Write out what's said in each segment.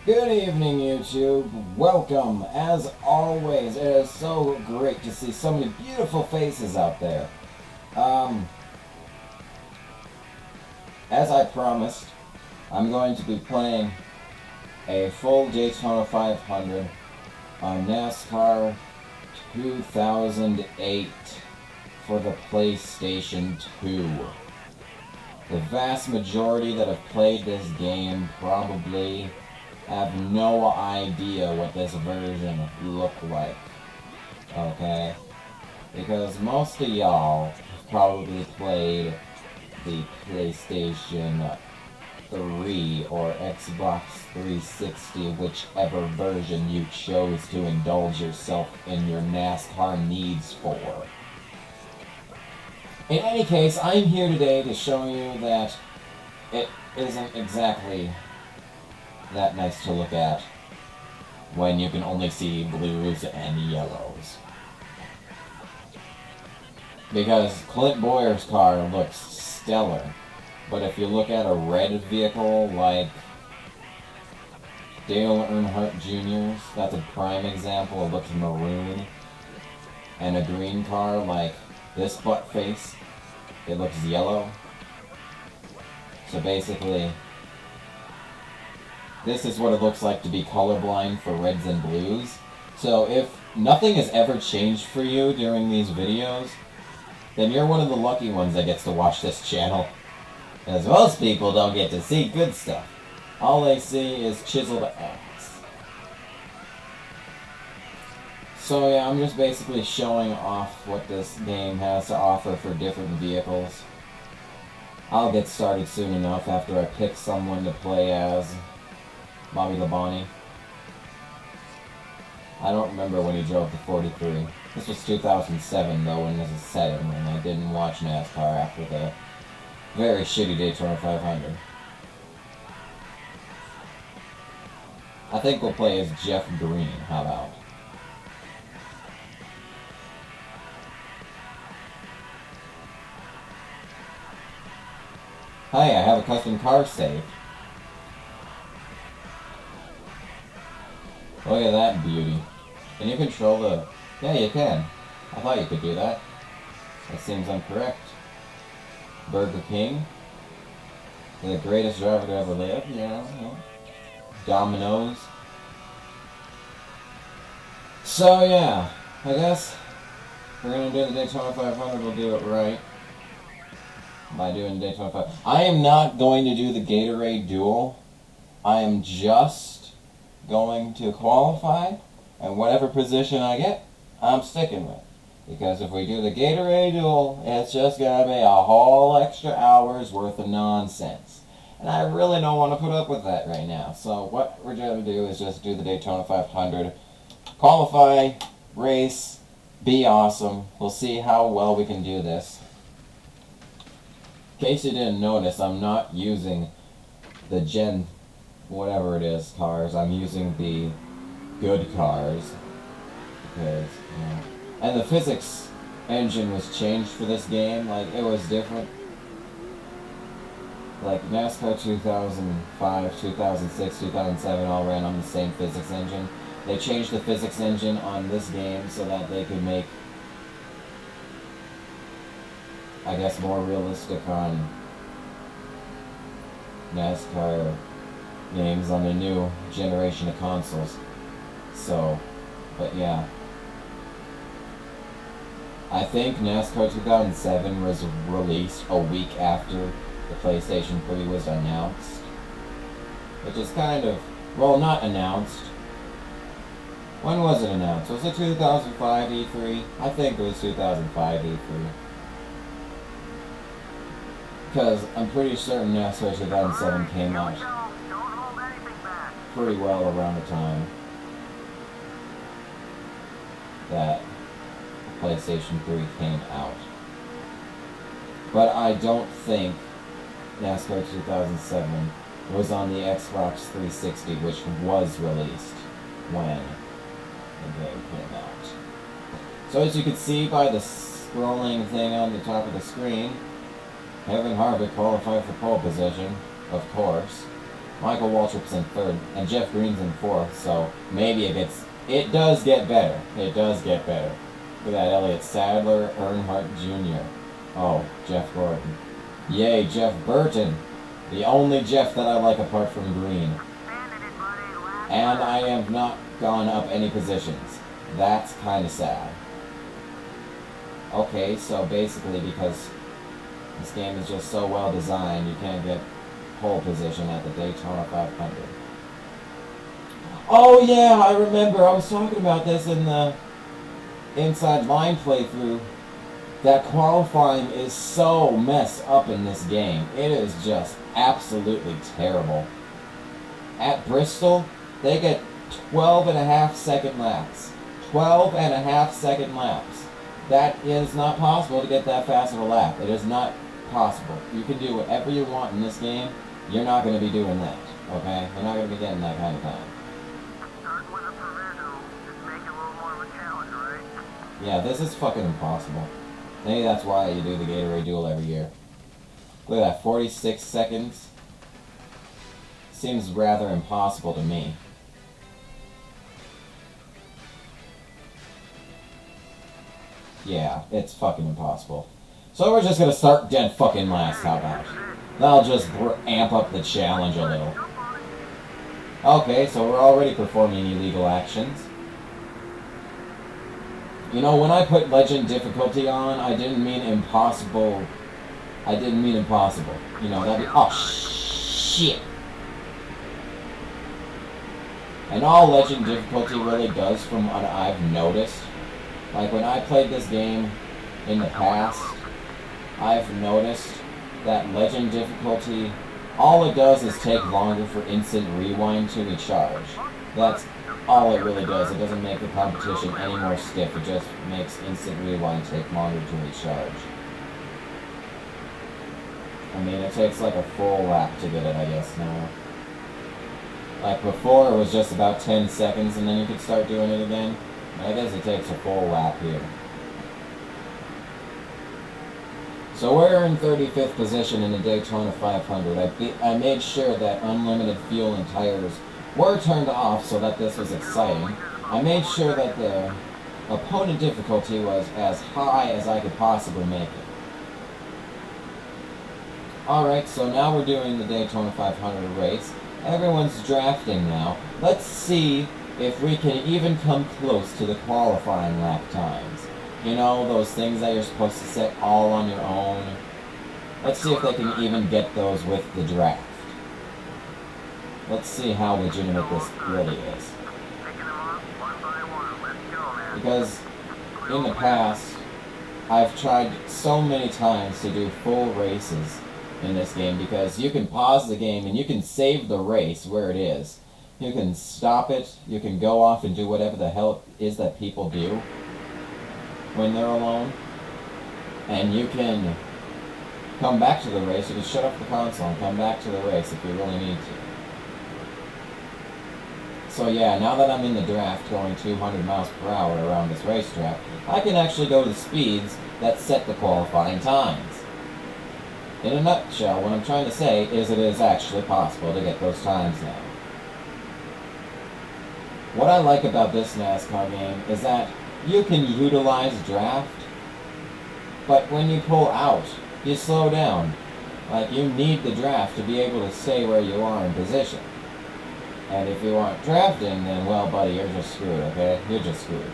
Good evening, YouTube. Welcome. As always, it is so great to see so many beautiful faces out there. As I promised, I'm going to be playing a full Daytona 500 on NASCAR 2008 for the PlayStation 2. The vast majority that have played this game probably have no idea what this version looked like. Okay? Because most of y'all probably played the PlayStation 3 or Xbox 360, whichever version you chose to indulge yourself in your NASCAR needs for. In any case, I'm here today to show you that it isn't exactly that nice to look at when you can only see blues and yellows. Because Clint Boyer's car looks stellar, but if you look at a red vehicle like Dale Earnhardt Jr.'s, that's a prime example, it looks maroon, and a green car like this butt face, it looks yellow. So basically, this is what it looks like to be colorblind for reds and blues. So if nothing has ever changed for you during these videos, then you're one of the lucky ones that gets to watch this channel. Because most people don't get to see good stuff. All they see is chiseled acts. So yeah, I'm just basically showing off what this game has to offer for different vehicles. I'll get started soon enough after I pick someone to play as. Bobby Labonte. I don't remember when he drove the 43. This was 2007 though when this is set in, and I didn't watch NASCAR after the very shitty Daytona 500. I think we'll play as Jeff Green, how about? Hey, I have a custom car saved. Look at that beauty. Can you control the... Yeah, you can. I thought you could do that. That seems incorrect. Burger King. The greatest driver to ever live, yeah. Domino's. So, yeah. I guess we're gonna do the Daytona 500, we'll do it right. By doing Daytona 500. I am not going to do the Gatorade Duel. I am just going to qualify, and whatever position I get, I'm sticking with. Because if we do the Gatorade Duel, it's just gonna be a whole extra hour's worth of nonsense. And I really don't want to put up with that right now. So what we're gonna do is just do the Daytona 500, qualify, race, be awesome. We'll see how well we can do this. In case you didn't notice, I'm not using the Gen whatever it is cars. I'm using the good cars because, you know, and the physics engine was changed for this game. Like, it was different. Like NASCAR 2005, 2006, 2007 all ran on the same physics engine. They changed the physics engine on this game so that they could make, I guess, more realistic on NASCAR games on the new generation of consoles. So, but yeah. I think NASCAR 2007 was released a week after the PlayStation 3 was announced. Which is kind of, well, not announced. When was it announced? Was it 2005 E3? I think it was 2005 E3. Because I'm pretty certain NASCAR 2007 came out pretty well around the time that PlayStation 3 came out. But I don't think NASCAR 2007 was on the Xbox 360, which was released when the game came out. So as you can see by the scrolling thing on the top of the screen, Kevin Harvick qualified for pole position, of course. Michael Waltrip's in third, and Jeff Green's in fourth, so maybe it does get better. It does get better. Look at that, Elliott Sadler, Earnhardt Jr. Oh, Jeff Gordon. Yay, Jeff Burton. The only Jeff that I like apart from Green. And I have not gone up any positions. That's kind of sad. Okay, so basically because this game is just so well designed, you can't get pole position at the Daytona 500. Oh yeah, I remember. I was talking about this in the Inside Line playthrough. That qualifying is so messed up in this game. It is just absolutely terrible. At Bristol, they get 12.5-second laps. 12.5-second laps. That is not possible to get that fast of a lap. It is not possible. You can do whatever you want in this game. You're not going to be doing that, okay? You're not going to be getting that kind of time. Starting with a proviso, just make it a little more of a challenge, right? Yeah, this is fucking impossible. Maybe that's why you do the Gatorade Duel every year. Look at that, 46 seconds. Seems rather impossible to me. Yeah, it's fucking impossible. So we're just gonna start dead fucking last, how about? That'll just amp up the challenge a little. Okay, so we're already performing illegal actions. You know, when I put legend difficulty on, I didn't mean impossible. I didn't mean impossible. You know, that'd be... Oh, shit! And all legend difficulty really does, from what I've noticed, like when I played this game in the past, I've noticed that legend difficulty, all it does is take longer for instant rewind to recharge. That's all it really does. It doesn't make the competition any more stiff. It just makes instant rewind take longer to recharge. I mean, it takes like a full lap to get it, I guess, now. Like before, it was just about 10 seconds and then you could start doing it again. I guess it takes a full lap here. So we're in 35th position in the Daytona 500. I made sure that unlimited fuel and tires were turned off so that this was exciting. I made sure that the opponent difficulty was as high as I could possibly make it. Alright, so now we're doing the Daytona 500 race. Everyone's drafting now. Let's see if we can even come close to the qualifying lap times. You know, those things that you're supposed to set all on your own. Let's see if they can even get those with the draft. Let's see how legitimate this really is. Because in the past, I've tried so many times to do full races in this game because you can pause the game and you can save the race where it is. You can stop it, you can go off and do whatever the hell it is that people do when they're alone. And you can come back to the race, you can shut off the console and come back to the race if you really need to. So yeah, now that I'm in the draft going 200 miles per hour around this racetrack, I can actually go to speeds that set the qualifying times. In a nutshell, what I'm trying to say is it is actually possible to get those times now. What I like about this NASCAR game is that you can utilize draft, but when you pull out, you slow down. Like, you need the draft to be able to stay where you are in position. And if you aren't drafting, then, well, buddy, you're just screwed, okay? You're just screwed.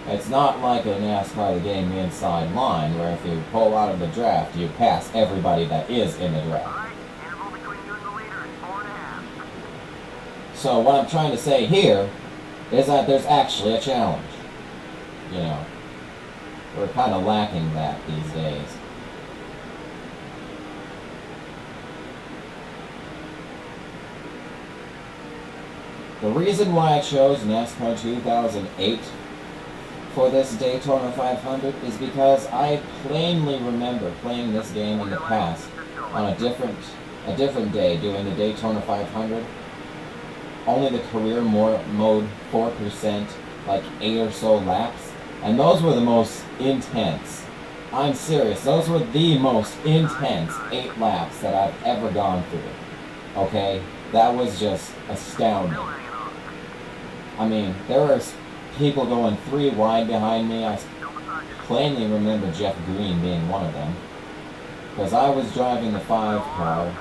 It's not like a NASCAR the game inside line, where if you pull out of the draft, you pass everybody that is in the draft. So what I'm trying to say here is that there's actually a challenge. You know, we're kind of lacking that these days. The reason why I chose NASCAR 2008 for this Daytona 500 is because I plainly remember playing this game in the past on a different day doing the Daytona 500. Only the career mode 4%, like 8 or so laps, and those were the most intense. I'm serious, those were the most intense 8 laps that I've ever gone through. Okay? That was just astounding. I mean, there were people going 3 wide behind me. I plainly remember Jeff Green being one of them. Because I was driving the 5 car.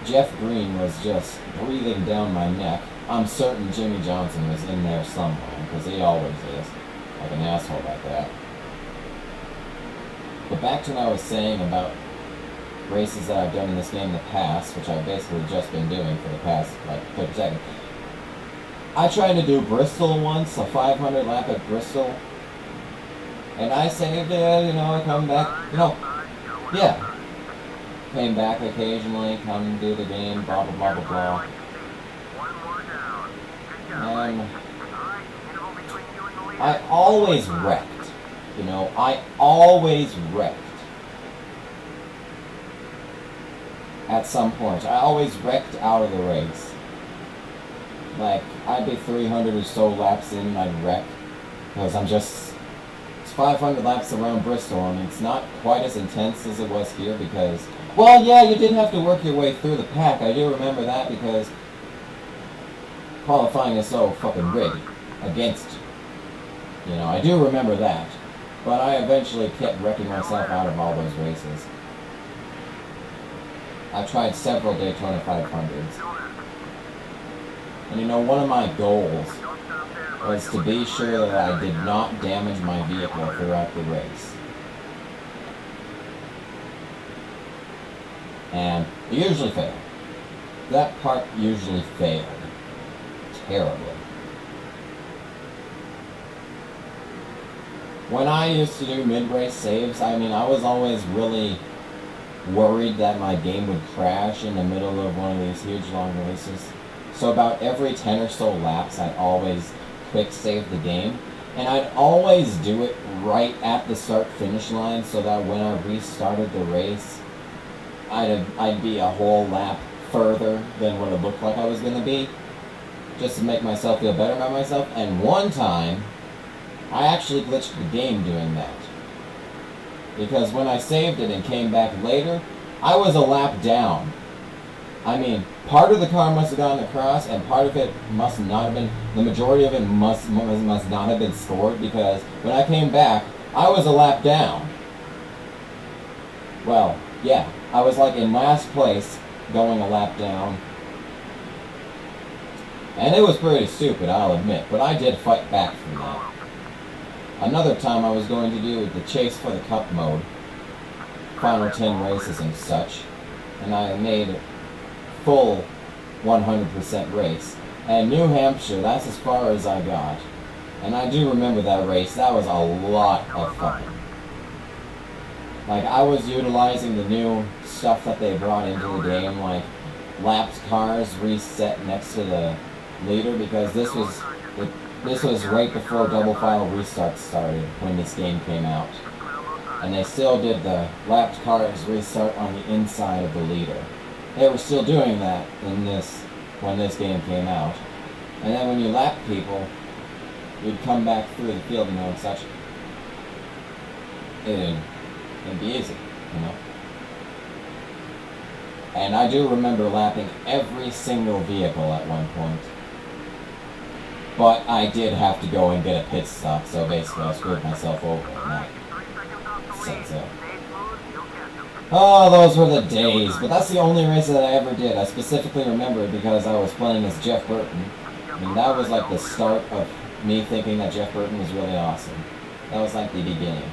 Jeff Green was just breathing down my neck. I'm certain Jimmy Johnson was in there somewhere, because he always is. Like an asshole like that. But back to what I was saying about races that I've done in this game in the past, which I've basically just been doing for the past, like, 30 seconds. I tried to do Bristol once, a 500 lap at Bristol. And I saved it, you know, come back, you know, yeah. Came back occasionally, come do the game, blah, blah, blah, blah, blah. And I always wrecked, you know, I always wrecked. At some point, I always wrecked out of the race. Like, I'd be 300 or so laps in and I'd wreck. Because it's 500 laps around Bristol, and it's not quite as intense as it was here because, well, yeah, you did have to work your way through the pack. I do remember that because qualifying is so fucking rigged against, you know, I do remember that. But I eventually kept wrecking myself out of all those races. I tried several Daytona 500s. And you know, one of my goals was to be sure that I did not damage my vehicle throughout the race. And it usually failed. That part usually failed. Terribly. When I used to do mid-race saves, I mean, I was always really worried that my game would crash in the middle of one of these huge long races. So about every 10 or so laps, I'd always quick save the game. And I'd always do it right at the start-finish line so that when I restarted the race, I'd be a whole lap further than what it looked like I was going to be. Just to make myself feel better about myself. And one time, I actually glitched the game doing that. Because when I saved it and came back later, I was a lap down. I mean, part of the car must have gotten across, and part of it must not have been, the majority of it must not have been scored, because when I came back, I was a lap down. Well, yeah, I was like in last place, going a lap down. And it was pretty stupid, I'll admit, but I did fight back from that. Another time I was going to do the Chase for the Cup mode, final 10 races and such, and I made full 100% race. And New Hampshire, that's as far as I got. And I do remember that race. That was a lot of fun. Like, I was utilizing the new stuff that they brought into the game, like lapped cars reset next to the leader, because this was right before double file restarts started when this game came out. And they still did the lapped cars restart on the inside of the leader. They were still doing that in when this game came out. And then when you lap people, you'd come back through the field, you know, and such. It'd be easy, you know. And I do remember lapping every single vehicle at one point. But I did have to go and get a pit stop, so basically I screwed myself over in that sense. Oh, those were the days. But that's the only race that I ever did. I specifically remember it because I was playing as Jeff Burton. I mean, that was like the start of me thinking that Jeff Burton was really awesome. That was like the beginning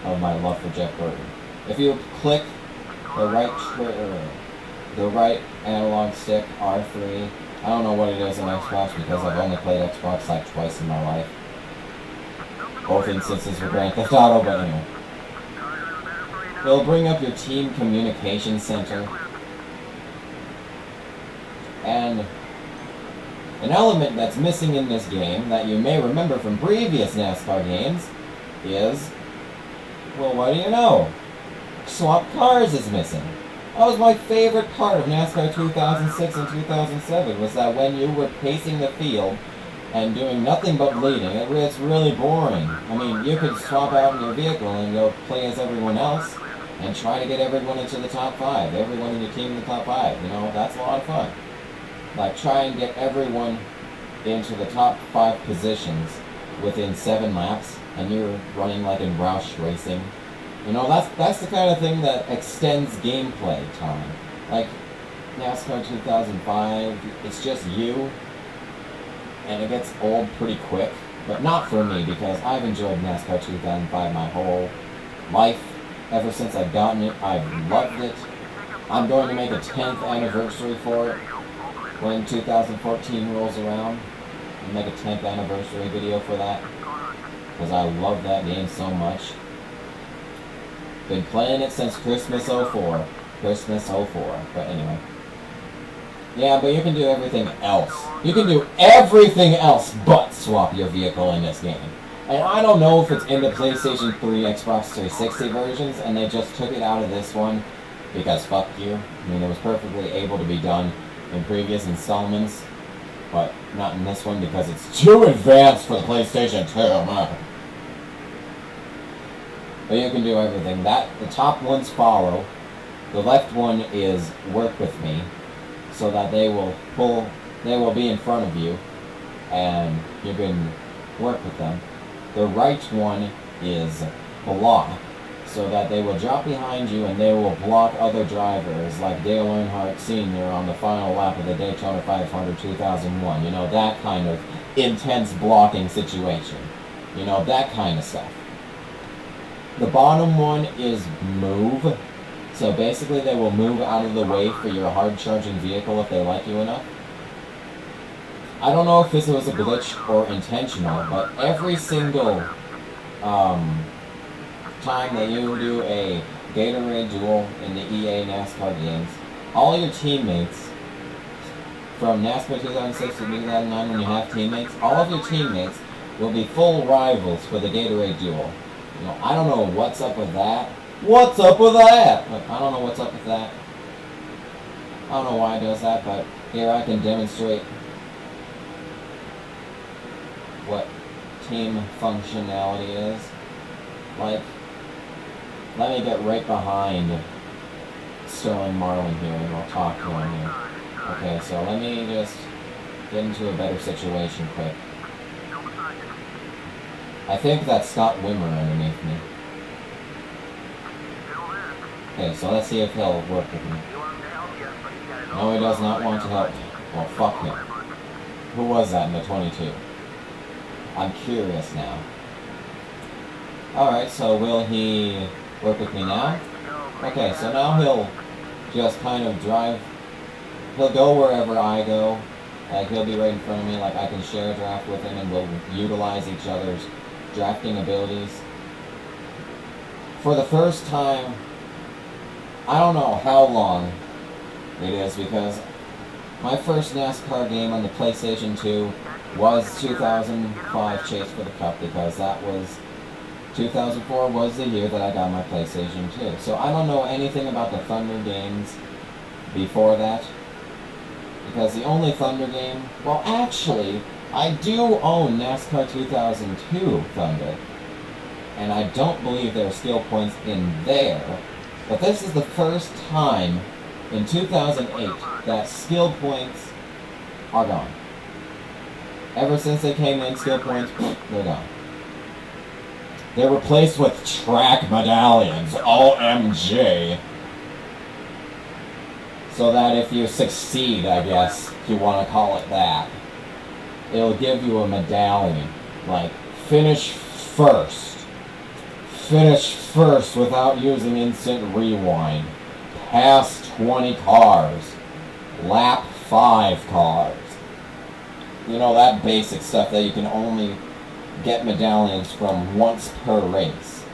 of my love for Jeff Burton. If you click the right analog stick, R3, I don't know what it is on Xbox because I've only played Xbox like twice in my life. Both instances were Grand Theft Auto, but anyway. It'll bring up your team communication center. And an element that's missing in this game that you may remember from previous NASCAR games is, well, what do you know? Swap cars is missing. That was my favorite part of NASCAR 2006 and 2007, was that when you were pacing the field and doing nothing but bleeding, it's really boring. I mean, you could swap out in your vehicle and go play as everyone else, and try to get everyone into the top 5. Everyone in your team in the top 5. You know, that's a lot of fun. Like, try and get everyone into the top 5 positions within 7 laps, and you're running like in Roush Racing. You know, that's the kind of thing that extends gameplay time. Like, NASCAR 2005, it's just you, and it gets old pretty quick. But not for me, because I've enjoyed NASCAR 2005 my whole life. Ever since I've gotten it, I've loved it. I'm going to make a 10th anniversary for it when 2014 rolls around. I'll make a 10th anniversary video for that, because I love that game so much. Been playing it since Christmas 04. Christmas 04. But anyway. Yeah, but you can do everything else. You can do everything else but swap your vehicle in this game. And I don't know if it's in the PlayStation 3, Xbox 360 versions, and they just took it out of this one, because fuck you. I mean, it was perfectly able to be done in previous installments, but not in this one because it's too advanced for the PlayStation 2, man. But you can do everything. The top ones follow. The left one is work with me, so that they will be in front of you, and you can work with them. The right one is block, so that they will drop behind you and they will block other drivers, like Dale Earnhardt Sr. on the final lap of the Daytona 500 2001. You know, that kind of intense blocking situation. You know, that kind of stuff. The bottom one is move. So basically they will move out of the way for your hard-charging vehicle if they like you enough. I don't know if this was a glitch or intentional, but every single time that you do a Gatorade duel in the EA NASCAR games, all your teammates, from NASCAR 2006 to 2009 when you have teammates, all of your teammates will be full rivals for the Gatorade duel. You know, I don't know what's up with that. What's up with that? I don't know what's up with that. I don't know why it does that, but here I can demonstrate what team functionality is. Like, let me get right behind Sterling Marlin here and we'll talk to him here. Okay, so let me just get into a better situation quick. I think that's Scott Wimmer underneath me. Okay, so let's see if he'll work with me. No, he does not want to help me. Well, fuck him. Who was that in the 22? I'm curious now. Alright, so will he work with me now? Okay, so now he'll just kind of drive. He'll go wherever I go. Like, he'll be right in front of me. Like, I can share a draft with him and we'll utilize each other's drafting abilities. For the first time, I don't know how long it is, because my first NASCAR game on the PlayStation 2 was 2005 Chase for the Cup, because that was 2004 was the year that I got my PlayStation 2. So I don't know anything about the Thunder games before that, because the only Thunder game, well, actually, I do own NASCAR 2002 Thunder, and I don't believe there are skill points in there. But this is the first time in 2008 that skill points are gone. Ever since they came in, skill points, they're gone. They're replaced with track medallions, OMG. So that if you succeed, I guess, if you want to call it that, it'll give you a medallion. Like, finish first. Finish first without using instant rewind. Pass 20 cars. Lap 5 cars. You know, that basic stuff that you can only get medallions from once per race.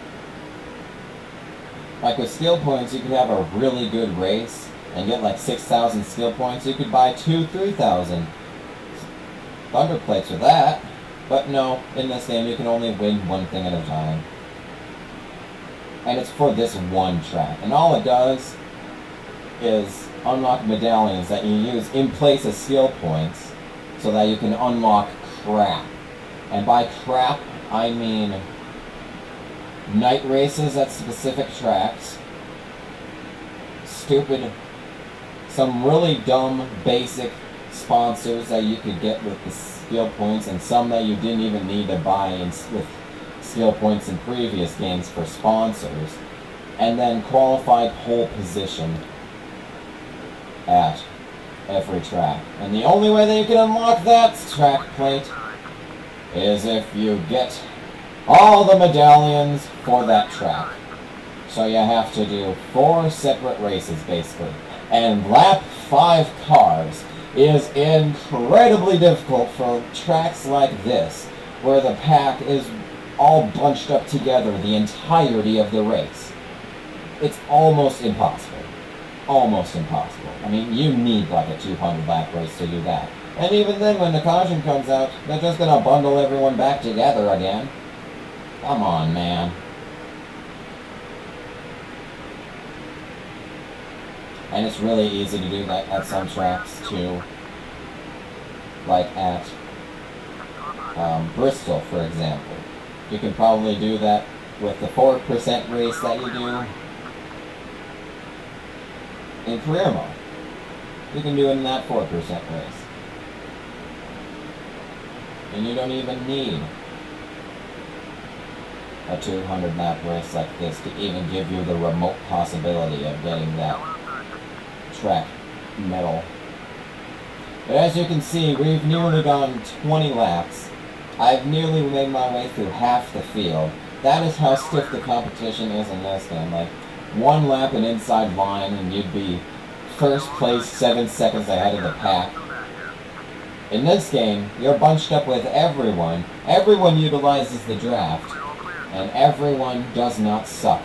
Like with skill points, you could have a really good race and get like 6,000 skill points. You could buy 3,000 Thunder plates with that. But no, in this game you can only win one thing at a time. And it's for this one track. And all it does is unlock medallions that you use in place of skill points so that you can unlock crap. And by crap, I mean night races at specific tracks, some really dumb, basic sponsors that you could get with the skill points, and some that you didn't even need to buy with skill points in previous games for sponsors, and then qualified pole position at every track. And the only way that you can unlock that track plate is if you get all the medallions for that track. So you have to do 4 separate races, basically. And lap 5 cars is incredibly difficult for tracks like this, where the pack is all bunched up together the entirety of the race. It's almost impossible. Almost impossible. I mean, you need like a 200 lap race to do that. And even then, when the caution comes out, they're just gonna bundle everyone back together again. Come on, man. And it's really easy to do that at some tracks too. Like at Bristol, for example. You can probably do that with the 4% race that you do in career mode. You can do it in that 4% race. And you don't even need a 200 lap race like this to even give you the remote possibility of getting that track medal. But as you can see, we've nearly gone 20 laps. I've nearly made my way through half the field. That is how stiff the competition is in this game. Like, 1 lap and inside line and you'd be first place 7 seconds ahead of the pack. In this game, you're bunched up with everyone. Everyone utilizes the draft. And everyone does not suck.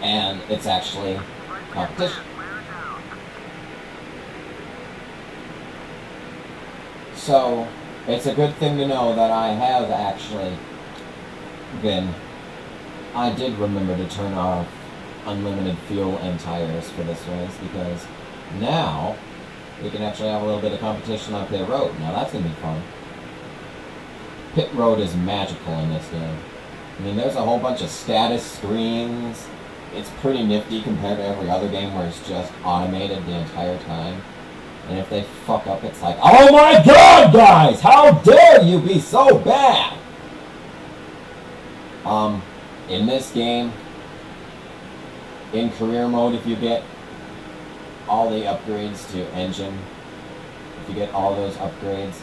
And it's actually competition. So, it's a good thing to know that I have actually I did remember to turn off unlimited fuel and tires for this race, because now we can actually have a little bit of competition on pit road. Now that's going to be fun. Pit road is magical in this game. I mean, there's a whole bunch of status screens. It's pretty nifty compared to every other game where it's just automated the entire time. And if they fuck up, it's like, oh my god, guys! How dare you be so bad! In this game, in career mode, if you get all the upgrades to engine, if you get all those upgrades,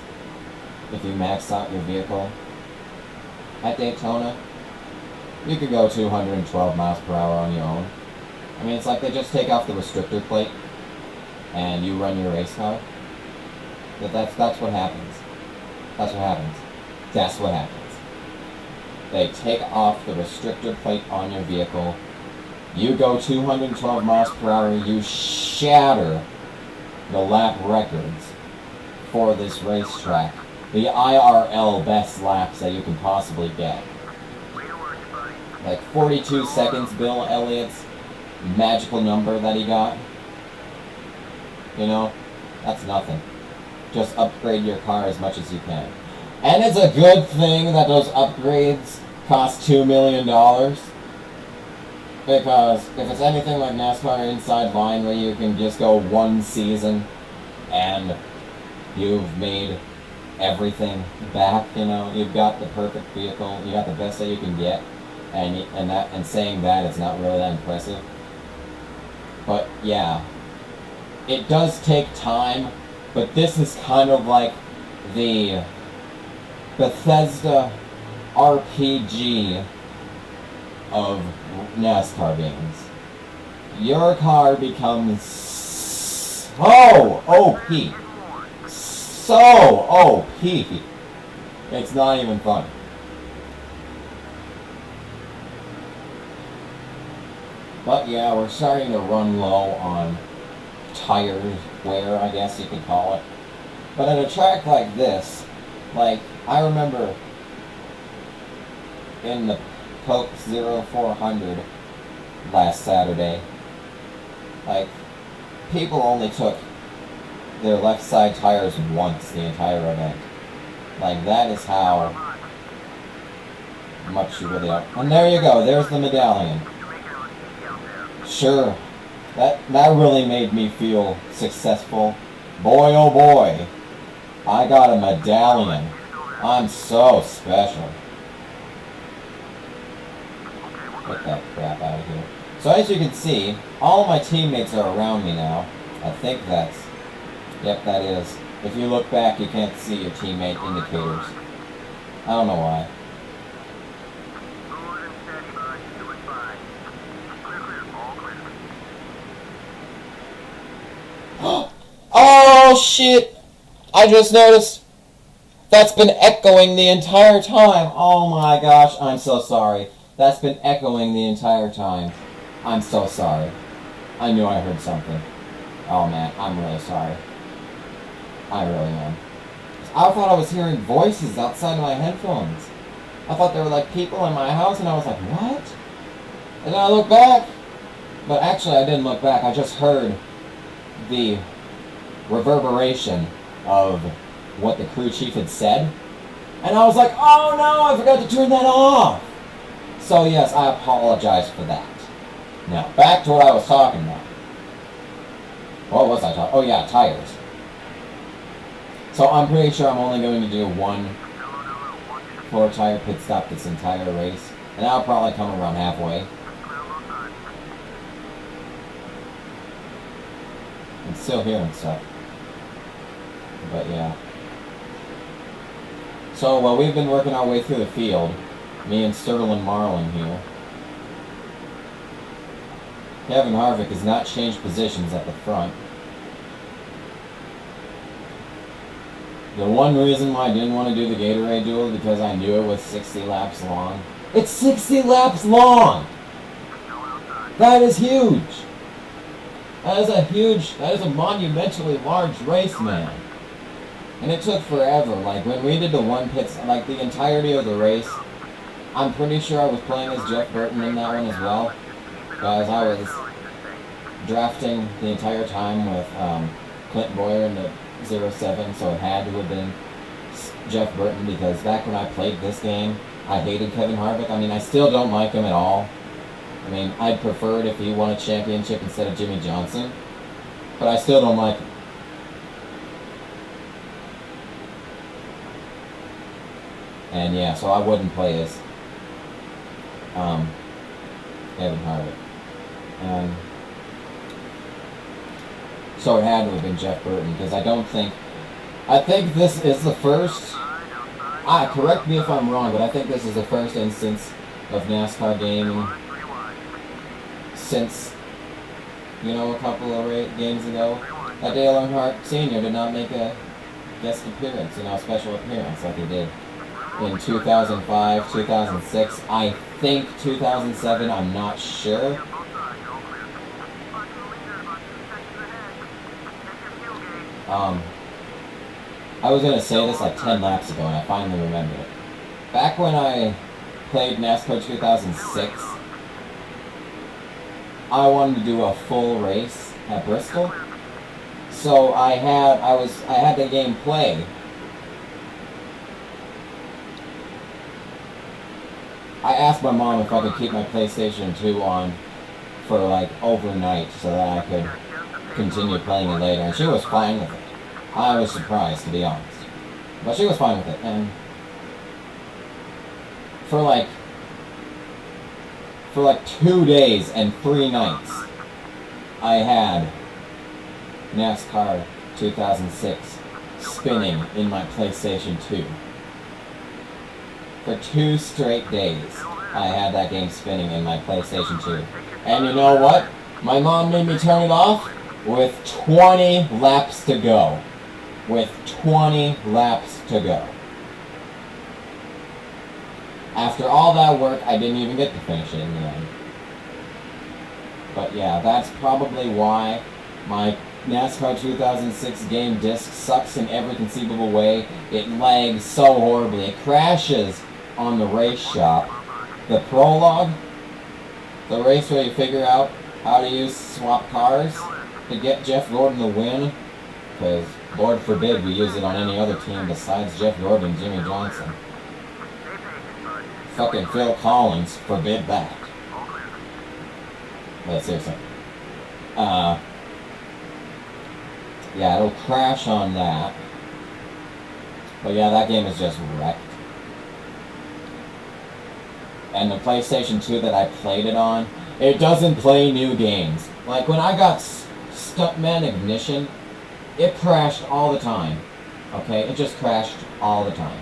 if you max out your vehicle, at Daytona, you could go 212 miles per hour on your own. I mean, it's like they just take off the restrictor plate and you run your race car. But that's what happens. That's what happens. That's what happens. They take off the restrictor plate on your vehicle. You go 212 miles per hour. You shatter the lap records for this racetrack. The IRL best laps that you can possibly get. Like 42 seconds, Bill Elliott's magical number that he got. You know, that's nothing. Just upgrade your car as much as you can. And it's a good thing that those upgrades cost $2 million. Because if it's anything like NASCAR Inside Line, where you can just go 1 season and you've made everything back, you know, you've got the perfect vehicle, you got the best that you can get, and saying that is not really that impressive. But yeah, it does take time, but this is kind of like the Bethesda RPG of NASCAR games. Your car becomes so OP. So OP. It's not even funny. But yeah, we're starting to run low on tire wear, I guess you could call it. But at a track like this, like, I remember in the Coke 0400 last Saturday, like, people only took their left side tires once the entire event. Like, that is how much you really are. And there you go, there's the medallion. Sure, That really made me feel successful. Boy, oh boy. I got a medallion. I'm so special. Get that crap out of here. So as you can see, all of my teammates are around me now. I think that's... Yep, that is. If you look back, you can't see your teammate indicators. I don't know why. Good and steady, bud. Doing fine. Clear, clear. All clear. Oh, shit! I just noticed that's been echoing the entire time. Oh my gosh, I'm so sorry. That's been echoing the entire time. I'm so sorry. I knew I heard something. Oh man, I'm really sorry. I really am. I thought I was hearing voices outside of my headphones. I thought there were like people in my house and I was like, what? And then I looked back. But actually I didn't look back. I just heard the reverberation of what the crew chief had said. And I was like, oh no, I forgot to turn that off. So yes, I apologize for that. Now, back to what I was talking about. What was I talking? Oh yeah, tires. So I'm pretty sure I'm only going to do one 4-tire pit stop this entire race. And I'll probably come around halfway. I'm still hearing stuff. But yeah. So while we've been working our way through the field, me and Sterling Marlin here, Kevin Harvick has not changed positions at the front. The one reason why I didn't want to do the Gatorade duel is because I knew it was 60 laps long. It's 60 laps long! That is huge! That is a monumentally large race, man. And it took forever. Like, when we did the one pit, like, the entirety of the race, I'm pretty sure I was playing as Jeff Burton in that one as well. Because I was drafting the entire time with Clint Boyer in the 07, so it had to have been Jeff Burton, because back when I played this game, I hated Kevin Harvick. I mean, I still don't like him at all. I mean, I'd prefer it if he won a championship instead of Jimmy Johnson. But I still don't like him. And yeah, so I wouldn't play as Kevin Harvick. And so it had to have been Jeff Burton, because I think this is the first, correct me if I'm wrong, but I think this is the first instance of NASCAR gaming since, you know, a couple of games ago, that Dale Earnhardt Sr. did not make a guest appearance, you know, special appearance like he did in 2005, 2006, I think 2007, I'm not sure. I was going to say this like 10 laps ago, and I finally remembered it. Back when I played NASCAR 2006, I wanted to do a full race at Bristol. So I had the game play. I asked my mom if I could keep my PlayStation 2 on for like overnight so that I could continue playing it later, and she was fine with it. I was surprised, to be honest, but she was fine with it. And for like 2 days and 3 nights, I had NASCAR 2006 spinning in my PlayStation 2. For 2 straight days, I had that game spinning in my PlayStation 2. And you know what? My mom made me turn it off with 20 laps to go. With 20 laps to go. After all that work, I didn't even get to finish it in the end. But yeah, that's probably why my NASCAR 2006 game disc sucks in every conceivable way. It lags so horribly. It crashes on the race shop. The prologue, the race where you figure out how to use swap cars to get Jeff Gordon the win, because Lord forbid we use it on any other team besides Jeff Gordon and Jimmy Johnson. Fucking Phil Collins forbid that. But seriously. Yeah, it'll crash on that. But yeah, that game is just wrecked. And the PlayStation 2 that I played it on, it doesn't play new games. Like when I got Stuntman Ignition, it crashed all the time. Okay, it just crashed all the time.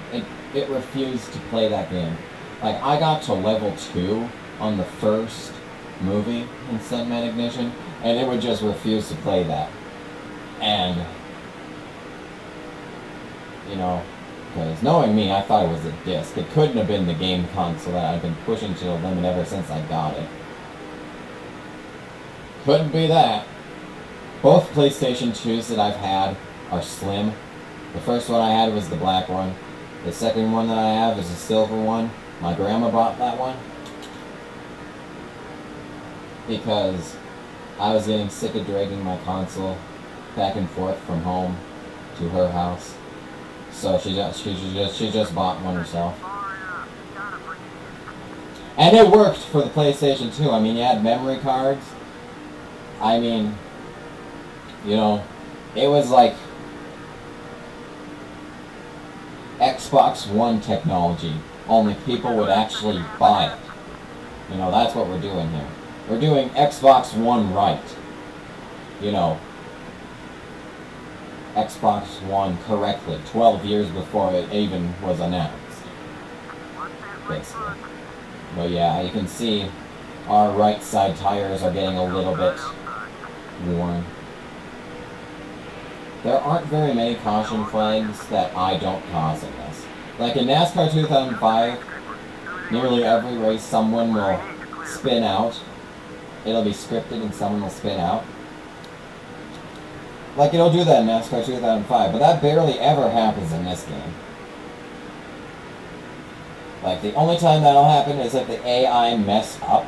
It refused to play that game. Like I got to level 2 on the first movie in Stuntman Ignition, and it would just refuse to play that. And you know, because knowing me, I thought it was a disc. It couldn't have been the game console that I've been pushing to the limit ever since I got it. Couldn't be that. Both PlayStation 2s that I've had are slim. The first one I had was the black one. The second one that I have is the silver one. My grandma bought that one because I was getting sick of dragging my console back and forth from home to her house. So she just bought one herself. And it worked for the PlayStation 2. I mean, you had memory cards. I mean, you know, it was like Xbox One technology, only people would actually buy it. You know, that's what we're doing here. We're doing Xbox One right. You know, Xbox One correctly, 12 years before it even was announced. Basically. But yeah, you can see our right side tires are getting a little bit worn. There aren't very many caution flags that I don't cause in this. Like in NASCAR 2005, nearly every race someone will spin out. It'll be scripted and someone will spin out. Like, it'll do that in NASCAR 2005, but that barely ever happens in this game. Like, the only time that'll happen is if the AI mess up,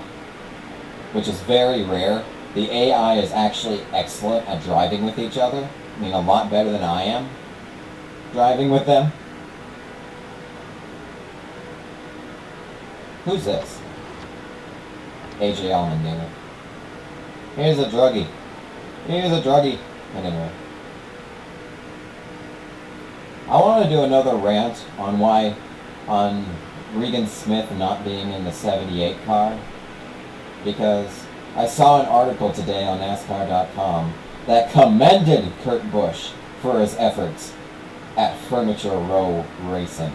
which is very rare. The AI is actually excellent at driving with each other. I mean, a lot better than I am driving with them. Who's this? AJ Allmendinger. Here's a druggie. Here's a druggie. Anyway. I want to do another rant on Regan Smith not being in the 78 car. Because I saw an article today on NASCAR.com that commended Kurt Busch for his efforts at Furniture Row Racing.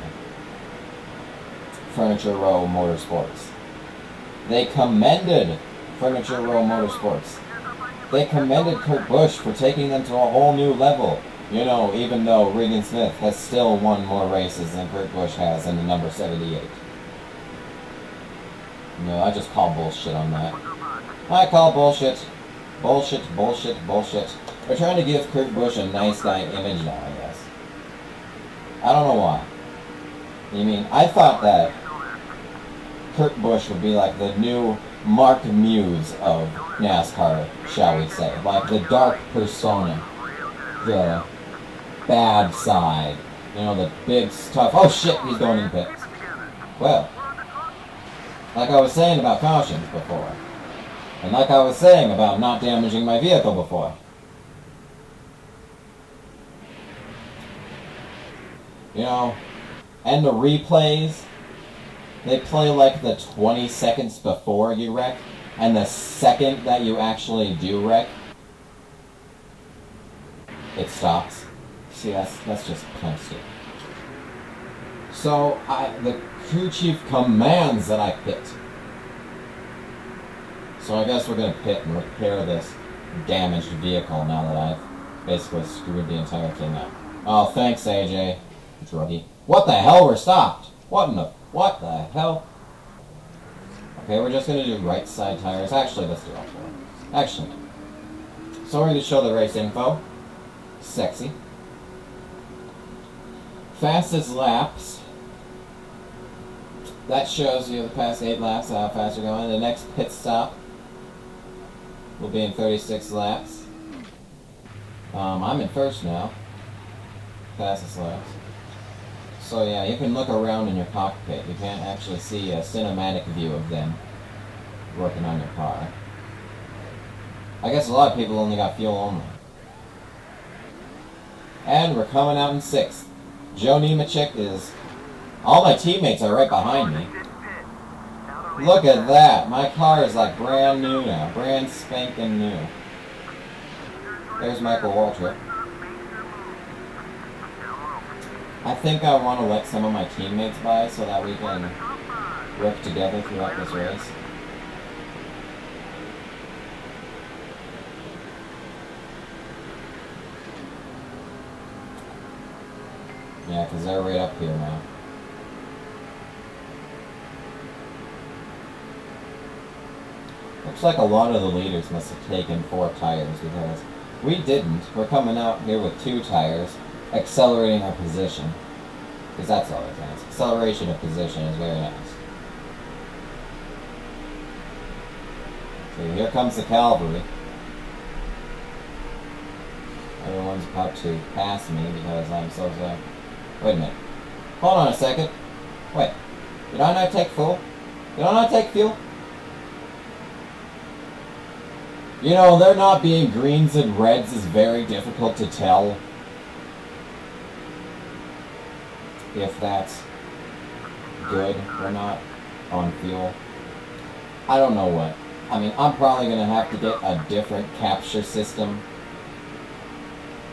Furniture Row Motorsports. They commended Furniture Row Motorsports. They commended Kurt Busch for taking them to a whole new level. You know, even though Regan Smith has still won more races than Kurt Busch has in the number 78. No, I just call bullshit on that. I call bullshit. Bullshit, bullshit, bullshit. They're trying to give Kurt Busch a nice guy image now, I guess. I don't know why. You mean, I thought that Kurt Busch would be like the new Mark Muse of NASCAR, shall we say. Like the dark persona. The bad side. You know, the big stuff. Oh shit, he's going in the pits. Well, like I was saying about cautions before. And like I was saying about not damaging my vehicle before. You know, and the replays, they play like the 20 seconds before you wreck, and the second that you actually do wreck, it stops. See, that's just kind of stupid. So, the crew chief commands that I pit. So I guess we're going to pit and repair this damaged vehicle now that I've basically screwed the entire thing up. Oh, thanks, AJ. Druggy. What the hell? We're stopped. What the hell? Okay, we're just going to do right side tires. Actually, let's do all four. Actually. So we're going to show the race info. Sexy. Fastest laps. That shows you the past 8 laps, how fast you're going. The next pit stop will be in 36 laps. I'm in first now. Fastest laps. So yeah, you can look around in your cockpit. You can't actually see a cinematic view of them working on your car. I guess a lot of people only got fuel only. And we're coming out in 6th. Joe Nemechek is... All my teammates are right behind me. Look at that. My car is like brand new now. Brand spanking new. There's Michael Waltrip. I think I want to let some of my teammates by so that we can work together throughout this race. Yeah, because they're right up here now. Looks like a lot of the leaders must have taken 4 tires because we didn't. We're coming out here with 2 tires, accelerating our position. Because that's always nice. Acceleration of position is very nice. So here comes the cavalry. Everyone's about to pass me because I'm so slow. Wait a minute. Hold on a second. Wait. Did I not take fuel? Did I not take fuel? You know, there not being greens and reds is very difficult to tell if that's good or not on fuel. I don't know what. I mean, I'm probably going to have to get a different capture system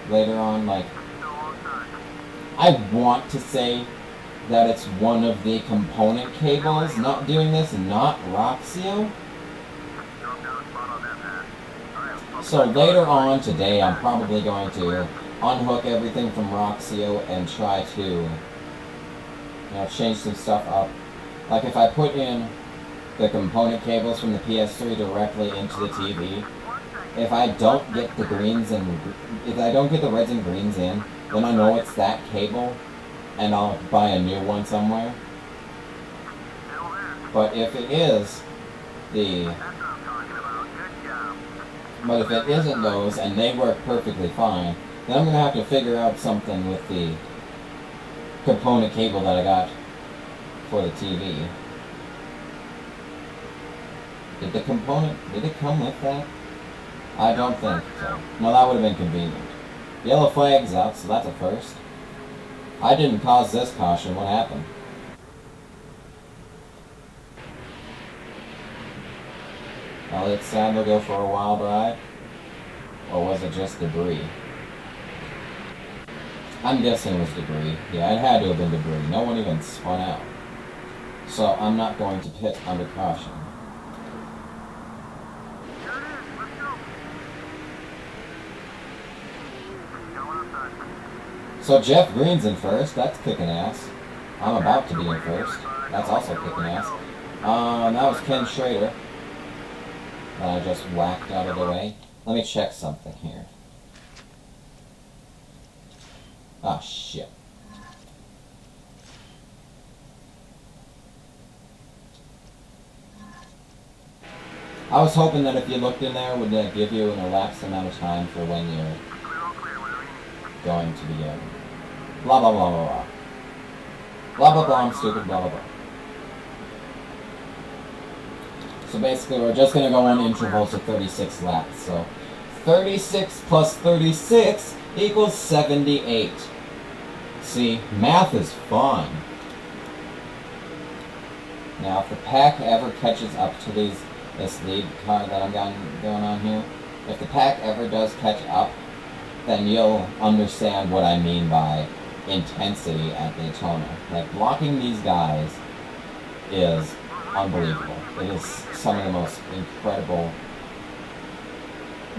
later on. Like, I want to say that it's one of the component cables not doing this, not Roxio. So later on today, I'm probably going to unhook everything from Roxio and try to, change some stuff up. Like if I put in the component cables from the PS3 directly into the TV, if I don't get the greens and if I don't get the reds and greens in, then I know it's that cable, and I'll buy a new one somewhere. But if it is the But if it isn't those, and they work perfectly fine, then I'm going to have to figure out something with the component cable that I got for the TV. Did it come with that? I don't think so. No, that would have been convenient. Yellow flag's up, so that's a first. I didn't cause this caution. What happened? Elliott Sadler go for a wild ride? Or was it just debris? I'm guessing it was debris. Yeah, it had to have been debris. No one even spun out. So I'm not going to pit under caution. So Jeff Green's in first. That's kicking ass. I'm about to be in first. That's also kicking ass. That was Ken Schrader that I just whacked out of the way. Let me check something here. Ah, shit. I was hoping that if you looked in there, would that give you an elapsed amount of time for when you're going to be blah blah blah blah blah. Blah blah blah, I'm stupid, blah blah blah. So basically we're just gonna go on intervals of 36 laps. So 36 plus 36 equals 78. See, math is fun. Now if the pack ever catches up to this lead car that I'm going on here, if the pack ever does catch up, then you'll understand what I mean by intensity at Daytona. Like, blocking these guys is unbelievable. It is some of the most incredible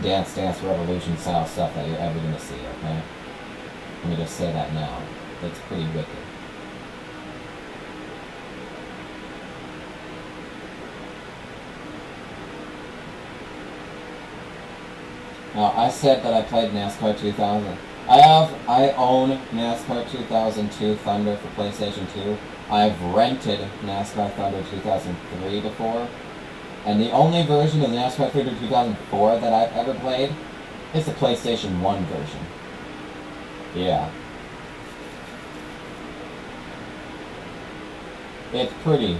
Dance Dance Revolution style stuff that you're ever going to see, okay? Let me just say that now. It's pretty wicked. Now, I said that I played NASCAR 2000. I own NASCAR 2002 Thunder for PlayStation 2. I've rented NASCAR Thunder 2003 before. And the only version of NASCAR Thunder 2004 that I've ever played is the PlayStation 1 version. Yeah. It's pretty.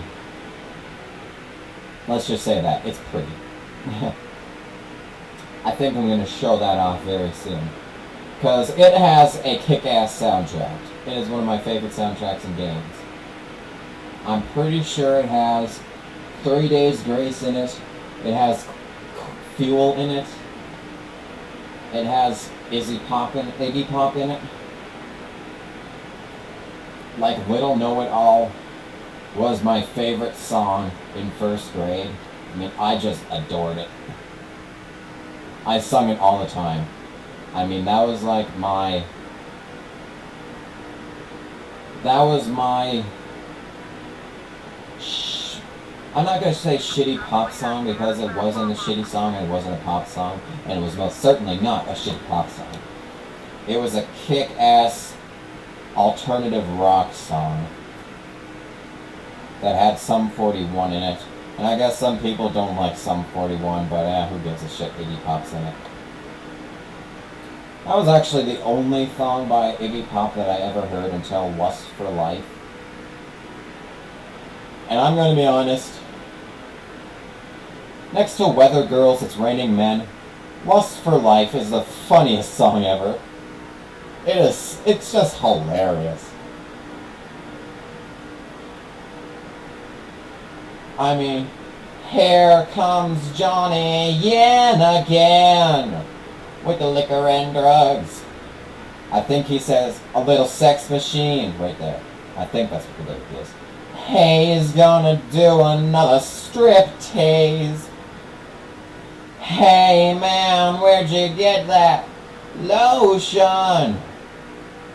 Let's just say that. It's pretty. I think I'm going to show that off very soon. Because it has a kick-ass soundtrack. It is one of my favorite soundtracks in games. I'm pretty sure it has 3 Days Grace in it. It has Fuel in it. It has Iggy Pop in it. Like Little Know It All was my favorite song in first grade. I mean, I just adored it. I sung it all the time. I mean, that was like my... That was my... I'm not going to say shitty pop song because it wasn't a shitty song and it wasn't a pop song. And it was most certainly not a shitty pop song. It was a kick-ass alternative rock song that had Sum 41 in it. And I guess some people don't like Sum 41, but who gives a shit, Iggy Pop's in it. That was actually the only song by Iggy Pop that I ever heard until Lust for Life. And I'm going to be honest, next to Weather Girls, It's Raining Men, Lust for Life is the funniest song ever. It's just hilarious. I mean, here comes Johnny Yen again with the liquor and drugs. I think he says a little sex machine right there. I think that's what the lyric is. Hey, he's gonna do another striptease. Hey man, where'd you get that lotion?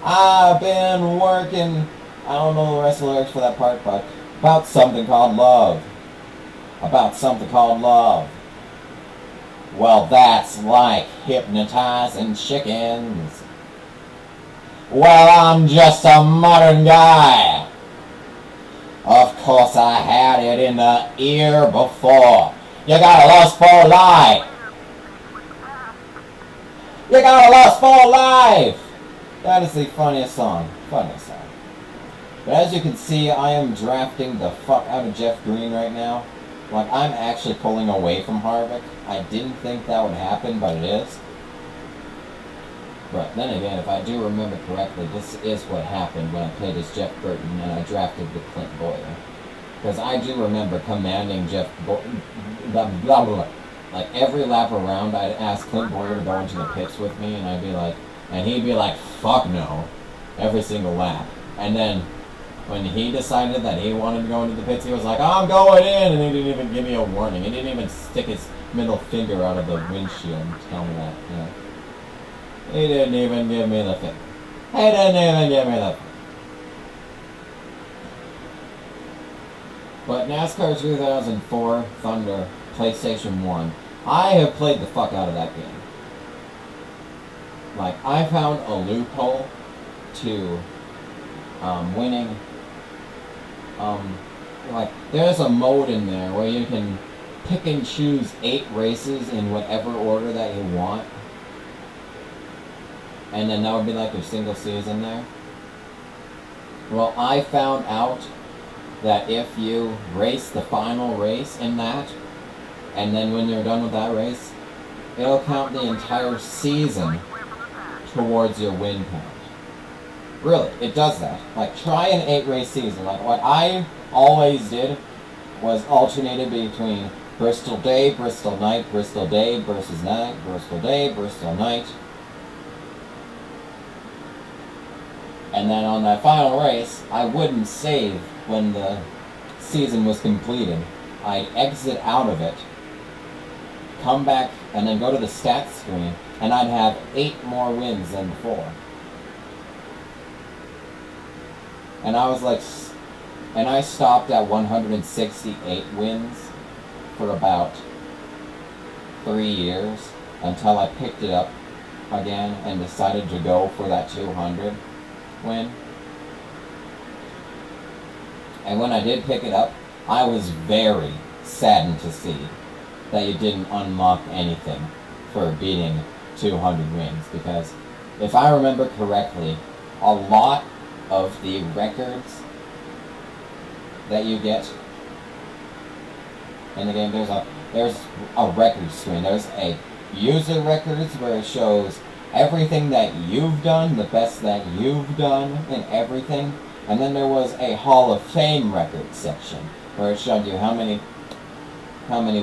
I've been working, I don't know the rest of the lyrics for that part, but about something called love. About something called love. Well, that's like hypnotizing chickens. Well, I'm just a modern guy. Of course I had it in the ear before. You got a lust for life. You got a lust for life. That is the funniest song. Funniest song. But as you can see, I am drafting the fuck out of Jeff Green right now. Like, I'm actually pulling away from Harvick. I didn't think that would happen, but it is. But then again, if I do remember correctly, this is what happened when I played as Jeff Burton and I drafted with Clint Boyer. Because I do remember commanding Jeff Burton, blah, blah, blah. Like, every lap around, I'd ask Clint Boyer to go into the pits with me, and I'd be like, and he'd be like, fuck no, every single lap. And then, when he decided that he wanted to go into the pits, he was like, I'm going in, and he didn't even give me a warning. He didn't even stick his middle finger out of the windshield and tell me that, you know. He didn't even give me the finger. He didn't even give me the finger. But NASCAR 2004 Thunder, PlayStation 1, I have played the fuck out of that game. Like, I found a loophole to winning. Like, there's a mode in there where you can pick and choose 8 races in whatever order that you want. And then that would be like your single season there. Well, I found out that if you race the final race in that, and then when you're done with that race, it'll count the entire season towards your win count. Really, it does that. Like, try an 8-race season. Like, what I always did was alternated between Bristol Day, Bristol Night, Bristol Day versus Night, Bristol Day, Bristol Night. And then on that final race, I wouldn't save when the season was completed. I'd exit out of it, come back, and then go to the stats screen, and I'd have 8 more wins than before. And I was like, and I stopped at 168 wins for about 3 years until I picked it up again and decided to go for that 200 win. And when I did pick it up, I was very saddened to see that you didn't unlock anything for beating 200 wins, because if I remember correctly, a lot of the records that you get in the game, there's a record screen. There's a user records where it shows everything that you've done, the best that you've done, and everything. And then there was a Hall of Fame records section where it showed you how many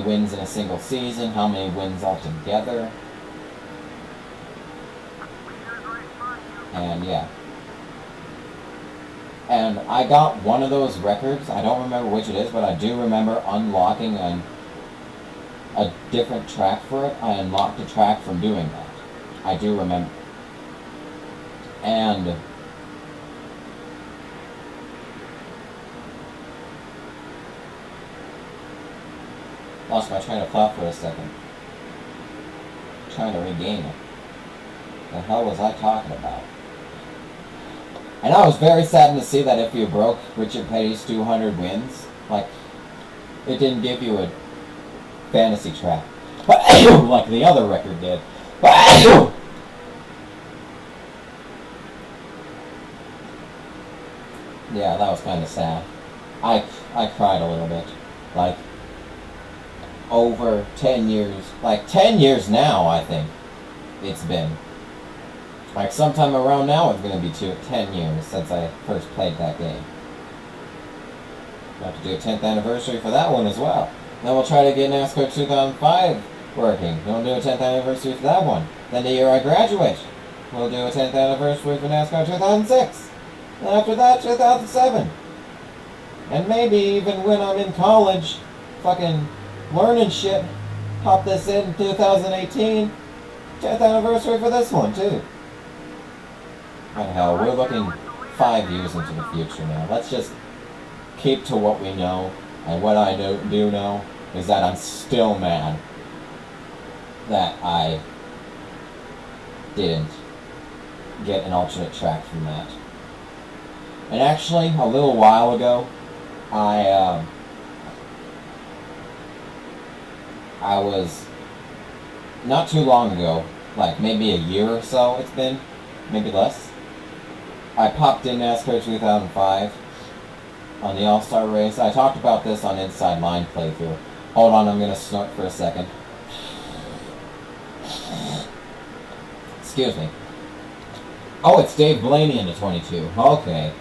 wins in a single season, how many wins altogether. And yeah. And I got one of those records. I don't remember which it is, but I do remember unlocking a different track for it. I unlocked a track from doing that. I do remember. And lost my train of thought for a second. Trying to regain it. The hell was I talking about? And I was very saddened to see that if you broke Richard Petty's 200 wins, like, it didn't give you a fantasy track. Like the other record did. Yeah, that was kind of sad. I cried a little bit. Like, over 10 years. Like, 10 years now, I think it's been. Like, sometime around now it's going to be 10 years since I first played that game. We'll have to do a 10th anniversary for that one as well. Then we'll try to get NASCAR 2005 working. Then we'll do a 10th anniversary for that one. Then the year I graduate, we'll do a 10th anniversary for NASCAR 2006. And after that, 2007. And maybe even when I'm in college, fucking learning shit, pop this in 2018. 10th anniversary for this one, too. What the hell, we're looking 5 years into the future now. Let's just keep to what we know. And what I do know is that I'm still mad that I didn't get an alternate track from that. And actually, a little while ago, I was, not too long ago, like maybe a year or so it's been, maybe less, I popped in NASCAR 2005 on the All-Star race. I talked about this on Inside Line playthrough. Hold on, I'm going to snort for a second. Excuse me. Oh, it's Dave Blaney in the 22. Okay.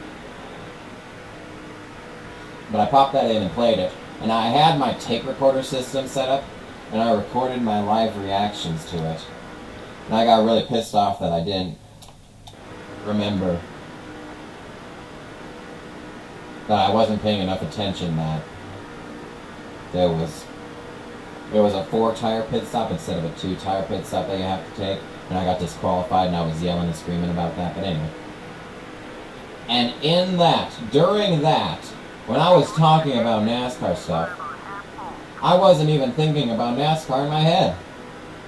But I popped that in and played it. And I had my tape recorder system set up, and I recorded my live reactions to it. And I got really pissed off that I didn't remember that I wasn't paying enough attention that there was a 4-tire pit stop instead of a 2-tire pit stop that you have to take, and I got disqualified and I was yelling and screaming about that, but anyway. And in that, during that, when I was talking about NASCAR stuff, I wasn't even thinking about NASCAR in my head.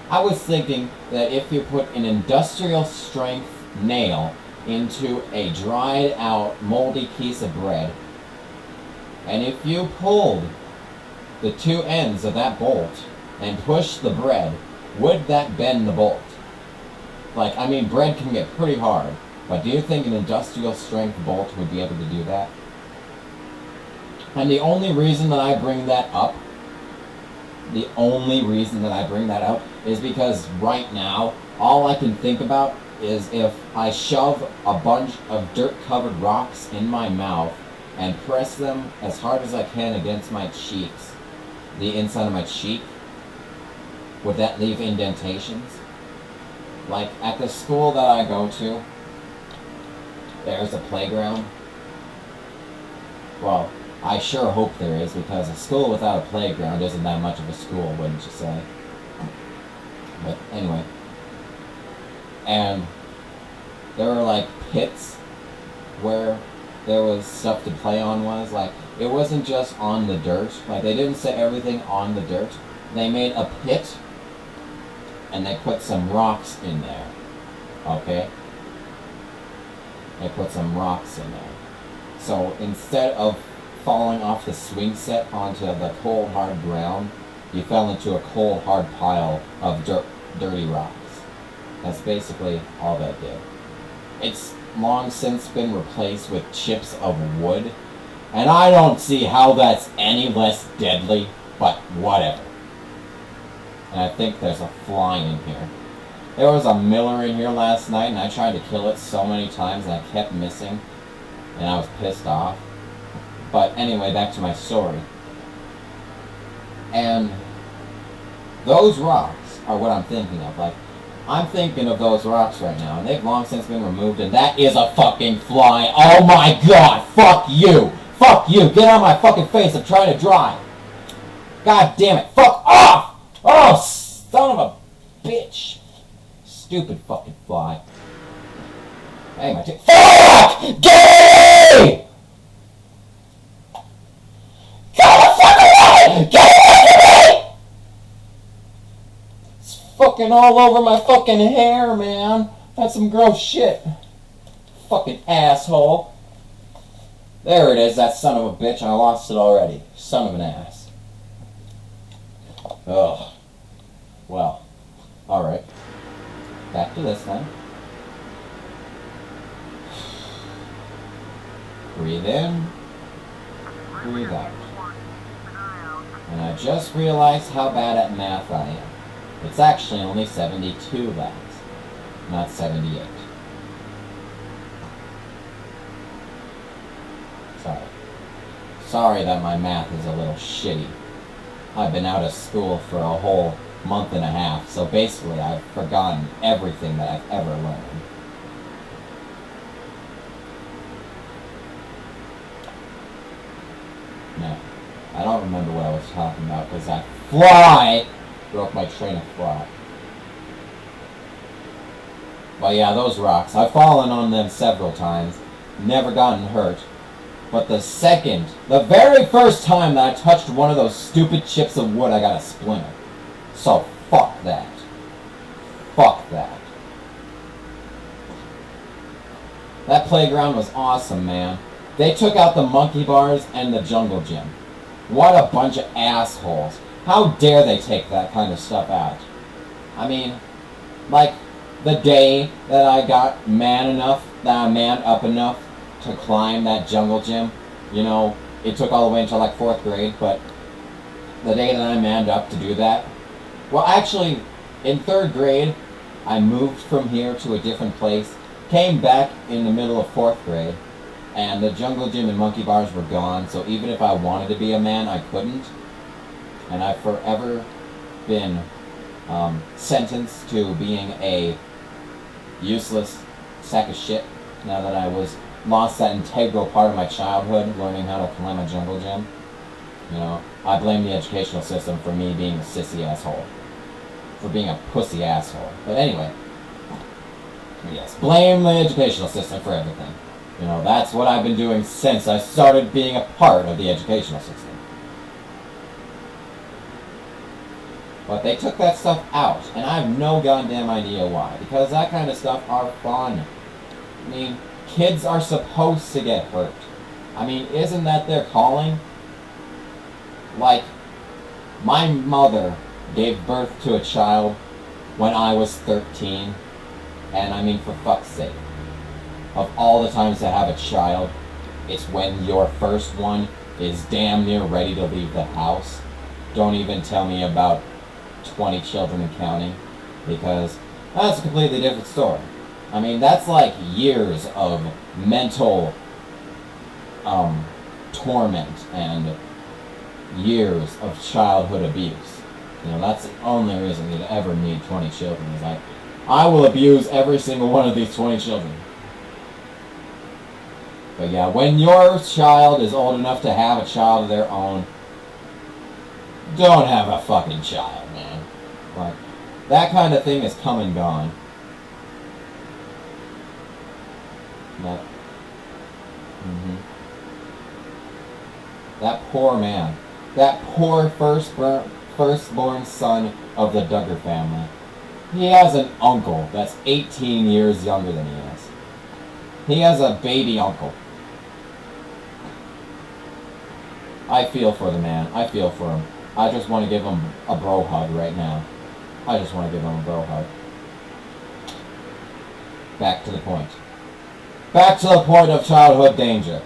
I was thinking that if you put an industrial strength nail into a dried out moldy piece of bread, and if you pulled the 2 ends of that bolt and pushed the bread, would that bend the bolt? Like, I mean, bread can get pretty hard, but do you think an industrial strength bolt would be able to do that? And the only reason that I bring that up is because right now, all I can think about is if I shove a bunch of dirt-covered rocks in my mouth and press them as hard as I can against my cheeks, the inside of my cheek, would that leave indentations? Like, at the school that I go to, there's a playground. Well, I sure hope there is, because a school without a playground isn't that much of a school, wouldn't you say? But anyway. And there were like pits where there was stuff to play on like, it wasn't just on the dirt. Like, they didn't set everything on the dirt. They made a pit and they put some rocks in there. Okay? They put some rocks in there. So instead of falling off the swing set onto the cold hard ground, you fell into a cold hard pile of dirty rocks. That's basically all that did. It's long since been replaced with chips of wood, and I don't see how that's any less deadly, but whatever. And I think there's a fly in here. There was a miller in here last night, and I tried to kill it so many times, and I kept missing. And I was pissed off. But anyway, back to my story. And those rocks are what I'm thinking of. Like, I'm thinking of those rocks right now, and they've long since been removed, and that is a fucking fly. Oh my god, fuck you! Fuck you! Get out of my fucking face, I'm trying to drive! God damn it, fuck off! Oh, son of a bitch! Stupid fucking fly. Hey, my fuck! Get away! Get the fuck away! Get away from me! It's fucking all over my fucking hair, man. That's some gross shit. Fucking asshole. There it is, that son of a bitch. I lost it already. Son of an ass. Ugh. Well. Alright. Back to this then. Breathe in. Breathe out. And I just realized how bad at math I am. It's actually only 72 laps, not 78. Sorry that my math is a little shitty. I've been out of school for a whole month and a half, so basically I've forgotten everything that I've ever learned. No, I don't remember what I was talking about because that fly broke my train of thought. But yeah, those rocks. I've fallen on them several times, never gotten hurt. But the very first time that I touched one of those stupid chips of wood, I got a splinter. So fuck that. Fuck that. That playground was awesome, man. They took out the monkey bars and the jungle gym. What a bunch of assholes. How dare they take that kind of stuff out? I mean, like, the day that I got man up enough to climb that jungle gym, you know, it took all the way until like 4th grade, but the day that I manned up to do that, well, actually, in 3rd grade, I moved from here to a different place, came back in the middle of 4th grade, and the jungle gym and monkey bars were gone, so even if I wanted to be a man, I couldn't. And I've forever been sentenced to being a useless sack of shit now that I lost that integral part of my childhood, learning how to climb a jungle gym. You know, I blame the educational system for me being a sissy asshole. For being a pussy asshole. But anyway, yes, blame the educational system for everything. You know, that's what I've been doing since I started being a part of the educational system. But they took that stuff out, and I have no goddamn idea why. Because that kind of stuff are fun. I mean, kids are supposed to get hurt. I mean, isn't that their calling? Like, my mother gave birth to a child when I was 13. And I mean, for fuck's sake. Of all the times to have a child, it's when your first one is damn near ready to leave the house. Don't even tell me about 20 children and counting, because that's a completely different story. I mean, that's like years of mental torment and years of childhood abuse. You know, that's the only reason you'd ever need 20 children, is like, I will abuse every single one of these 20 children. But yeah, when your child is old enough to have a child of their own, don't have a fucking child, man. Like, that kind of thing is come and gone. That, that poor man. That poor firstborn son of the Duggar family. He has an uncle that's 18 years younger than he is. He has a baby uncle. I feel for the man. I feel for him. I just want to give him a bro hug right now. I just want to give him a bro hug. Back to the point. Back to the point of childhood danger.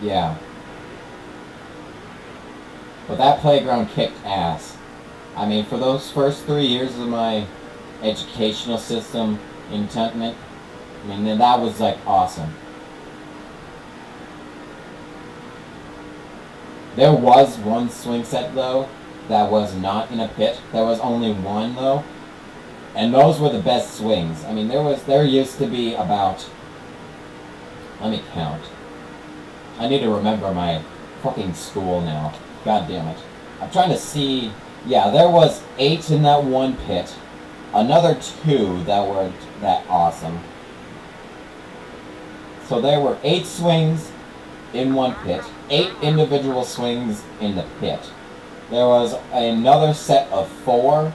Yeah. But that playground kicked ass. I mean, for those first 3 years of my educational system intentment, I mean, that was like awesome. There was one swing set though that was not in a pit. There was only one though, and those were the best swings. I mean, there used to be about, let me count. I need to remember my fucking school now. God damn it. I'm trying to see. Yeah, there was 8 in that one pit. Another 2 that were that awesome. So there were 8 swings in one pit. 8 individual swings in the pit. There was another set of 4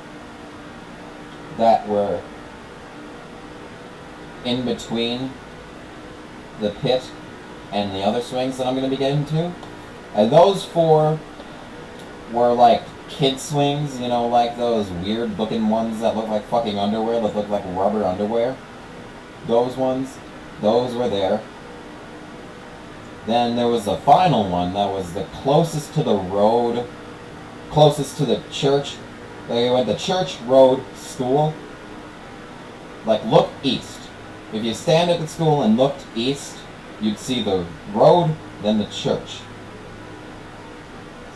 that were in between the pit and the other swings that I'm going to be getting to. And those 4 were like kid swings, you know, like those weird looking ones that look like fucking underwear, that look like rubber underwear. Those ones, those were there. Then there was the final one that was the closest to the road, closest to the church. They went the church road school. Like, look east. If you stand at the school and looked east, you'd see the road, then the church.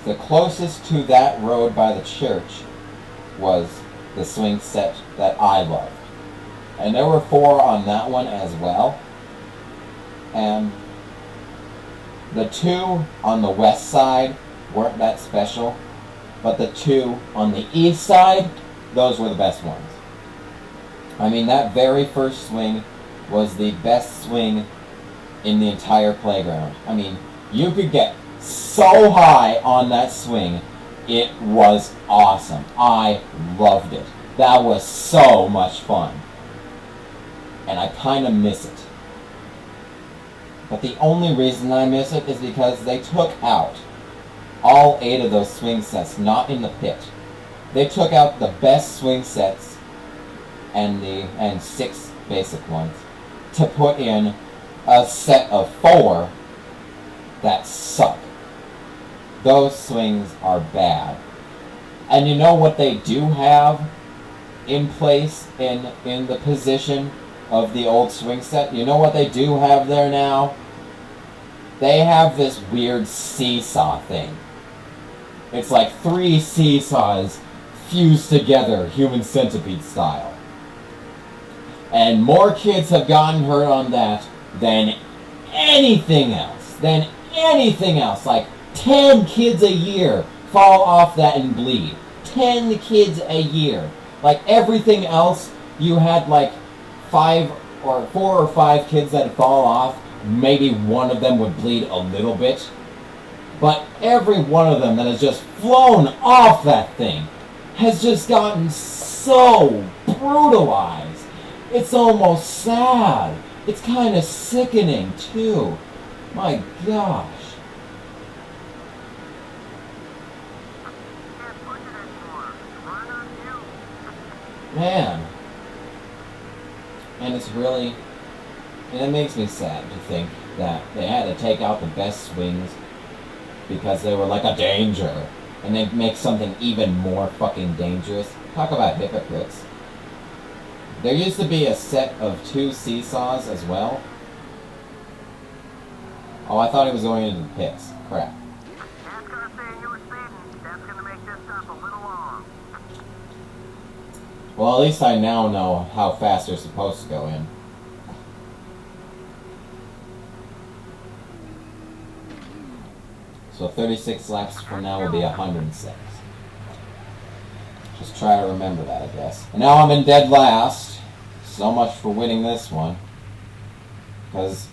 The closest to that road by the church was the swing set that I loved. And there were 4 on that one as well. And the 2 on the west side weren't that special, but the 2 on the east side, those were the best ones. I mean, that very first swing was the best swing in the entire playground. I mean, you could get so high on that swing, it was awesome. I loved it. That was so much fun. And I kind of miss it. But the only reason I miss it is because they took out all 8 of those swing sets, not in the pit. They took out the best swing sets and 6 basic ones to put in a set of 4 that suck. Those swings are bad. And you know what they do have in place in the position of the old swing set? You know what they do have there now? They have this weird seesaw thing. It's like 3 seesaws fused together, human centipede style. And more kids have gotten hurt on that than anything else. Like 10 kids a year fall off that and bleed. 10 kids a year. Like everything else, you had like 4 or 5 kids that fall off. Maybe one of them would bleed a little bit. But every one of them that has just flown off that thing has just gotten so brutalized. It's almost sad. It's kind of sickening too. My gosh. Man. And it's really, and it makes me sad to think that they had to take out the best swings because they were like a danger. And they make something even more fucking dangerous. Talk about hypocrites. There used to be a set of 2 seesaws as well. Oh, I thought he was going into the pits. Crap. NASCAR saying you were speeding. That's going to make this stop a little long. Well, at least I now know how fast they're supposed to go in. So 36 laps from now will be 106. Just try to remember that, I guess. And now I'm in dead last. So much for winning this one. Because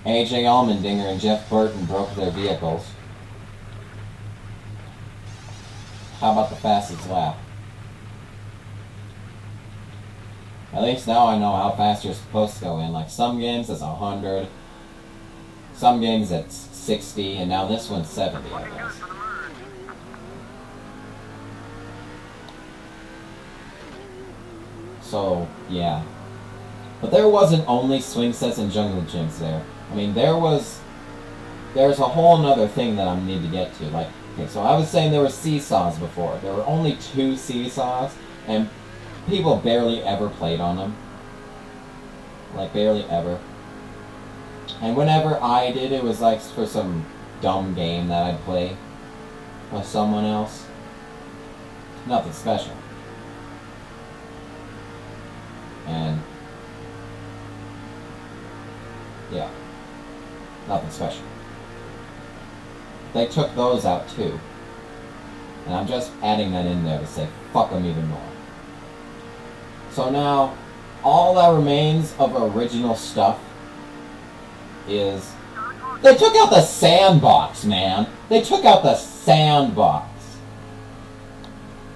AJ Allmendinger and Jeff Burton broke their vehicles. How about the fastest lap? At least now I know how fast you're supposed to go in. Like some games it's 100. Some games it's 60. And now this one's 70, I guess. So, yeah. But there wasn't only swing sets and jungle gyms there. I mean, there's a whole nother thing that I need to get to. Like, Okay, so I was saying there were seesaws before. There were only 2 seesaws, and people barely ever played on them. Like, barely ever. And whenever I did, it was like for some dumb game that I'd play with someone else. Nothing special. And yeah, nothing special. They took those out too. And I'm just adding that in there to say fuck them even more. So now, all that remains of original stuff is... They took out the sandbox, man! They took out the sandbox!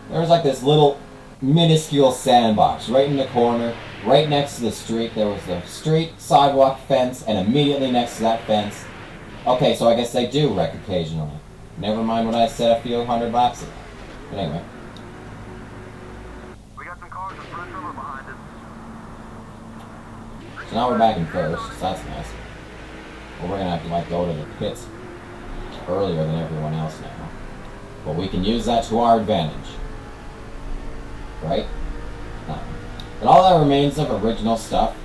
There was like this little minuscule sandbox right in the corner, right next to the street. There was the street sidewalk fence, and immediately next to that fence... Okay, so I guess they do wreck occasionally. Never mind what I said a few 100 laps ago. But anyway. We got some cars with front cover behind us. So now we're back in first, so that's nice. Well, we're gonna have to like go to the pits earlier than everyone else now. But we can use that to our advantage. Right? But all that remains of original stuff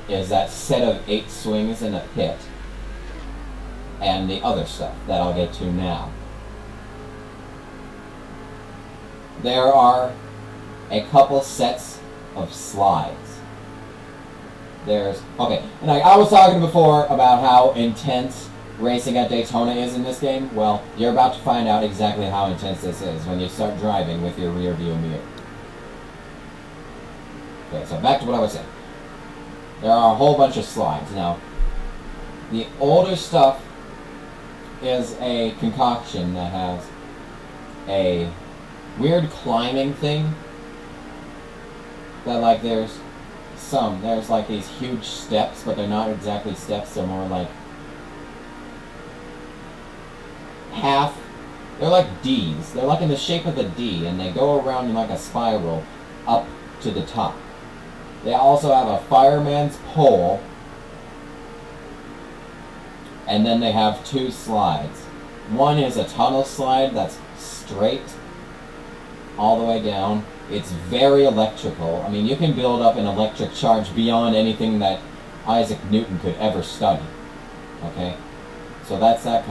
is that set of 8 swings in the pit. And the other stuff that I'll get to now. There are a couple sets of slides. Okay, and I was talking before about how intense racing at Daytona is in this game. Well, you're about to find out exactly how intense this is when you start driving with your rear view mirror. Okay, so back to what I was saying. There are a whole bunch of slides. Now, the older stuff is a concoction that has a weird climbing thing that like there's like these huge steps, but they're not exactly steps, they're more like they're like D's. They're like in the shape of a D, and they go around in like a spiral up to the top. They also have a fireman's pole, and then they have 2 slides. One is a tunnel slide that's straight all the way down. It's very electrical. I mean, you can build up an electric charge beyond anything that Isaac Newton could ever study. Okay? So that's that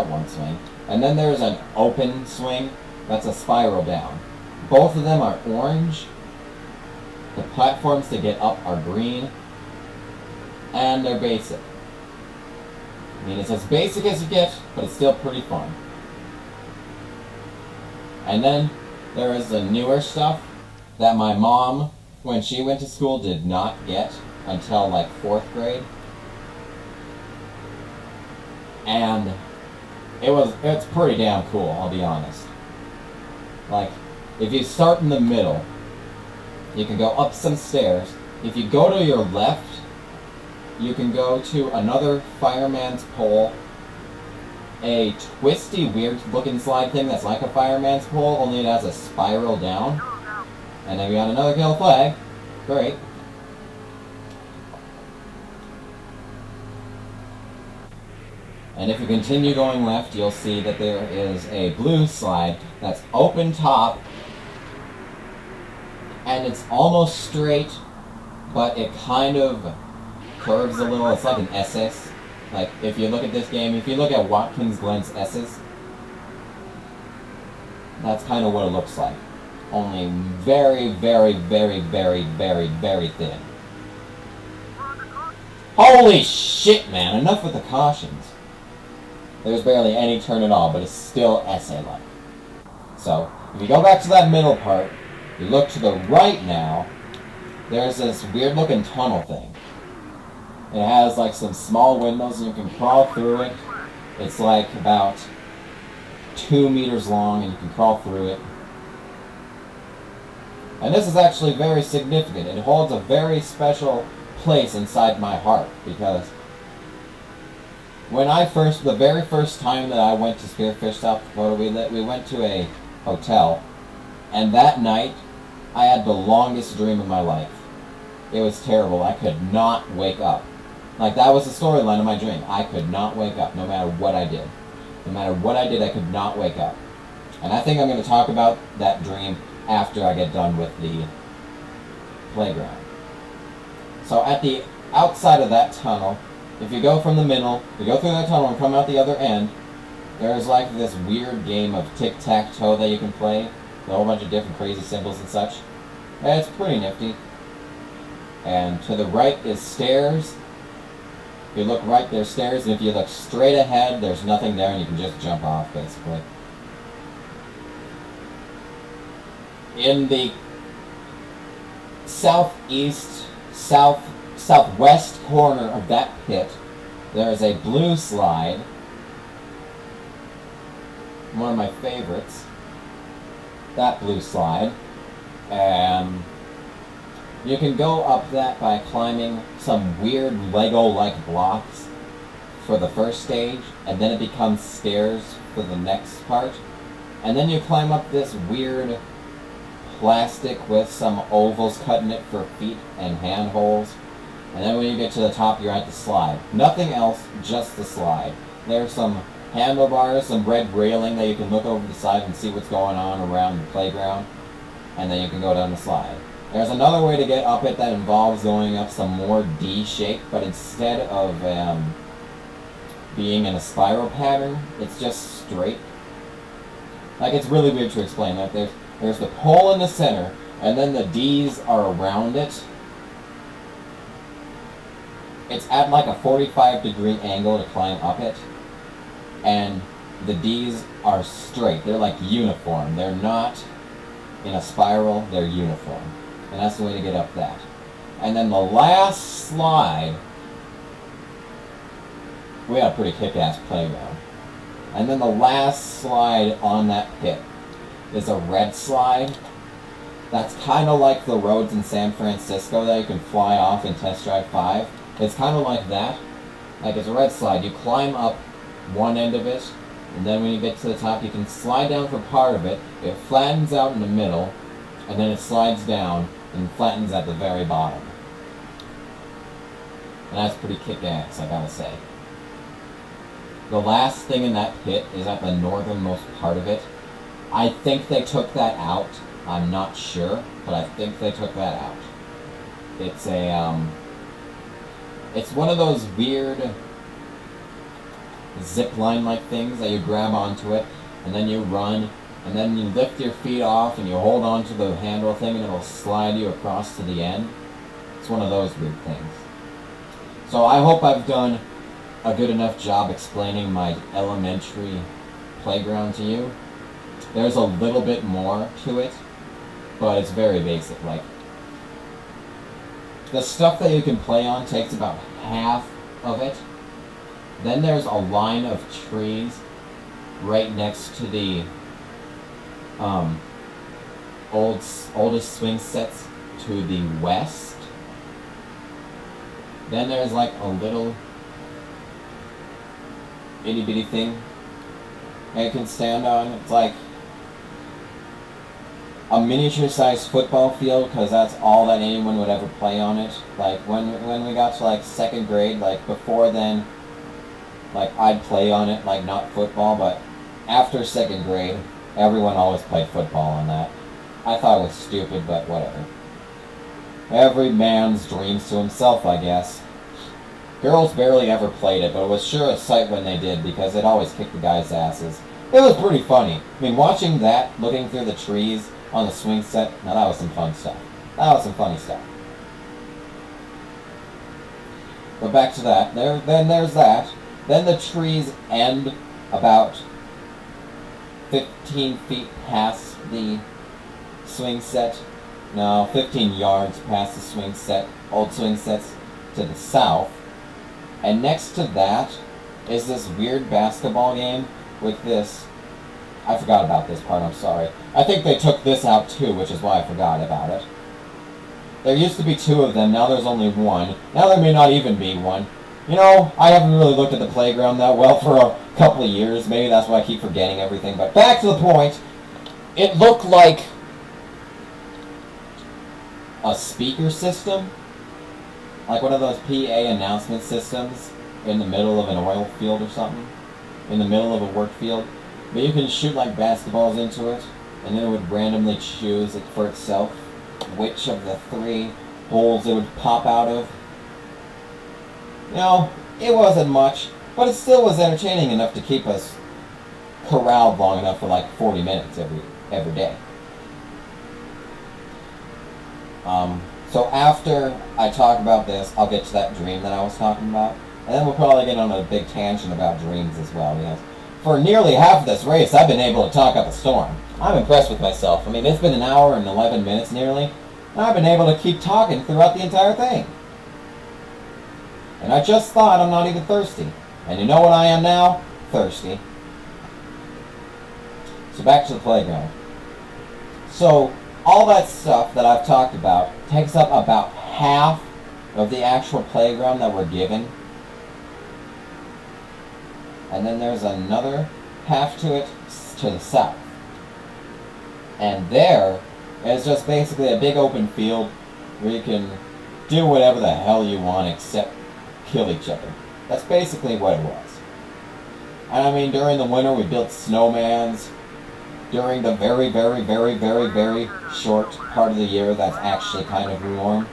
one swing. And then there's an open swing. That's a spiral down. Both of them are orange. The platforms to get up are green. And they're basic. I mean, it's as basic as you get, but it's still pretty fun. And then there is the newer stuff that my mom, when she went to school, did not get until like 4th grade. And it's pretty damn cool, I'll be honest. Like, if you start in the middle, you can go up some stairs. If you go to your left, you can go to another fireman's pole, a twisty, weird-looking slide thing that's like a fireman's pole, only it has a spiral down. And then we got another kill flag. Great. And if you continue going left, you'll see that there is a blue slide that's open top, and it's almost straight, but it kind of curves a little. It's like an SS. Like, if you look at this game, if you look at Watkins Glen's S's, that's kind of what it looks like. Only very, very, very, very, very, very thin. Holy shit, man. Enough with the cautions. There's barely any turn at all, but it's still essay-like. So, if you go back to that middle part, you look to the right now, there's this weird-looking tunnel thing. It has like some small windows and you can crawl through it. It's like about 2 meters long and you can crawl through it. And this is actually very significant. It holds a very special place inside my heart because when the very first time that I went to Spearfish, South Dakota, we went to a hotel, and that night I had the longest dream of my life. It was terrible. I could not wake up. Like, that was the storyline of my dream. I could not wake up, no matter what I did. No matter what I did, I could not wake up. And I think I'm going to talk about that dream after I get done with the playground. So at the outside of that tunnel, if you go from the middle, you go through that tunnel and come out the other end, there's like this weird game of tic-tac-toe that you can play. A whole bunch of different crazy symbols and such. And it's pretty nifty. And to the right is stairs. If you look right, there's stairs, and if you look straight ahead, there's nothing there, and you can just jump off, basically. In the southwest corner of that pit, there is a blue slide. One of my favorites. That blue slide. And you can go up that by climbing some weird Lego-like blocks for the first stage, and then it becomes stairs for the next part. And then you climb up this weird plastic with some ovals cut in it for feet and handholds. And then when you get to the top, you're at the slide. Nothing else, just the slide. There's some handlebars, some red railing that you can look over the side and see what's going on around the playground. And then you can go down the slide. There's another way to get up it that involves going up some more D shape, but instead of being in a spiral pattern, it's just straight. Like, it's really weird to explain. Like, there's the pole in the center, and then the D's are around it. It's at like a 45-degree angle to climb up it, and the D's are straight. They're like uniform. They're not in a spiral, they're uniform. And that's the way to get up that. And then the last slide, we had a pretty kick-ass playground. And then the last slide on that pit is a red slide. That's kind of like the roads in San Francisco that you can fly off in Test Drive 5. It's kind of like that. Like, it's a red slide. You climb up one end of it, and then when you get to the top, you can slide down for part of it. It flattens out in the middle, and then it slides down and flattens at the very bottom. And that's pretty kick-ass, I gotta say. The last thing in that pit is at the northernmost part of it. I think they took that out. I'm not sure, but I think they took that out. It's a, it's one of those weird zip line-like things that you grab onto it, and then you run, and then you lift your feet off, and you hold on to the handle thing, and it'll slide you across to the end. It's one of those weird things. So I hope I've done a good enough job explaining my elementary playground to you. There's a little bit more to it, but it's very basic. Like, the stuff that you can play on takes about half of it. Then there's a line of trees right next to the oldest swing sets to the west. Then there's like a little itty bitty thing that you can stand on. It's like a miniature sized football field, because that's all that anyone would ever play on it. Like, when we got to like second grade, like before then, like I'd play on it, like not football, but after second grade, everyone always played football on that. I thought it was stupid, but whatever. Every man's dreams to himself, I guess. Girls barely ever played it, but it was sure a sight when they did, because it always kicked the guys' asses. It was pretty funny. I mean, watching that, looking through the trees on the swing set, now that was some fun stuff. That was some funny stuff. But back to that. Then there's that. Then the trees end about 15 feet past the swing set. No, 15 yards past the swing set, old swing sets to the south. And next to that is this weird basketball game with this. I forgot about this part, I'm sorry. I think they took this out too, which is why I forgot about it. There used to be two of them, now there's only one. Now there may not even be one. You know, I haven't really looked at the playground that well for a couple of years. Maybe that's why I keep forgetting everything. But back to the point, it looked like a speaker system. Like one of those PA announcement systems in the middle of an oil field or something. in the middle of a work field. But you can shoot like basketballs into it, and then it would randomly choose it for itself which of the 3 holes it would pop out of. You know, it wasn't much, but it still was entertaining enough to keep us corralled long enough for like 40 minutes every day. So after I talk about this, I'll get to that dream that I was talking about, and then we'll probably get on a big tangent about dreams as well. Yes. For nearly half of this race, I've been able to talk up a storm. I'm impressed with myself. I mean, it's been an hour and 11 minutes nearly, and I've been able to keep talking throughout the entire thing. And I just thought I'm not even thirsty. And you know what I am now? Thirsty. So back to the playground. So all that stuff that I've talked about takes up about half of the actual playground that we're given. And then there's another half to it to the south. And there is just basically a big open field where you can do whatever the hell you want except kill each other. That's basically what it was. And I mean, during the winter we built snowmans. During the very, very, very, very, very short part of the year that's actually kind of warm,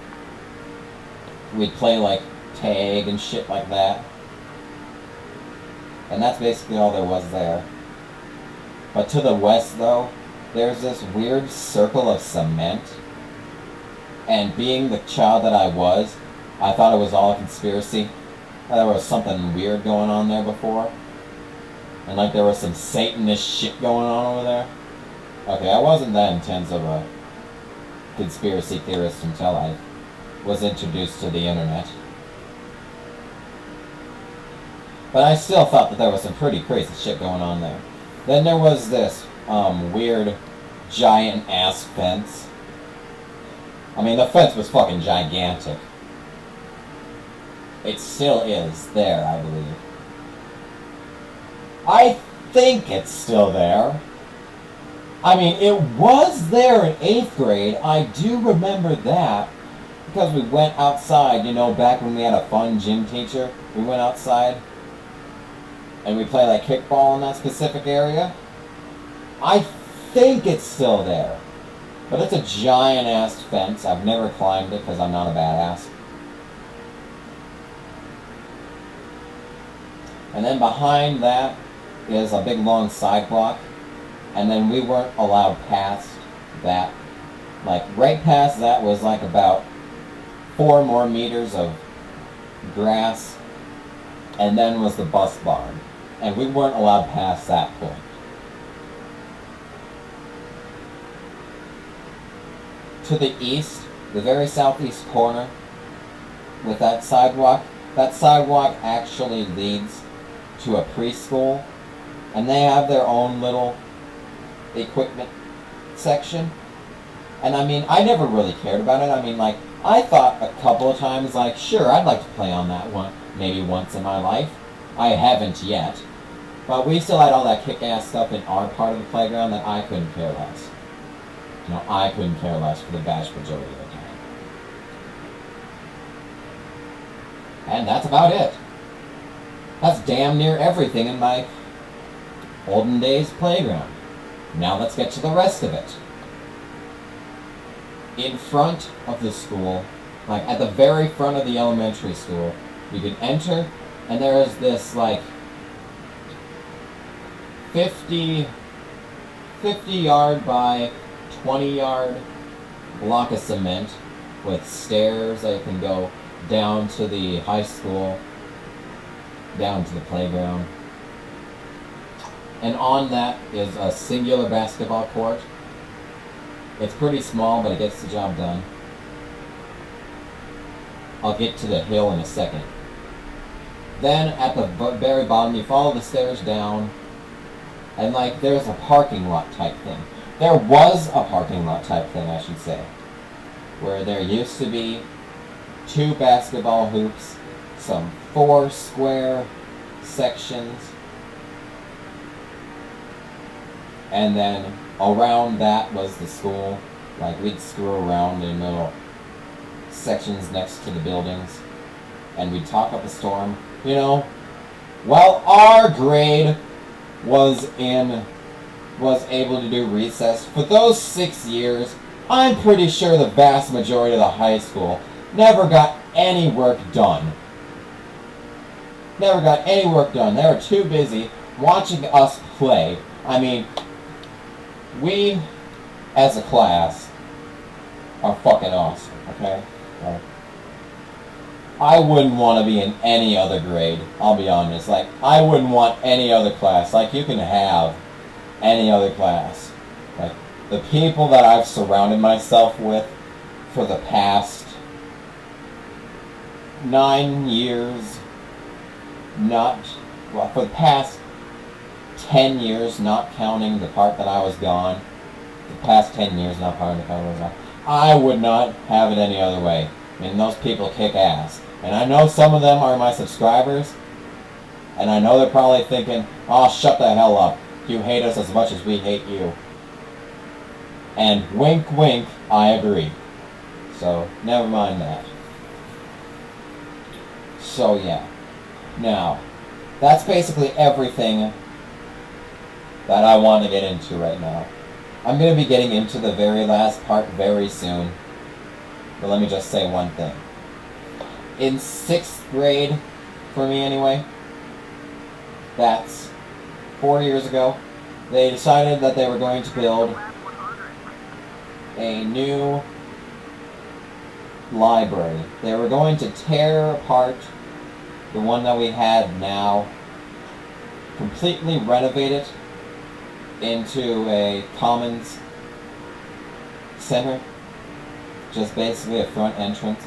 we'd play like tag and shit like that. And that's basically all there was there. But to the west though, there's this weird circle of cement. And being the child that I was, I thought it was all a conspiracy. There was something weird going on there before. And like there was some Satanist shit going on over there. Okay, I wasn't that intense of a conspiracy theorist until I was introduced to the internet. But I still thought that there was some pretty crazy shit going on there. Then there was this weird giant ass fence. I mean, the fence was fucking gigantic. It still is there, I believe. I think it's still there. I mean, it was there in 8th grade. I do remember that. Because we went outside, you know, back when we had a fun gym teacher. We went outside. And we played like kickball in that specific area. I think it's still there. But it's a giant ass fence. I've never climbed it because I'm not a badass. And then behind that is a big long sidewalk. And then we weren't allowed past that. Like right past that was like about 4 more meters of grass. And then was the bus barn. And we weren't allowed past that point. To the east, the very southeast corner, with that sidewalk actually leads to a preschool, and they have their own little equipment section. And I mean, I never really cared about it. I mean, like, I thought a couple of times, like, sure, I'd like to play on that one, maybe once in my life. I haven't yet. But we still had all that kick-ass stuff in our part of the playground that I couldn't care less. You know, I couldn't care less for the vast majority of the time. And that's about it. That's damn near everything in my olden days playground. Now let's get to the rest of it. In front of the school, like at the very front of the elementary school, you can enter, and there is this like 50 yard by 20 yard block of cement with stairs that you can go down to the high school, down to the playground. And on that is a singular basketball court. It's pretty small, but it gets the job done. I'll get to the hill in a second. Then at the very bottom, you follow the stairs down, and like there's a parking lot type thing. There was a parking lot type thing, I should say, where there used to be 2 basketball hoops, some 4 square sections, and then around that was the school. Like we'd screw around in little sections next to the buildings, and we'd talk up a storm. You know, While our grade was able to do recess, for those 6 years, I'm pretty sure the vast majority of the high school never got any work done. Never got any work done. They were too busy watching us play. I mean, we, as a class, are fucking awesome, okay? I wouldn't want to be in any other grade, I'll be honest. Like, I wouldn't want any other class. Like, you can have any other class. Like, the people that I've surrounded myself with for the past 9 years, for the past 10 years, not counting the part that I was gone, the past 10 years, not counting the part I was gone, I would not have it any other way. I mean, those people kick ass. And I know some of them are my subscribers, and I know they're probably thinking, oh, shut the hell up. You hate us as much as we hate you. And wink, wink, I agree. So, never mind that. So, yeah. Now, that's basically everything that I want to get into right now. I'm going to be getting into the very last part very soon. But let me just say one thing. In 6th grade, for me anyway, that's 4 years ago, they decided that they were going to build a new library. They were going to tear apart the one that we had now, completely renovate it into a commons center, just basically a front entrance.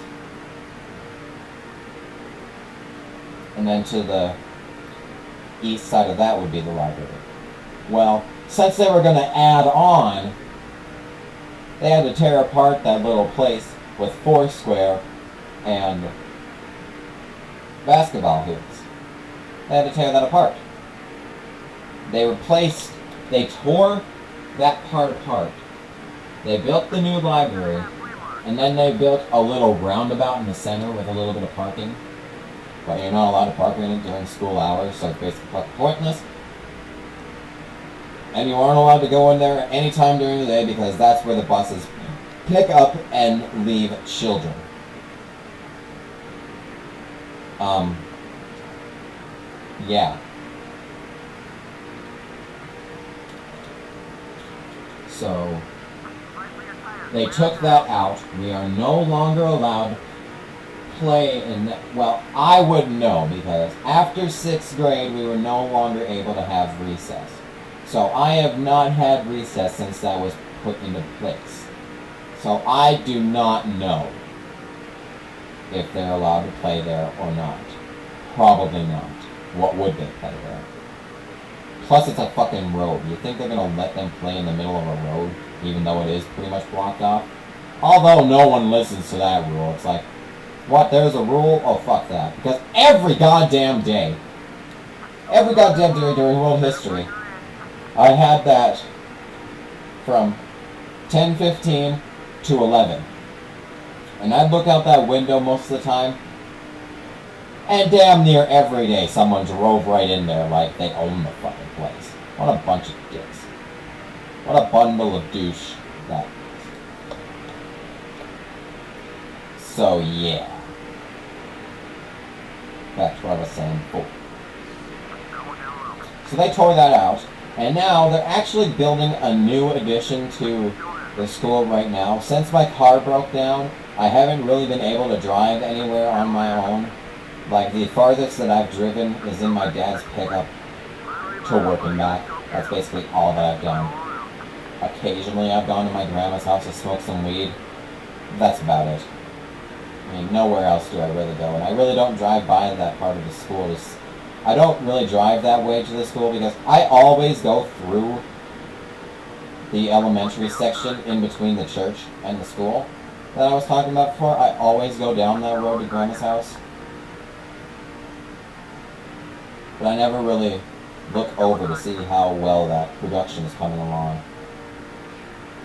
And then to the east side of that would be the library. Well, since they were going to add on, they had to tear apart that little place with Foursquare and basketball hoops. They had to tear that apart. They tore that part apart. They built the new library, and then they built a little roundabout in the center with a little bit of parking. But you're not allowed to park in it during school hours, so it's basically pointless. And you aren't allowed to go in there anytime during the day because that's where the buses pick up and leave children. Yeah. So, they took that out. We are no longer allowed play in that. Well, I wouldn't know because after 6th grade we were no longer able to have recess. So I have not had recess since that was put into place. So I do not know if they're allowed to play there or not. Probably not. What would they play there? Plus it's a fucking road. You think they're gonna let them play in the middle of a road even though it is pretty much blocked off? Although no one listens to that rule. It's like, what, there's a rule? Oh, fuck that. Because every goddamn day during world history, I had that from 10:15 to 11. And I'd look out that window most of the time, and damn near every day someone drove right in there like they own the fucking place. What a bunch of dicks. What a bundle of douche that is. So, yeah. That's what I was saying before. So they tore that out, and now they're actually building a new addition to the school right now. Since my car broke down, I haven't really been able to drive anywhere on my own. Like, the farthest that I've driven is in my dad's pickup to work and back. That's basically all that I've done. Occasionally I've gone to my grandma's house to smoke some weed. That's about it. I mean, nowhere else do I really go, and I really don't drive by that part of the school. I don't really drive that way to the school because I always go through the elementary section in between the church and the school that I was talking about before. I always go down that road to Grandma's house. But I never really look over to see how well that production is coming along.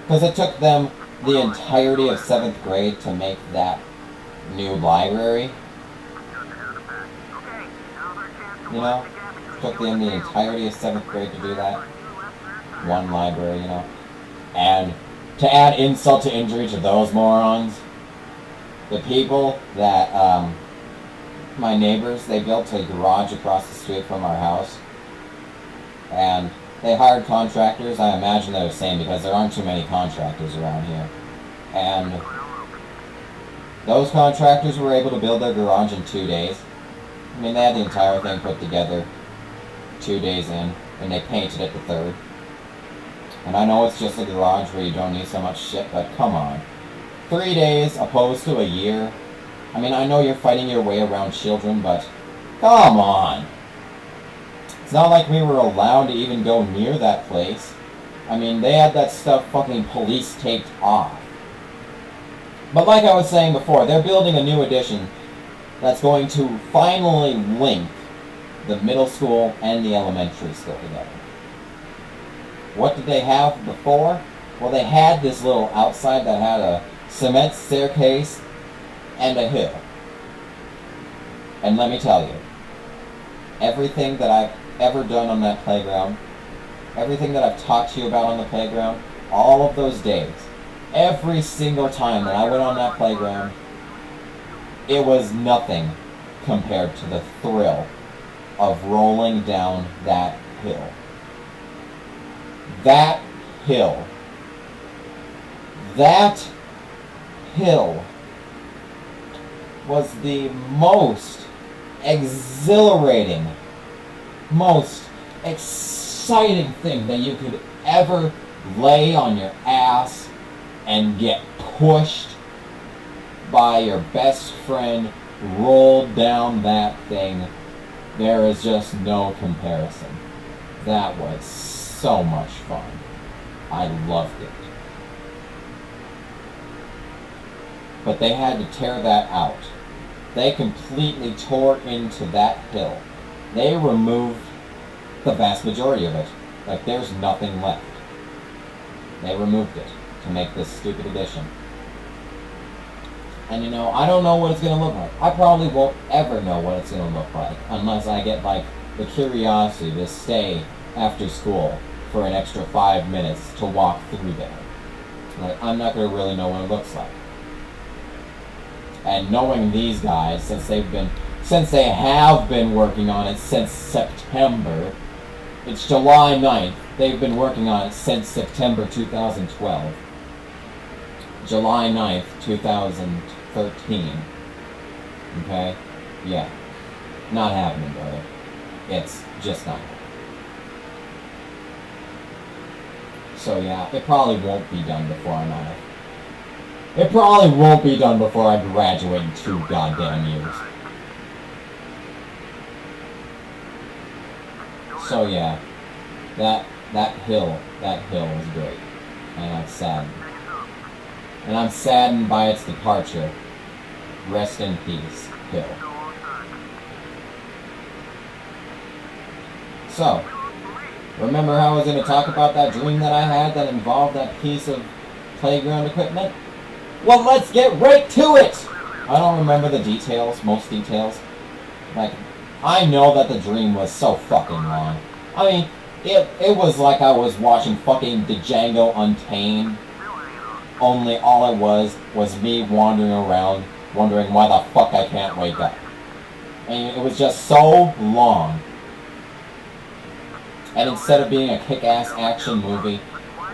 Because it took them the entirety of 7th grade to make that new library. You know? Took them the entirety of 7th grade to do that. One library, you know. And to add insult to injury to those morons, the people that, my neighbors, they built a garage across the street from our house. And they hired contractors. I imagine they're the same because there aren't too many contractors around here. And those contractors were able to build their garage in 2 days. I mean, they had the entire thing put together 2 days in, and they painted it the 3rd. And I know it's just a garage where you don't need so much shit, but come on. 3 days opposed to a year. I mean, I know you're fighting your way around children, but come on. It's not like we were allowed to even go near that place. I mean, they had that stuff fucking police taped off. But like I was saying before, they're building a new addition that's going to finally link the middle school and the elementary school together. What did they have before? Well, they had this little outside that had a cement staircase and a hill. And let me tell you, everything that I've ever done on that playground, everything that I've talked to you about on the playground, all of those days, every single time that I went on that playground, it was nothing compared to the thrill of rolling down that hill. That hill. That hill was the most exhilarating, most exciting thing that you could ever lay on your ass and get pushed by your best friend, rolled down that thing. There is just no comparison. That was so much fun. I loved it. But they had to tear that out. They completely tore into that hill. They removed the vast majority of it. Like, there's nothing left. They removed it to make this stupid addition. And you know, I don't know what it's going to look like. I probably won't ever know what it's going to look like unless I get, like, the curiosity to stay after school for an extra 5 minutes to walk through there. Like, I'm not going to really know what it looks like. And knowing these guys, since they have been working on it since September, it's July 9th, they've been working on it since September 2012. July 9th, 2013. Okay? Yeah. Not happening, brother. It's just not happening. So yeah, it probably won't be done before I'm out. It probably won't be done before I graduate in 2 goddamn years. So yeah, that hill was great, and I'm saddened. And I'm saddened by its departure. Rest in peace, Hill. So, remember how I was going to talk about that dream that I had that involved that piece of playground equipment? Well, let's get right to it! I don't remember the details, most details. Like, I know that the dream was so fucking long. I mean, it was like I was watching fucking the Django Untamed. Only all it was me wandering around, wondering why the fuck I can't wake up. I mean, it was just so long. And instead of being a kick-ass action movie,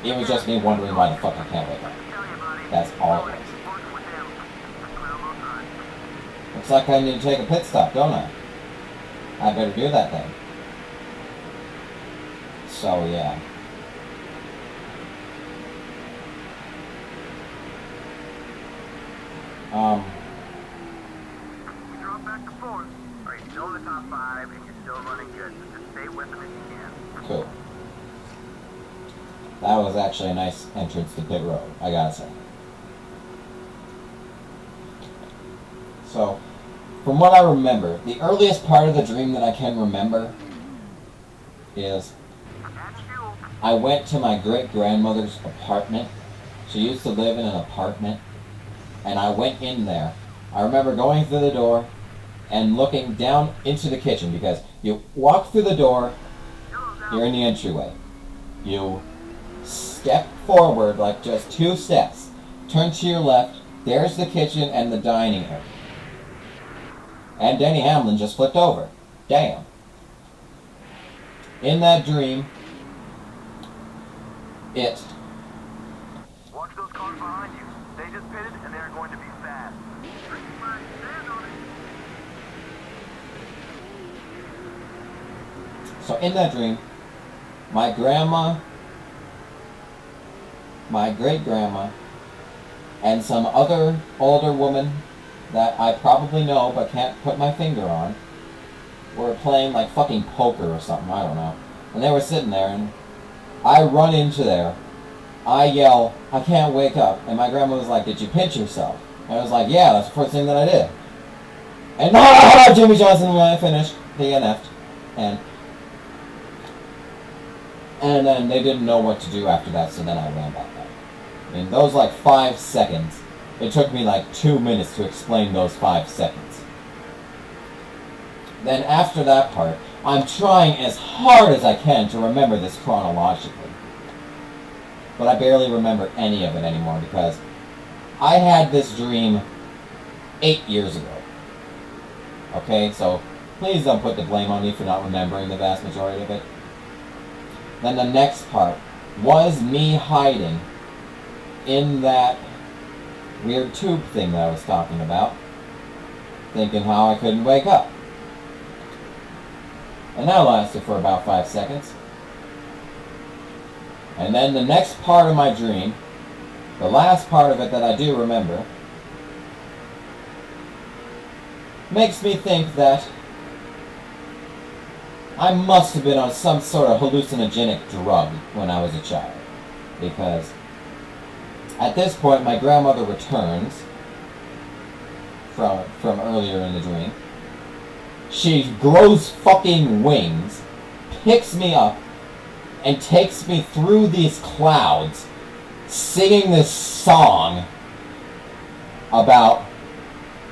it was just me wondering why the fuck I can't wake up. That's all it was. Looks like I need to take a pit stop, don't I? I better do that then. So, yeah. You drop back to 4. Are you still in the top 5 and you're still running good? So just stay with them if you can. Cool. That was actually a nice entrance to pit road, I gotta say. So, from what I remember, the earliest part of the dream that I can remember is I went to my great-grandmother's apartment. She used to live in an apartment, and I went in there. I remember going through the door, and looking down into the kitchen, because you walk through the door, you're in the entryway. You step forward like just 2 steps, turn to your left, there's the kitchen and the dining area. And Denny Hamlin just flipped over. Damn. In that dream, Watch those cars behind you. They just pitted and they're going to be fast. Stand on it. So in that dream, my grandma, my great-grandma, and some other older woman that I probably know but can't put my finger on were playing like fucking poker or something, I don't know. And they were sitting there, and I run into there. I yell, I can't wake up. And my grandma was like, did you pinch yourself? And I was like, yeah, that's the first thing that I did. And Jimmy Johnson when I finished, DNF'd. And then they didn't know what to do after that, so then I ran back up. In those like 5 seconds, it took me like 2 minutes to explain those 5 seconds. Then after that part, I'm trying as hard as I can to remember this chronologically. But I barely remember any of it anymore because I had this dream 8 years ago. Okay, so please don't put the blame on me for not remembering the vast majority of it. Then the next part was me hiding in that weird tube thing that I was talking about, thinking how I couldn't wake up. And that lasted for about 5 seconds. And then the next part of my dream, the last part of it that I do remember, makes me think that I must have been on some sort of hallucinogenic drug when I was a child. Because at this point my grandmother returns from earlier in the dream. She grows fucking wings, picks me up, and takes me through these clouds, singing this song about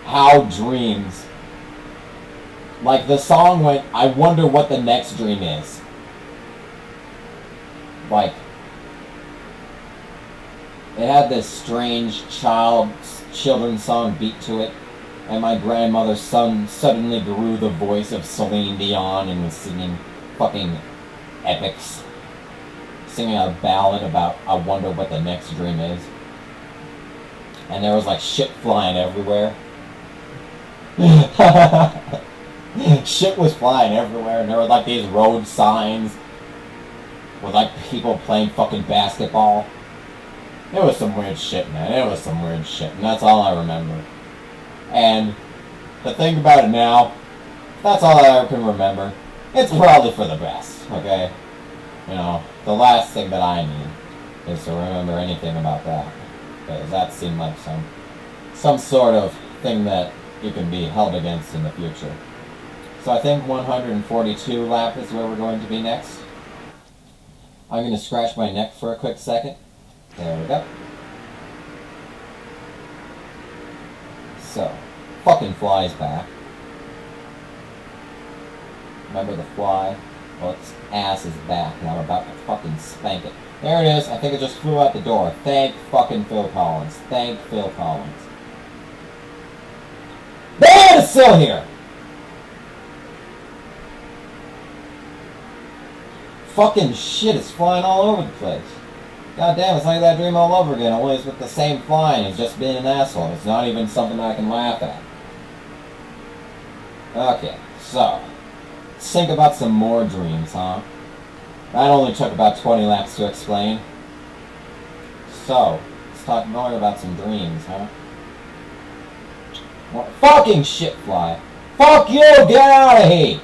how dreams... Like, the song went, I wonder what the next dream is. Like, it had this strange children's song beat to it. And my grandmother's son suddenly grew the voice of Celine Dion and was singing fucking epics. Singing a ballad about I wonder what the next dream is. And there was like shit flying everywhere. Shit was flying everywhere, and there were like these road signs with like people playing fucking basketball. It was some weird shit, man. It was some weird shit, and that's all I remember. And to think about it now, that's all I ever can remember. It's probably for the best, okay? You know, the last thing that I need is to remember anything about that. Because that seemed like some sort of thing that you can be held against in the future. So I think 142 lap is where we're going to be next. I'm going to scratch my neck for a quick second. There we go. So, fucking fly's back. Remember the fly? Well, its ass is back, and I'm about to fucking spank it. There it is. I think it just flew out the door. Thank fucking Phil Collins. Thank Phil Collins. There, it's still here! Fucking shit, it's flying all over the place. God damn, it's like that dream all over again, only it's with the same fly and it's just being an asshole. It's not even something I can laugh at. Okay, so, let's think about some more dreams, huh? That only took about 20 laps to explain. So, let's talk more about some dreams, huh? What? Fucking shit fly! Fuck you! Get out of here!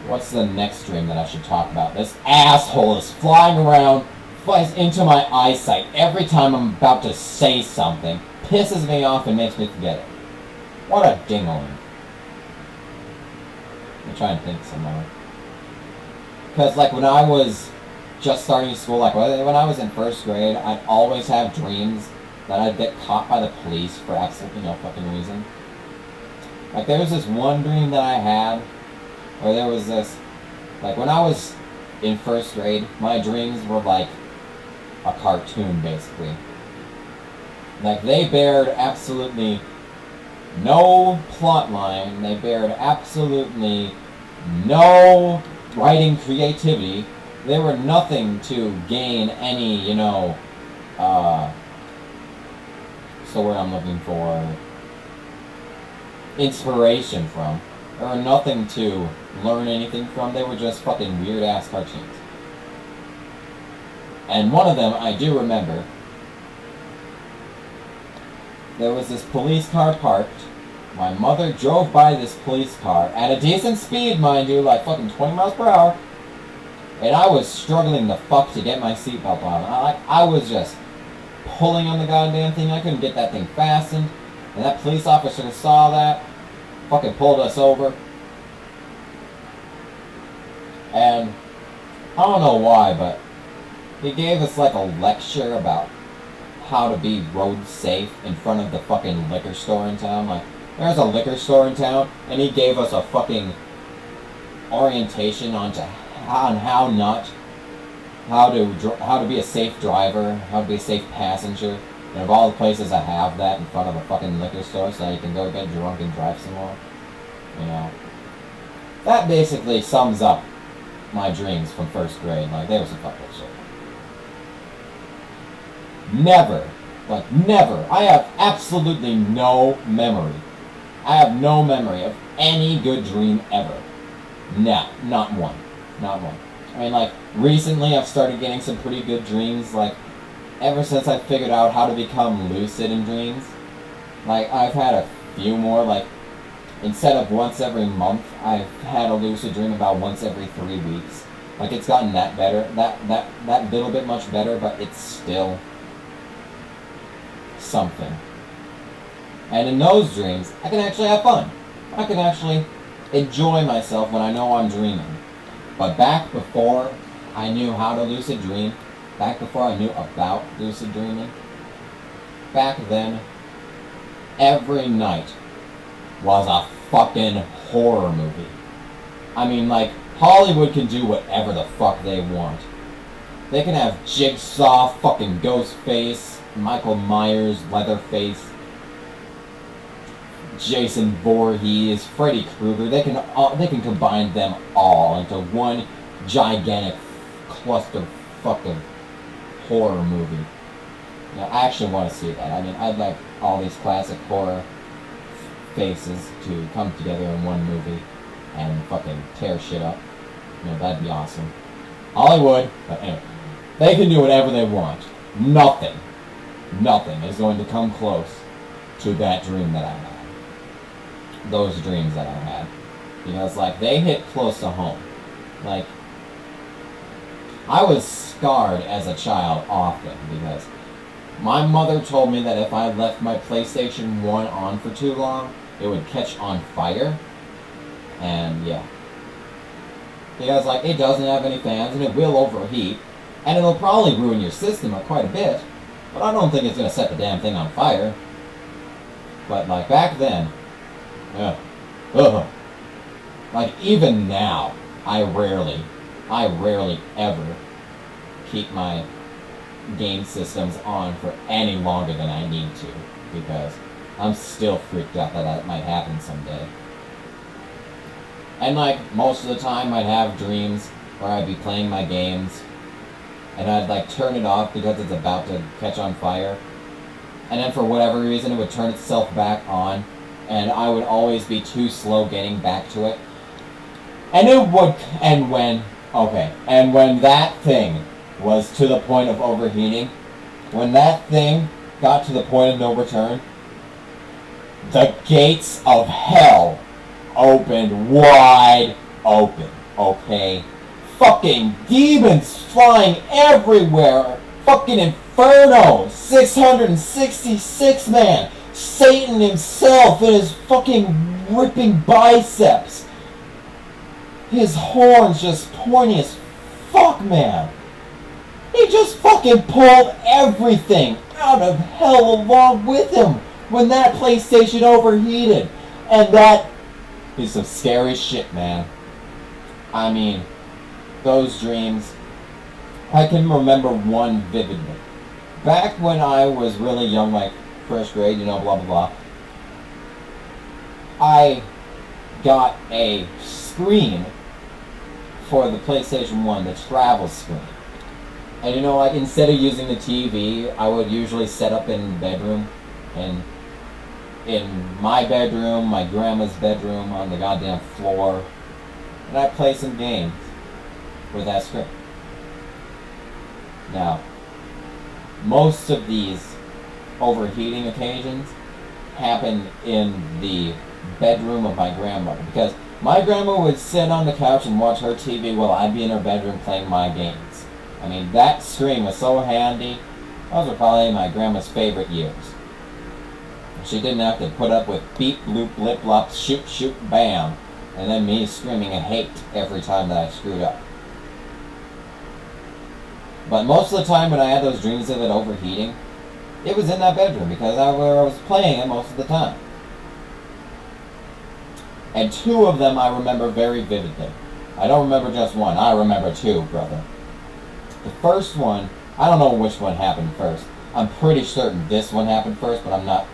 What's the next dream that I should talk about? This asshole is flying around, flies into my eyesight every time I'm about to say something, pisses me off and makes me forget it. What a dingling. Let me try and think some more. Because, like, when I was just starting school, like, when I was in first grade, I'd always have dreams that I'd get caught by the police for absolutely no fucking reason. Like, there was this one dream that I had, where there was this, like, when I was in first grade, my dreams were like a cartoon, basically. Like, they bared absolutely no plot line, they bared absolutely no writing creativity. They were nothing to gain any, you know, what's the word I'm looking for? Inspiration from. There were nothing to learn anything from. They were just fucking weird-ass cartoons. And one of them, I do remember, there was this police car parked. My mother drove by this police car at a decent speed, mind you, like fucking 20 miles per hour. And I was struggling the fuck to get my seatbelt on. I was just pulling on the goddamn thing. I couldn't get that thing fastened. And that police officer saw that, fucking pulled us over. And I don't know why, but he gave us like a lecture about how to be road safe in front of the fucking liquor store in town. Like, there's a liquor store in town, and he gave us a fucking orientation on how to be a safe driver, how to be a safe passenger. And of all the places I have that in front of a fucking liquor store, so you can go get drunk and drive some more. You know, that basically sums up my dreams from first grade. Like, they were some fucked up shit. Never, like never, I have absolutely no memory. I have no memory of any good dream ever. No, not one. Not one. I mean, like, recently I've started getting some pretty good dreams, like, ever since I figured out how to become lucid in dreams. Like, I've had a few more, like, instead of once every month, I've had a lucid dream about once every 3 weeks. Like, it's gotten that better, that little bit much better, but it's still something. And in those dreams, I can actually have fun. I can actually enjoy myself when I know I'm dreaming. But back before I knew how to lucid dream, back before I knew about lucid dreaming, back then, every night was a fucking horror movie. I mean, like, Hollywood can do whatever the fuck they want. They can have Jigsaw, fucking Ghostface, Michael Myers, Leatherface, Jason Voorhees, Freddy Krueger. They can combine them all into one gigantic clusterfuck of horror movie. You know, I actually want to see that. I mean, I'd like all these classic horror faces to come together in one movie and fucking tear shit up. You know, that'd be awesome. Hollywood, but anyway, they can do whatever they want. Nothing is going to come close to that dream that I had. Those dreams that I had. Because, like, they hit close to home. Like, I was scarred as a child often because my mother told me that if I left my PlayStation 1 on for too long, it would catch on fire. And, yeah. Because, like, it doesn't have any fans and it will overheat. And it'll probably ruin your system quite a bit. But I don't think it's going to set the damn thing on fire. But, like, back then, like, even now, I rarely ever keep my game systems on for any longer than I need to. Because I'm still freaked out that that might happen someday. And, like, most of the time I'd have dreams where I'd be playing my games and I'd, like, turn it off because it's about to catch on fire. And then for whatever reason, it would turn itself back on, and I would always be too slow getting back to it. And it would, and when that thing was to the point of overheating, when that thing got to the point of no return, the gates of hell opened wide open, okay? Fucking demons flying everywhere. Fucking Inferno. 666 man. Satan himself in his fucking ripping biceps. His horns just pointy as fuck, man. He just fucking pulled everything out of hell along with him when that PlayStation overheated. And that is some scary shit, man. I mean, those dreams, I can remember one vividly. Back when I was really young, like first grade, blah, blah, blah, I got a screen for the PlayStation 1, the travel screen. And like instead of using the TV, I would usually set up in the bedroom. And in my bedroom, my grandma's bedroom, on the goddamn floor. And I'd play some games with that screen. Now, most of these overheating occasions happen in the bedroom of my grandmother, because my grandma would sit on the couch and watch her TV while I'd be in her bedroom playing my games. I mean, that screen was so handy. Those were probably my grandma's favorite years. She didn't have to put up with beep, bloop, blip, blop, shoot, shoot, bam, and then me screaming in hate every time that I screwed up. But most of the time when I had those dreams of it overheating, it was in that bedroom, because I was playing it most of the time. And two of them I remember very vividly. I don't remember just one, I remember two, brother. The first one, I don't know which one happened first. I'm pretty certain this one happened first, but I'm not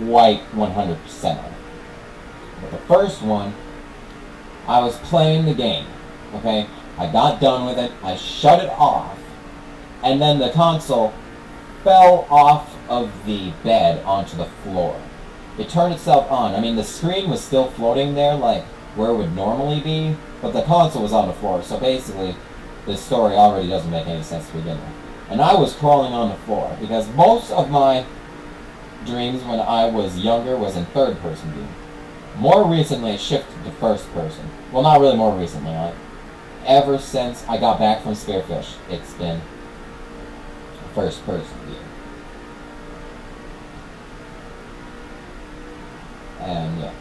quite 100% on it. But the first one, I was playing the game, okay? I got done with it, I shut it off, and then the console fell off of the bed onto the floor. It turned itself on. I mean, the screen was still floating there, like where it would normally be, but the console was on the floor, so basically, this story already doesn't make any sense to begin with. And I was crawling on the floor, because most of my dreams when I was younger was in third-person view. More recently, it shifted to first-person. Well, not really more recently. Ever since I got back from Spearfish, it's been first-person view. And yeah.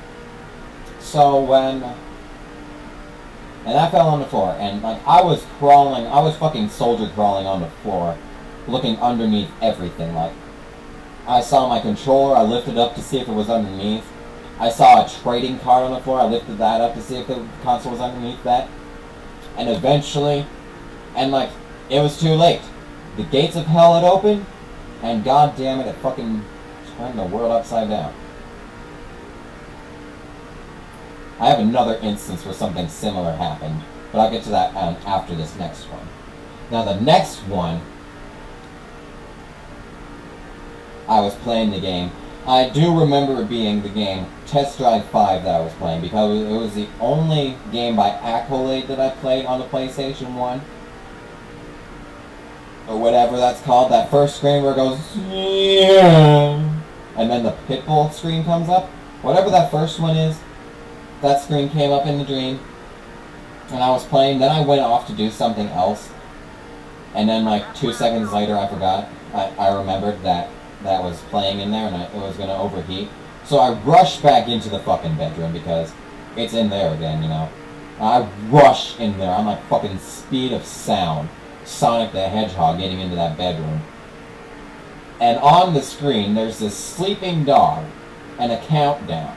So when... And I fell on the floor, and like I was crawling, I was fucking soldier crawling on the floor, looking underneath everything. Like, I saw my controller, I lifted up to see if it was underneath. I saw a trading card on the floor, I lifted that up to see if the console was underneath that. And eventually, and like, it was too late. The gates of hell had opened, and god damn it fucking turned the world upside down. I have another instance where something similar happened, but I'll get to that after this next one. Now the next one, I was playing the game. I do remember it being the game Test Drive 5 that I was playing, because it was the only game by Accolade that I played on the PlayStation 1. Or whatever that's called, that first screen where it goes, yeah, and then the Pitbull screen comes up. Whatever that first one is, that screen came up in the dream, and I was playing. Then I went off to do something else, and then like 2 seconds later I forgot. I remembered that was playing in there, and it was going to overheat. So I rushed back into the fucking bedroom, because it's in there again, I rush in there. I'm like fucking speed of sound, Sonic the Hedgehog getting into that bedroom. And on the screen there's this sleeping dog and a countdown.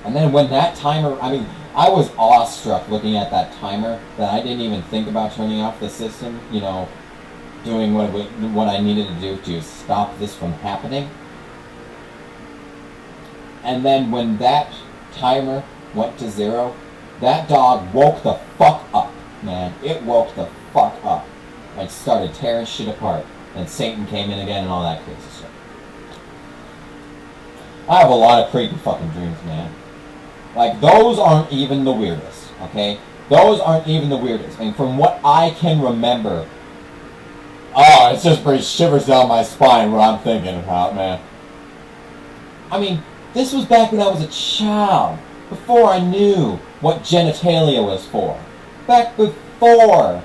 And then when that timer, I mean, I was awestruck looking at that timer that I didn't even think about turning off the system, doing what I needed to do to stop this from happening. And then when that timer went to 0, that dog woke the fuck up, man. It woke the fuck up and started tearing shit apart. And Satan came in again and all that crazy shit. I have a lot of creepy fucking dreams, man. Like, those aren't even the weirdest, okay? Those aren't even the weirdest. I mean, from what I can remember, it just brings shivers down my spine what I'm thinking about, man. I mean, this was back when I was a child, before I knew what genitalia was for. Back before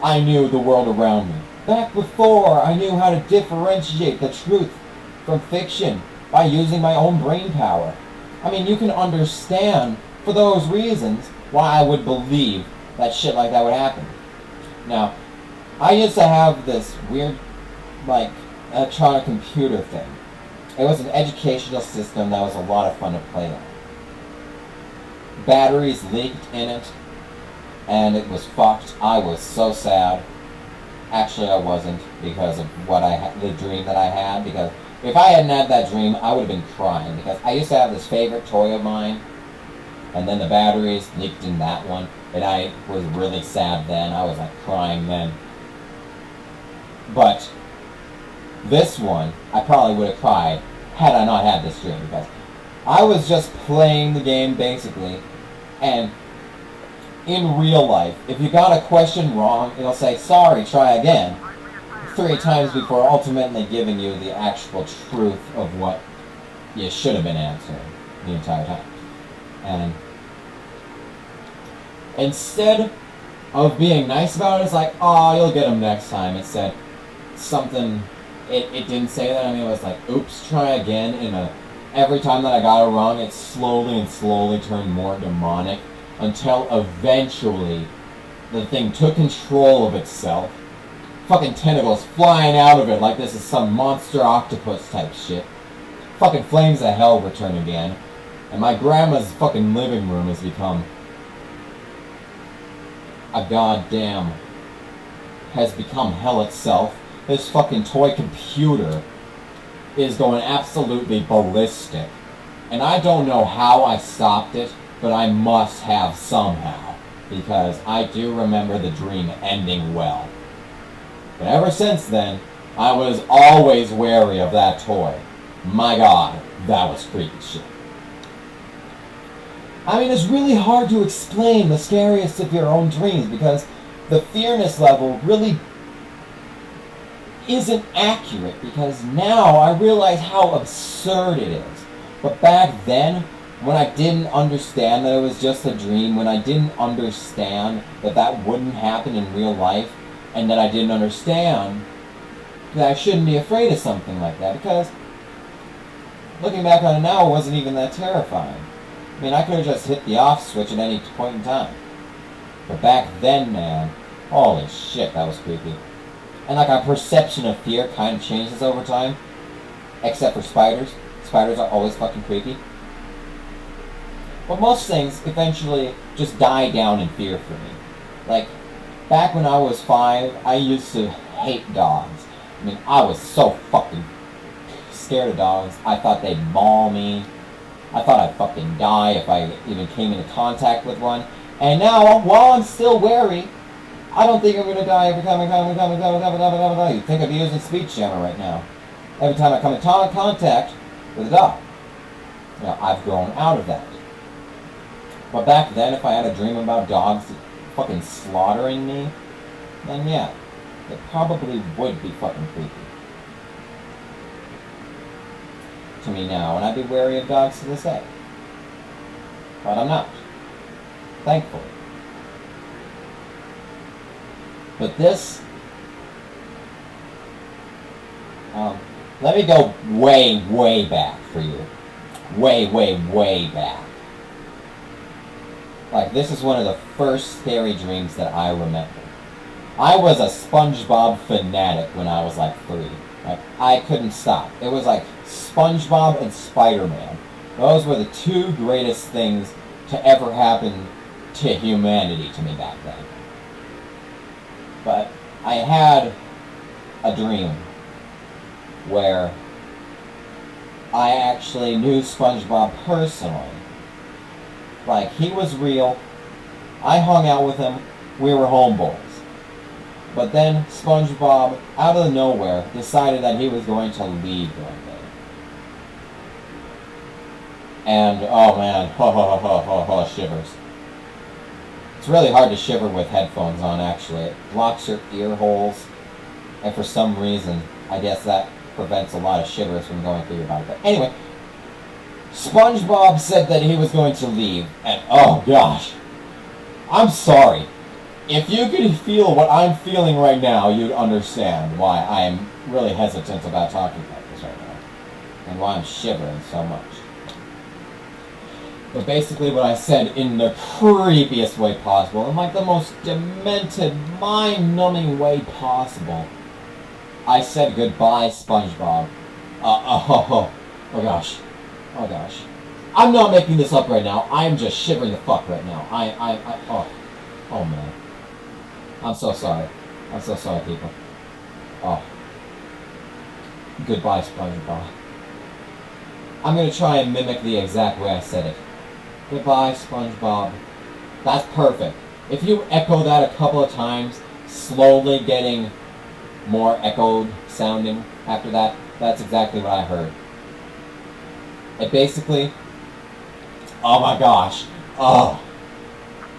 I knew the world around me. Back before I knew how to differentiate the truth from fiction by using my own brain power. I mean, you can understand, for those reasons, why I would believe that shit like that would happen. Now, I used to have this weird like, electronic computer thing. It was an educational system that was a lot of fun to play on. Batteries leaked in it, and it was fucked. I was so sad. Actually, I wasn't, because of what the dream that I had, because if I hadn't had that dream, I would have been crying, because I used to have this favorite toy of mine, and then the batteries leaked in that one, and I was really sad then. I was like crying then. But this one, I probably would have cried had I not had this dream, because I was just playing the game basically, and in real life, if you got a question wrong, it'll say, sorry, try again, 3 times before ultimately giving you the actual truth of what you should have been answering the entire time. And instead of being nice about it, it's like, oh, you'll get them next time. It said something, it didn't say that. I mean, it was like, oops, try again. Every time that I got it wrong, it slowly and slowly turned more demonic, until eventually the thing took control of itself. Fucking tentacles flying out of it like this is some monster octopus type shit. Fucking flames of hell return again. And my grandma's fucking living room has become hell itself. This fucking toy computer is going absolutely ballistic. And I don't know how I stopped it, but I must have somehow, because I do remember the dream ending well. But ever since then, I was always wary of that toy. My God, that was creepy shit. I mean, it's really hard to explain the scariest of your own dreams, because the fearness level really isn't accurate, because now I realize how absurd it is. But back then, when I didn't understand that it was just a dream, when I didn't understand that that wouldn't happen in real life, and that I didn't understand that I shouldn't be afraid of something like that, because looking back on it now, it wasn't even that terrifying. I mean, I could have just hit the off switch at any point in time. But back then, man, holy shit, that was creepy. And like our perception of fear kind of changes over time, except for spiders. Spiders are always fucking creepy. But most things eventually just die down in fear for me. Like, back when I was 5, I used to hate dogs. I mean, I was so fucking scared of dogs. I thought they'd maul me. I thought I'd fucking die if I even came into contact with one. And now, while I'm still wary, I don't think I'm gonna die every time I come. You'd think I'd be using speech jammer right now. Every time I come in contact with a dog. Now, I've grown out of that. But back then, if I had a dream about dogs fucking slaughtering me, then yeah, it probably would be fucking creepy. To me now, and I'd be wary of dogs to this day. But I'm not. Thankfully. But this, let me go way, way back for you. Way, way, way back. Like, this is one of the first scary dreams that I remember. I was a SpongeBob fanatic when I was like 3. Like, I couldn't stop. It was like SpongeBob and Spider-Man. Those were the 2 greatest things to ever happen to humanity to me back then. But I had a dream where I actually knew SpongeBob personally. Like, he was real. I hung out with him. We were homeboys. But then SpongeBob, out of nowhere, decided that he was going to leave one day. And, oh man, shivers. It's really hard to shiver with headphones on, actually. It blocks your ear holes. And for some reason, I guess that prevents a lot of shivers from going through your body. But anyway, SpongeBob said that he was going to leave, and oh gosh, I'm sorry. If you could feel what I'm feeling right now, you'd understand why I'm really hesitant about talking about this right now, and why I'm shivering so much. But basically what I said in the creepiest way possible, in like the most demented, mind-numbing way possible, I said goodbye, SpongeBob. Oh gosh. Oh gosh. I'm not making this up right now. I am just shivering the fuck right now. Oh man. I'm so sorry. I'm so sorry, people. Oh. Goodbye, SpongeBob. I'm gonna try and mimic the exact way I said it. Goodbye, SpongeBob. That's perfect. If you echo that a couple of times, slowly getting more echoed sounding after that, that's exactly what I heard. It basically... Oh my gosh. Oh.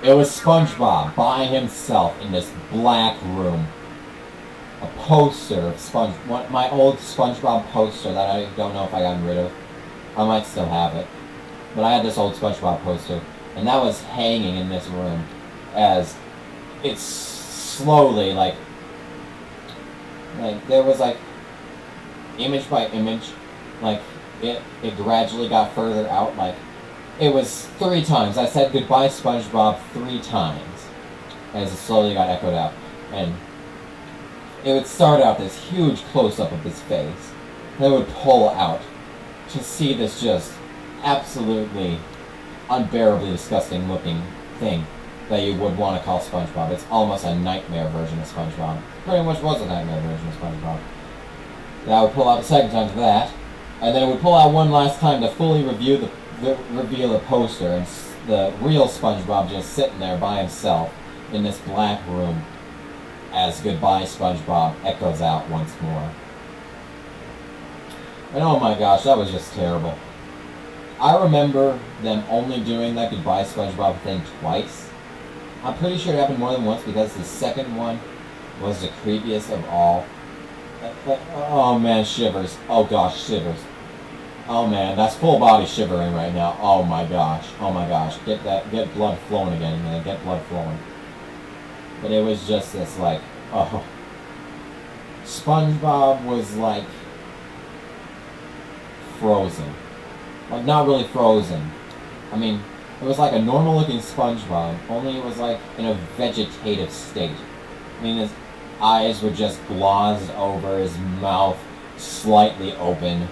It was SpongeBob by himself in this black room. A poster of my old SpongeBob poster that I don't know if I got rid of. I might still have it. But I had this old SpongeBob poster, and that was hanging in this room as it's slowly, like there was, like, image by image, like, it gradually got further out, like, it was 3 times. I said goodbye, SpongeBob 3 times as it slowly got echoed out. And it would start out this huge close-up of his face, and it would pull out to see this just absolutely unbearably disgusting looking thing that you would want to call SpongeBob. It's almost a nightmare version of SpongeBob. Pretty much was a nightmare version of SpongeBob. That would pull out the second time for that, and then it would pull out one last time to fully reveal the poster, and the real SpongeBob just sitting there by himself in this black room as goodbye SpongeBob echoes out once more. And oh my gosh, that was just terrible. I remember them only doing that goodbye SpongeBob thing twice. I'm pretty sure it happened more than once because the second one was the creepiest of all. Oh man, shivers. Oh gosh, shivers. Oh man, that's full body shivering right now. Oh my gosh. Oh my gosh. Get blood flowing again, man. Get blood flowing. But it was just this, like, oh. SpongeBob was like frozen. Like, not really frozen. I mean, it was like a normal looking SpongeBob, only it was like in a vegetative state. I mean, his eyes were just glazed over, his mouth slightly open,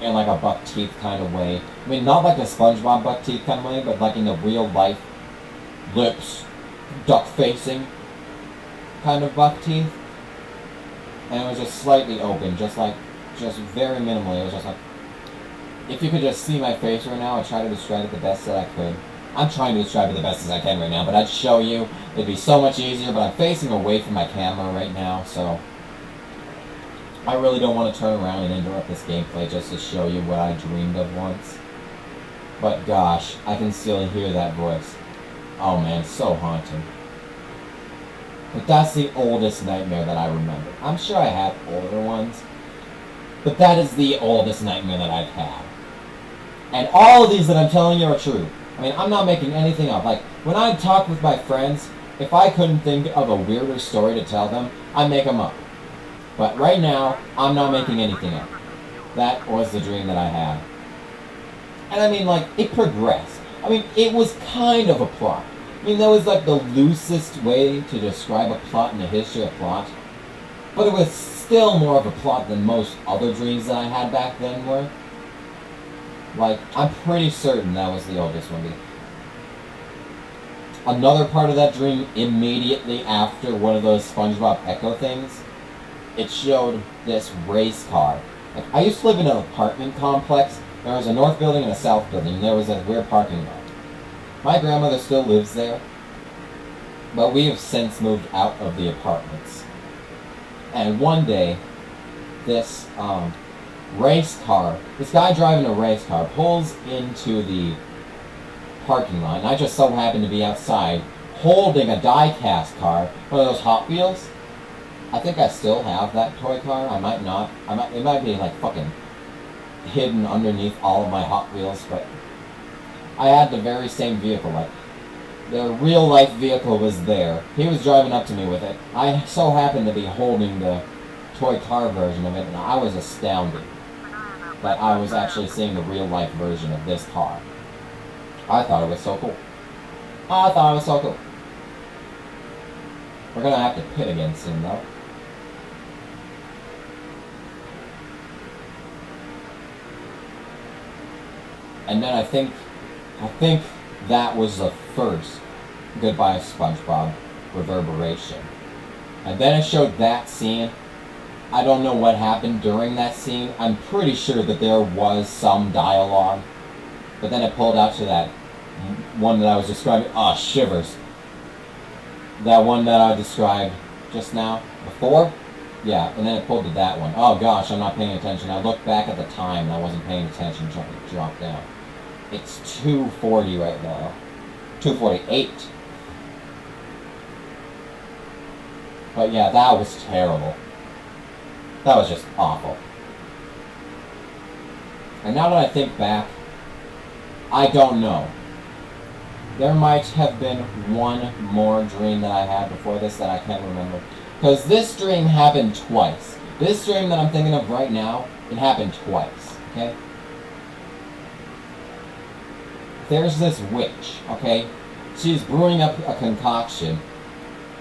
in like a buck teeth kind of way. I mean, not like a SpongeBob buck teeth kind of way, but like in the real life lips, duck facing kind of buck teeth. And it was just slightly open, just very minimally. It was just like, if you could just see my face right now, I'd try to describe it the best that I could. I'm trying to describe it the best as I can right now, but I'd show you. It'd be so much easier, but I'm facing away from my camera right now, so I really don't want to turn around and interrupt this gameplay just to show you what I dreamed of once. But gosh, I can still hear that voice. Oh man, so haunting. But that's the oldest nightmare that I remember. I'm sure I have older ones, but that is the oldest nightmare that I've had. And all of these that I'm telling you are true. I mean, I'm not making anything up. Like, when I talk with my friends, if I couldn't think of a weirder story to tell them, I make them up. But right now, I'm not making anything up. That was the dream that I had. And I mean, like, it progressed. I mean, it was kind of a plot. I mean, that was like the loosest way to describe a plot in the history of plot. But it was still more of a plot than most other dreams that I had back then were. Like, I'm pretty certain that was the oldest one. Another part of that dream, immediately after one of those SpongeBob Echo things, it showed this race car. Like, I used to live in an apartment complex. There was a north building and a south building, and there was a weird parking lot. My grandmother still lives there, but we have since moved out of the apartments. And one day, this race car, this guy driving a race car pulls into the parking lot, and I just so happened to be outside holding a die-cast car, one of those Hot Wheels. I think I still have that toy car. I might not. It might be like fucking hidden underneath all of my Hot Wheels, but I had the very same vehicle. Like, the real life vehicle was there. He was driving up to me with it. I so happened to be holding the toy car version of it, and I was astounded that I was actually seeing the real life version of this car. I thought it was so cool. I thought it was so cool. We're gonna have to pit again soon, though. And then I think that was the first Goodbye SpongeBob reverberation. And then it showed that scene. I don't know what happened during that scene. I'm pretty sure that there was some dialogue. But then it pulled out to that one that I was describing. Oh, shivers. That one that I described just now. Before? Yeah, and then it pulled to that one. Oh gosh, I'm not paying attention. I looked back at the time and I wasn't paying attention. It dropped down. It's 2:40 right now. 2:48. But yeah, that was terrible. That was just awful. And now that I think back, I don't know. There might have been one more dream that I had before this that I can't remember. Because this dream happened twice. This dream that I'm thinking of right now, it happened twice, okay? There's this witch, okay? She's brewing up a concoction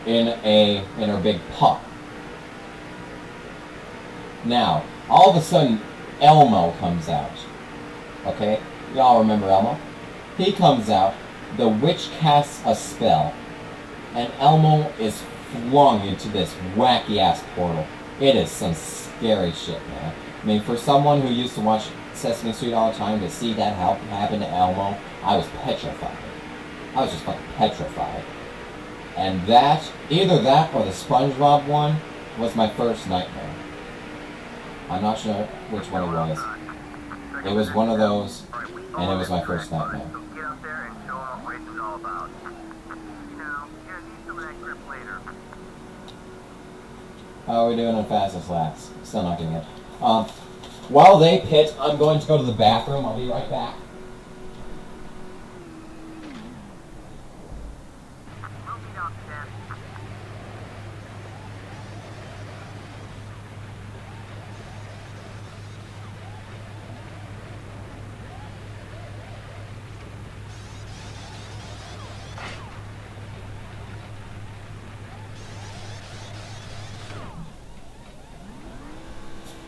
in her big pot. Now, all of a sudden, Elmo comes out. Okay? Y'all remember Elmo? He comes out, the witch casts a spell, and Elmo is flung into this wacky-ass portal. It is some scary shit, man. I mean, for someone who used to watch Sesame Street all the time, to see that happen to Elmo, I was petrified. I was just fucking petrified. And that, either that or the SpongeBob one, was my first nightmare. I'm not sure which one it was. It was one of those, and it was my first nightmare. So get up there and show them what racing's all about. You know, you're gonna need some of that grip later. How are we doing on fastest laps? Still not getting it. While they pit, I'm going to go to the bathroom. I'll be right back. We'll meet up then.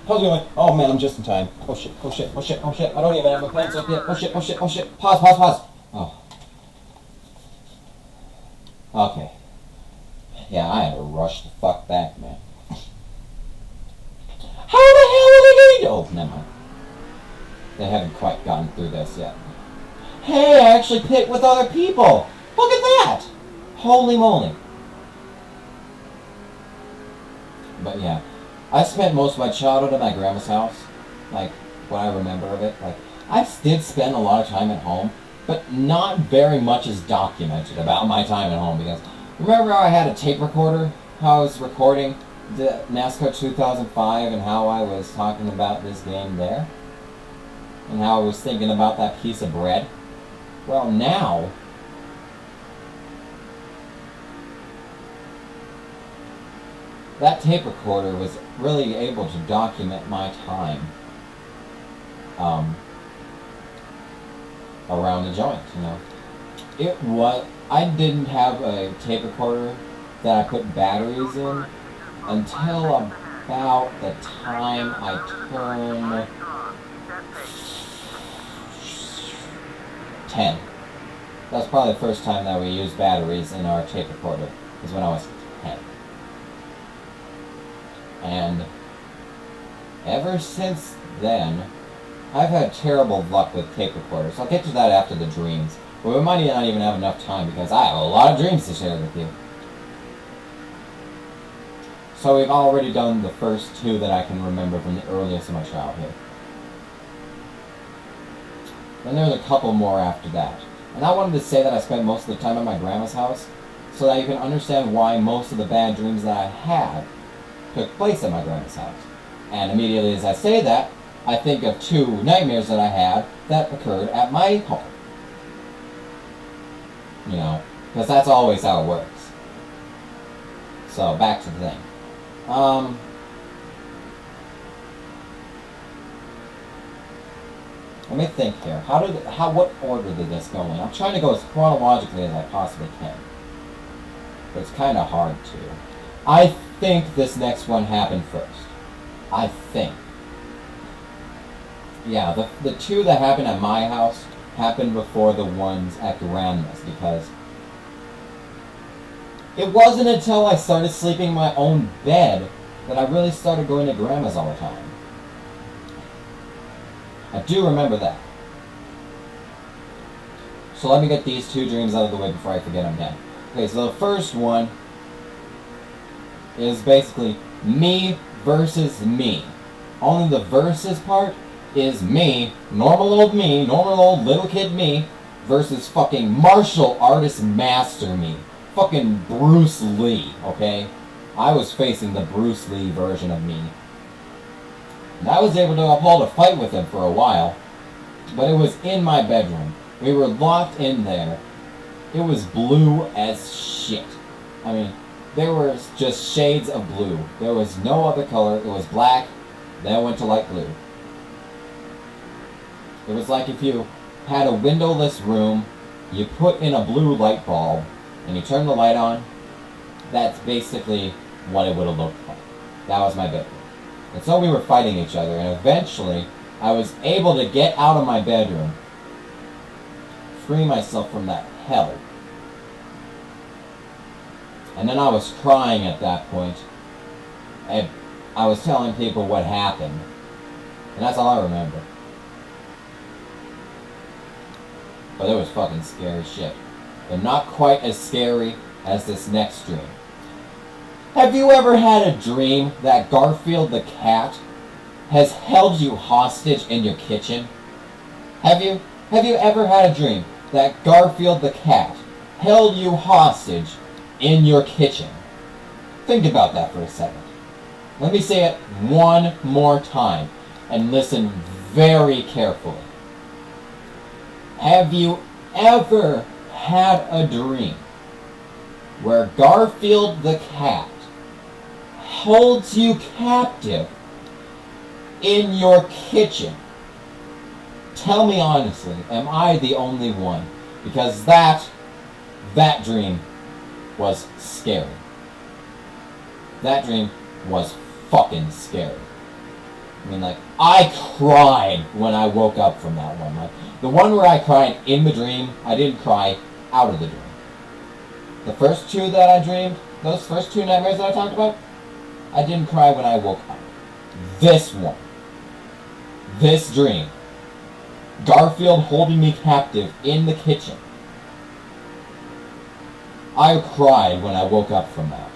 How's it going? Oh man, I'm just in time. Oh shit, oh shit, oh shit, oh shit. I don't even have my pants up yet. Oh shit, oh shit, oh shit. Pause, pause, pause. Oh. Okay. Yeah, I had to rush the fuck back, man. How the hell are they gonna... Oh, never mind. They haven't quite gotten through this yet. Hey, I actually pit with other people! Look at that! Holy moly. But yeah. I spent most of my childhood at my grandma's house, like, what I remember of it. Like, I did spend a lot of time at home, but not very much is documented about my time at home, because remember how I had a tape recorder, how I was recording the NASCAR 2005, and how I was talking about this game there? And how I was thinking about that piece of bread? Well, now... that tape recorder was really able to document my time around the joint, you know. It was... I didn't have a tape recorder that I put batteries in until about the time I turned 10. That's probably the first time that we used batteries in our tape recorder, was when I was 10. And ever since then, I've had terrible luck with tape recorders. I'll get to that after the dreams. But we might not even have enough time because I have a lot of dreams to share with you. So we've already done the first two that I can remember from the earliest of my childhood. Then there's a couple more after that. And I wanted to say that I spent most of the time at my grandma's house so that you can understand why most of the bad dreams that I had took place at my grandma's house. And immediately as I say that, I think of two nightmares that I had that occurred at my home. You know, because that's always how it works. So, back to the thing. Let me think here. What order did this go in? I'm trying to go as chronologically as I possibly can. But it's kind of hard to. I think this next one happened first. I think. yeah, the two that happened at my house happened before the ones at Grandma's, because it wasn't until I started sleeping in my own bed that I really started going to Grandma's all the time. I do remember that. So let me get these two dreams out of the way before I forget them again. Okay, so the first one is basically me versus me. Only the versus part is me, normal old little kid me, versus fucking martial artist master me. Fucking Bruce Lee, okay? I was facing the Bruce Lee version of me. And I was able to uphold a fight with him for a while, but it was in my bedroom. We were locked in there. It was blue as shit. I mean, there were just shades of blue. There was no other color. It was black, then it went to light blue. It was like if you had a windowless room, you put in a blue light bulb, and you turn the light on. That's basically what it would have looked like. That was my bedroom. And so we were fighting each other, and eventually I was able to get out of my bedroom, free myself from that hell. And then I was crying at that point, and I was telling people what happened, and that's all I remember. But it was fucking scary shit. But not quite as scary as this next dream. Have you ever had a dream that Garfield the cat has held you hostage in your kitchen? Have you ever had a dream that Garfield the cat held you hostage in your kitchen? Think about that for a second. Let me say it one more time and listen very carefully. Have you ever had a dream where Garfield the cat holds you captive in your kitchen? Tell me honestly, am I the only one? Because that dream was scary. That dream was fucking scary. I mean, like, I cried when I woke up from that one. Like, the one where I cried in the dream, I didn't cry out of the dream. The first two that I dreamed, those first two nightmares that I talked about, I didn't cry when I woke up. This one, this dream, Garfield holding me captive in the kitchen, I cried when I woke up from that.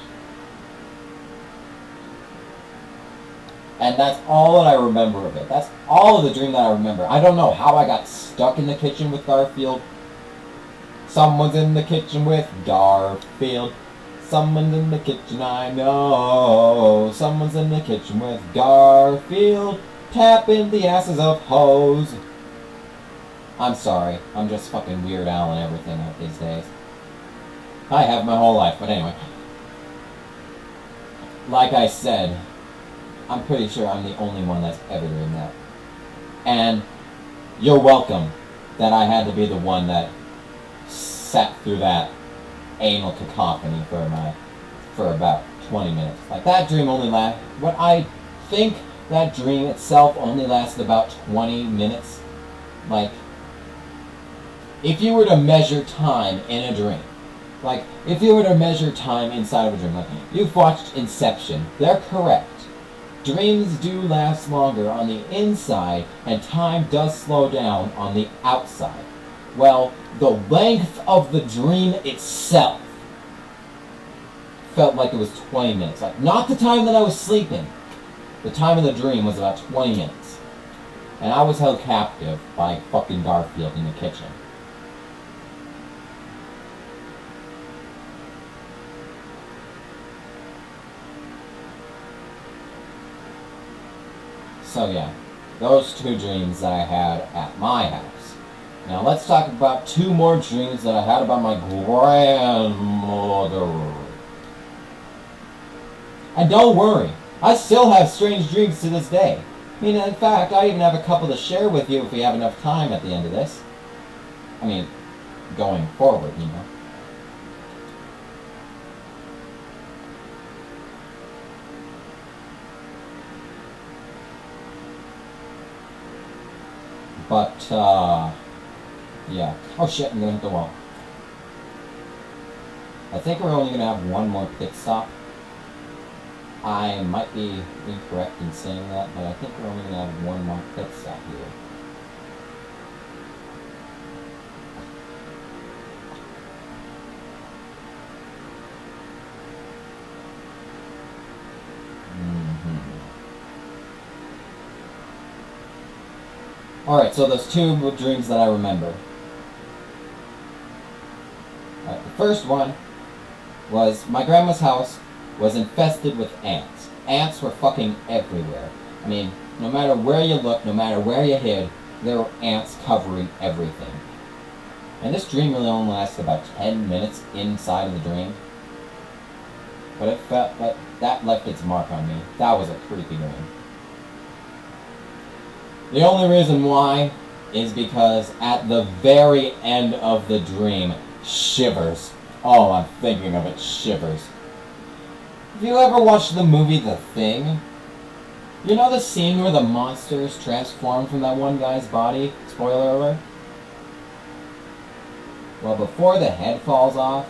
And that's all that I remember of it. That's all of the dream that I remember. I don't know how I got stuck in the kitchen with Garfield. Someone's in the kitchen with Garfield. Someone's in the kitchen, I know. Someone's in the kitchen with Garfield, tapping the asses of hoes. I'm sorry. I'm just fucking Weird Al and everything out these days. I have my whole life, but anyway. Like I said, I'm pretty sure I'm the only one that's ever doing that. And you're welcome that I had to be the one that sat through that anal cacophony for about 20 minutes. Like, that dream only lasted, what I think that dream itself only lasted about 20 minutes. Like, if you were to measure time in a dream, like, if you were to measure time inside of a dream, like, you've watched Inception, they're correct. Dreams do last longer on the inside, and time does slow down on the outside. Well, the length of the dream itself felt like it was 20 minutes. Like, not the time that I was sleeping. The time of the dream was about 20 minutes. And I was held captive by fucking Garfield in the kitchen. So yeah, those two dreams that I had at my house. Now let's talk about two more dreams that I had about my grandmother. And don't worry, I still have strange dreams to this day. I mean, in fact, I even have a couple to share with you if we have enough time at the end of this. I mean, going forward, you know. But, yeah. Oh shit, I'm gonna hit the wall. I think we're only gonna have one more pit stop. I might be incorrect in saying that, but I think we're only gonna have one more pit stop here. Alright, so there's two dreams that I remember. Alright, the first one was my grandma's house was infested with ants. Ants were fucking everywhere. I mean, no matter where you looked, no matter where you hid, there were ants covering everything. And this dream really only lasted about 10 minutes inside of the dream. But it felt like that left its mark on me. That was a creepy dream. The only reason why is because at the very end of the dream, shivers. Oh, I'm thinking of it, shivers. Have you ever watched the movie The Thing? You know the scene where the monsters transform from that one guy's body? Spoiler alert. Well, before the head falls off,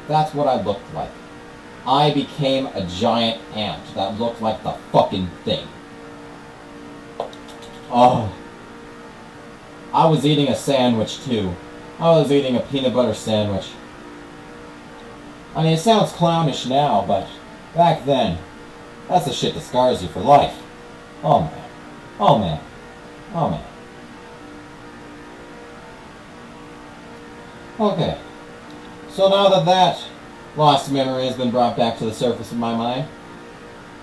that's what I looked like. I became a giant ant that looked like the fucking Thing. Oh. I was eating a sandwich too. I was eating a peanut butter sandwich. I mean, it sounds clownish now, but back then, that's the shit that scars you for life. Oh man. Oh man. Oh man. Okay. So now that that lost memory has been brought back to the surface of my mind,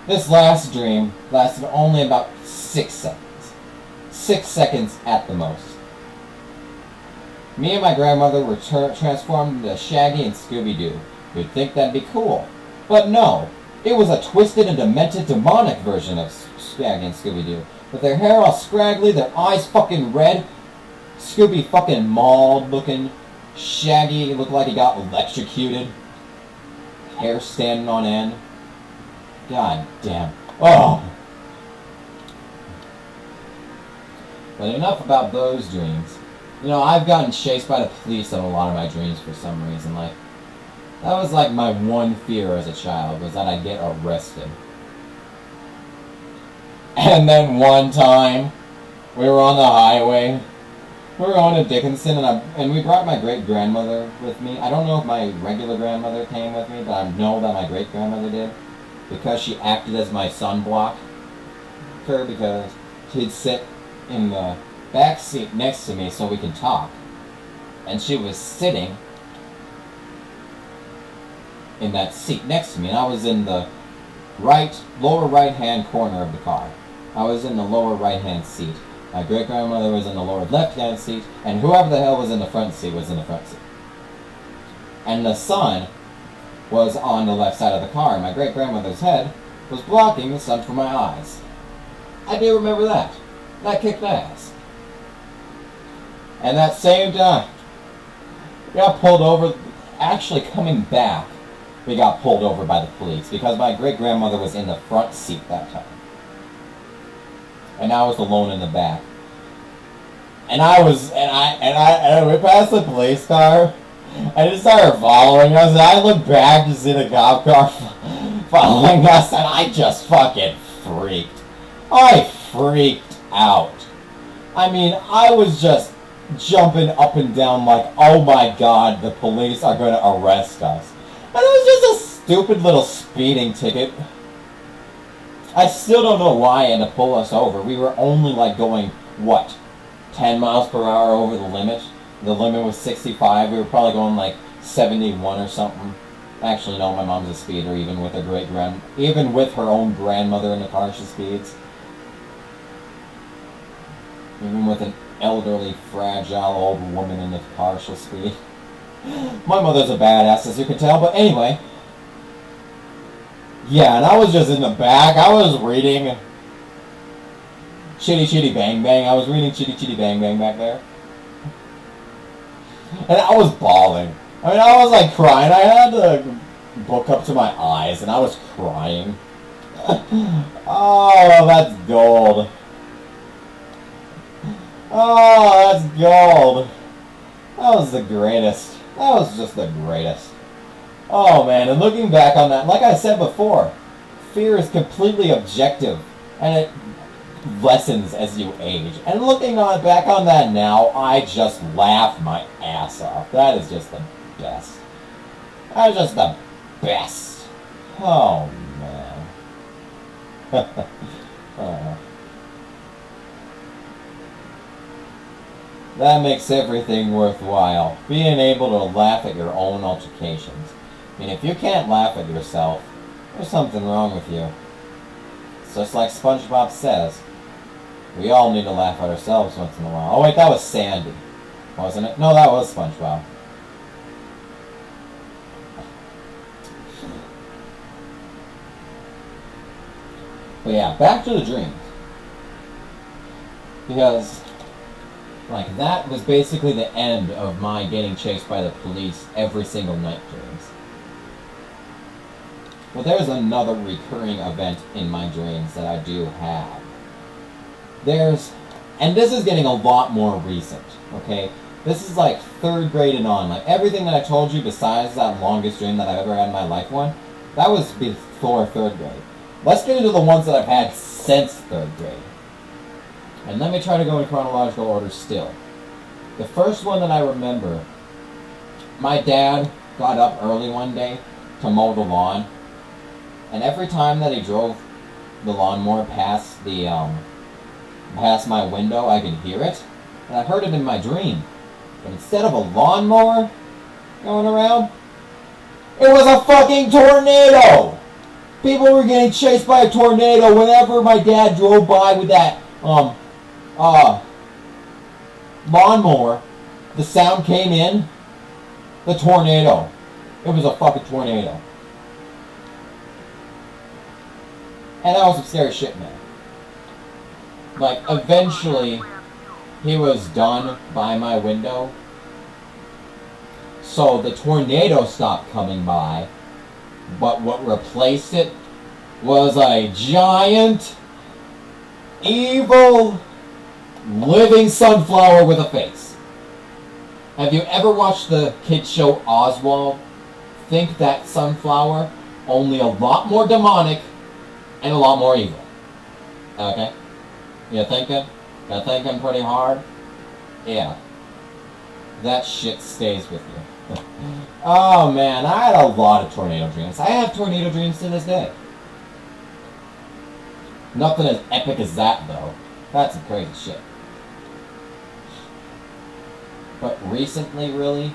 this last dream lasted only about 6 seconds. 6 seconds at the most. Me and my grandmother were transformed into Shaggy and Scooby-Doo. You'd think that'd be cool. But no, it was a twisted and demented demonic version of Shaggy and Scooby-Doo. With their hair all scraggly, their eyes fucking red, Scooby fucking mauled looking, Shaggy looked like he got electrocuted, hair standing on end. God damn. Oh! But enough about those dreams. You know, I've gotten chased by the police in a lot of my dreams for some reason. Like, that was like my one fear as a child, was that I'd get arrested. And then one time, we were on the highway. We were going to Dickinson, and we brought my great-grandmother with me. I don't know if my regular grandmother came with me, but I know that my great-grandmother did. Because she acted as my sunblock. Because she'd sit in the back seat next to me so we could talk. And she was sitting in that seat next to me, and I was in the lower right-hand corner of the car. I was in the lower right-hand seat. My great-grandmother was in the lower left-hand seat, and whoever the hell was in the front seat was in the front seat. And the sun was on the left side of the car, and my great-grandmother's head was blocking the sun from my eyes. I do remember that. That kicked ass. And that same time, we got pulled over. Actually, coming back, we got pulled over by the police because my great-grandmother was in the front seat that time. And I was alone in the back. And we passed the police car. I just started following us, and I looked back to see the cop car following us, and I just fucking freaked. I freaked out. I mean, I was just jumping up and down like, oh my god, the police are going to arrest us. And it was just a stupid little speeding ticket. I still don't know why they had to pull us over. We were only like going, what, 10 miles per hour over the limit? The limit was 65. We were probably going like 71 or something. Actually, no, my mom's a speeder, even with even with her own grandmother in the car, she speeds. Even with an elderly, fragile old woman in the car, she'll speed. My mother's a badass, as you can tell, but anyway. Yeah, and I was just in the back. I was reading Chitty Chitty Bang Bang. I was reading Chitty Chitty Bang Bang back there. And I was bawling. I mean, I was like crying. I had the book up to my eyes, and I was crying. Oh, that's gold. Oh, that's gold. That was the greatest. That was just the greatest. Oh man, and looking back on that, like I said before, fear is completely objective, and it lessens as you age. And looking back on that now, I just laugh my ass off. That is just the best. That is just the best. Oh man. That makes everything worthwhile. Being able to laugh at your own altercations. I mean, if you can't laugh at yourself, there's something wrong with you. It's just like SpongeBob says. We all need to laugh at ourselves once in a while. Oh wait, that was Sandy, wasn't it? No, that was SpongeBob. But yeah, back to the dreams. Because, like, that was basically the end of my getting chased by the police every single night dreams. Well, there's another recurring event in my dreams that I do have. And this is getting a lot more recent, okay? This is like 3rd grade and on. Like, everything that I told you besides that longest dream that I've ever had in my life that was before 3rd grade. Let's get into the ones that I've had since 3rd grade. And let me try to go in chronological order still. The first one that I remember, my dad got up early one day to mow the lawn. And every time that he drove the lawnmower past my window, I could hear it. And I heard it in my dream. But instead of a lawnmower going around, it was a fucking tornado! People were getting chased by a tornado whenever my dad drove by with that lawnmower. The sound came in. The tornado. It was a fucking tornado. And that was some scary shit, man. Like, eventually, he was done by my window. So the tornado stopped coming by. But what replaced it was a giant, evil, living sunflower with a face. Have you ever watched the kids show Oswald? Think that sunflower, only a lot more demonic and a lot more evil. Okay? You thinking? You're thinking pretty hard? Yeah. That shit stays with you. Oh man, I had a lot of tornado dreams. I have tornado dreams to this day. Nothing as epic as that, though. That's some crazy shit. But recently, really,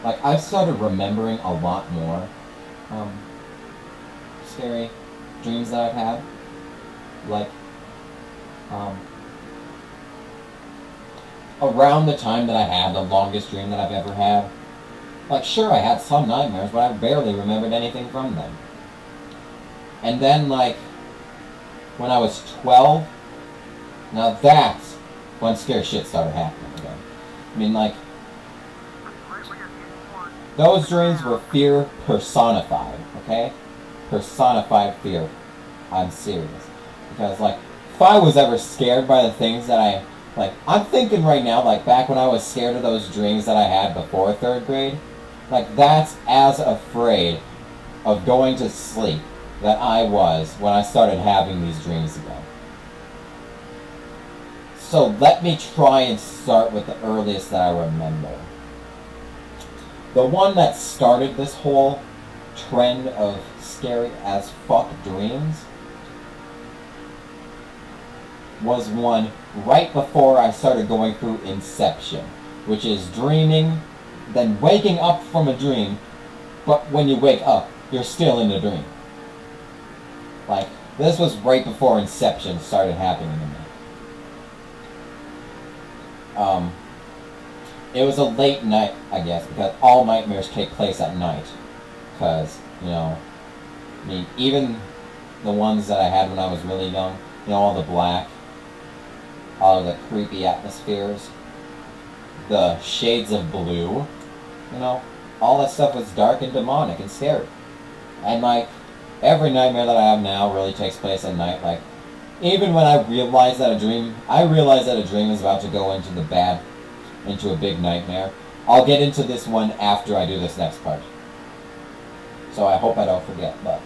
like, I've started remembering a lot more scary dreams that I've had. Like, around the time that I had the longest dream that I've ever had. Like, sure, I had some nightmares, but I barely remembered anything from them. And then, like, when I was 12, now that's when scary shit started happening again. I mean, like, those dreams were fear personified, okay? Personified fear. I'm serious. Because, like, if I was ever scared by the things that I'm thinking right now, like, back when I was scared of those dreams that I had before 3rd grade, like, that's as afraid of going to sleep that I was when I started having these dreams again. So let me try and start with the earliest that I remember. The one that started this whole trend of scary as fuck dreams was one right before I started going through Inception, which is dreaming, then waking up from a dream, but when you wake up, you're still in the dream. Like, this was right before Inception started happening to me. It was a late night, I guess, because all nightmares take place at night. Because, you know, I mean, even the ones that I had when I was really young, you know, all the black, all of the creepy atmospheres, the shades of blue, you know, all that stuff was dark and demonic and scary. And, like, every nightmare that I have now really takes place at night. Like, Even when I realize that a dream is about to go into a big nightmare. I'll get into this one after I do this next part. So I hope I don't forget, but...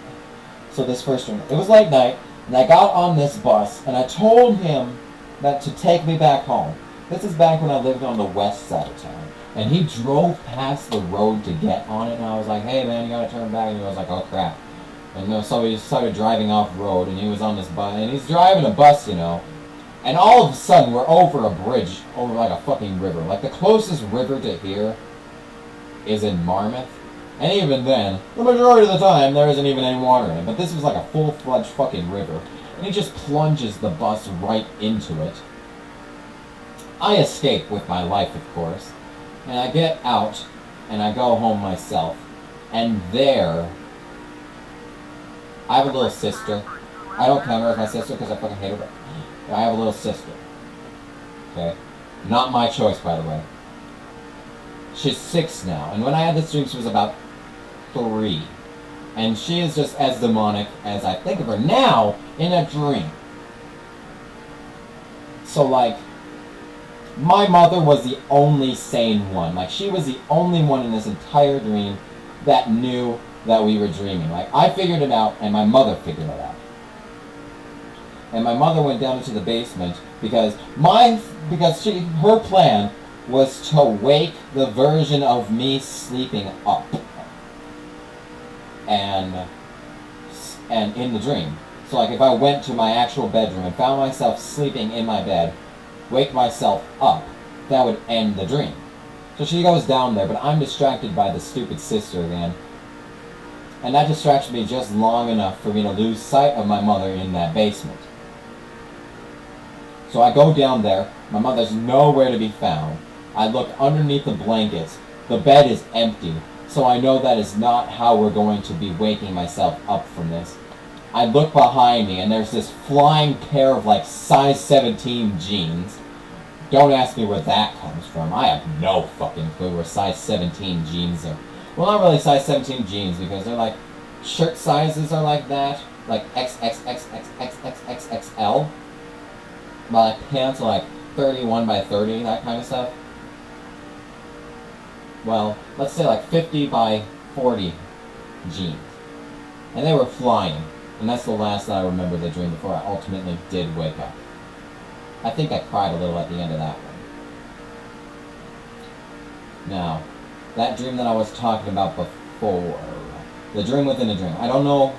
So this first dream, it was late night, and I got on this bus, and I told him that to take me back home. This is back when I lived on the west side of town. And he drove past the road to get on it, and I was like, hey man, you gotta turn back. And he was like, oh crap. And so he started driving off road, and he was on this bus, and he's driving a bus, you know. And all of a sudden, we're over a bridge, over like a fucking river. Like, the closest river to here is in Marmouth. And even then, the majority of the time, there isn't even any water in it. But this was like a full-fledged fucking river. And he just plunges the bus right into it. I escape with my life, of course. And I get out, and I go home myself. And there, I have a little sister. I don't count her as my sister because I fucking hate her. I have a little sister. Okay? Not my choice, by the way. She's 6 now. And when I had this dream, she was about 3. And she is just as demonic as I think of her now in a dream. So, like, my mother was the only sane one. Like, she was the only one in this entire dream that knew that we were dreaming. Like, I figured it out, and my mother figured it out. And my mother went down into the basement because her plan was to wake the version of me sleeping up. And in the dream. So like if I went to my actual bedroom and found myself sleeping in my bed, wake myself up, that would end the dream. So she goes down there, but I'm distracted by the stupid sister again. And that distracts me just long enough for me to lose sight of my mother in that basement. So I go down there, my mother's nowhere to be found. I look underneath the blankets, the bed is empty, so I know that is not how we're going to be waking myself up from this. I look behind me and there's this flying pair of like size 17 jeans. Don't ask me where that comes from. I have no fucking clue where size 17 jeans are. Well, not really size 17 jeans because they're like, shirt sizes are like that, like XXXXXXXXL. My pants are like 31 by 30, that kind of stuff. Well, let's say like 50 by 40 jeans. And they were flying. And that's the last that I remember the dream before I ultimately did wake up. I think I cried a little at the end of that one. Now, that dream that I was talking about before, the dream within a dream. I don't know,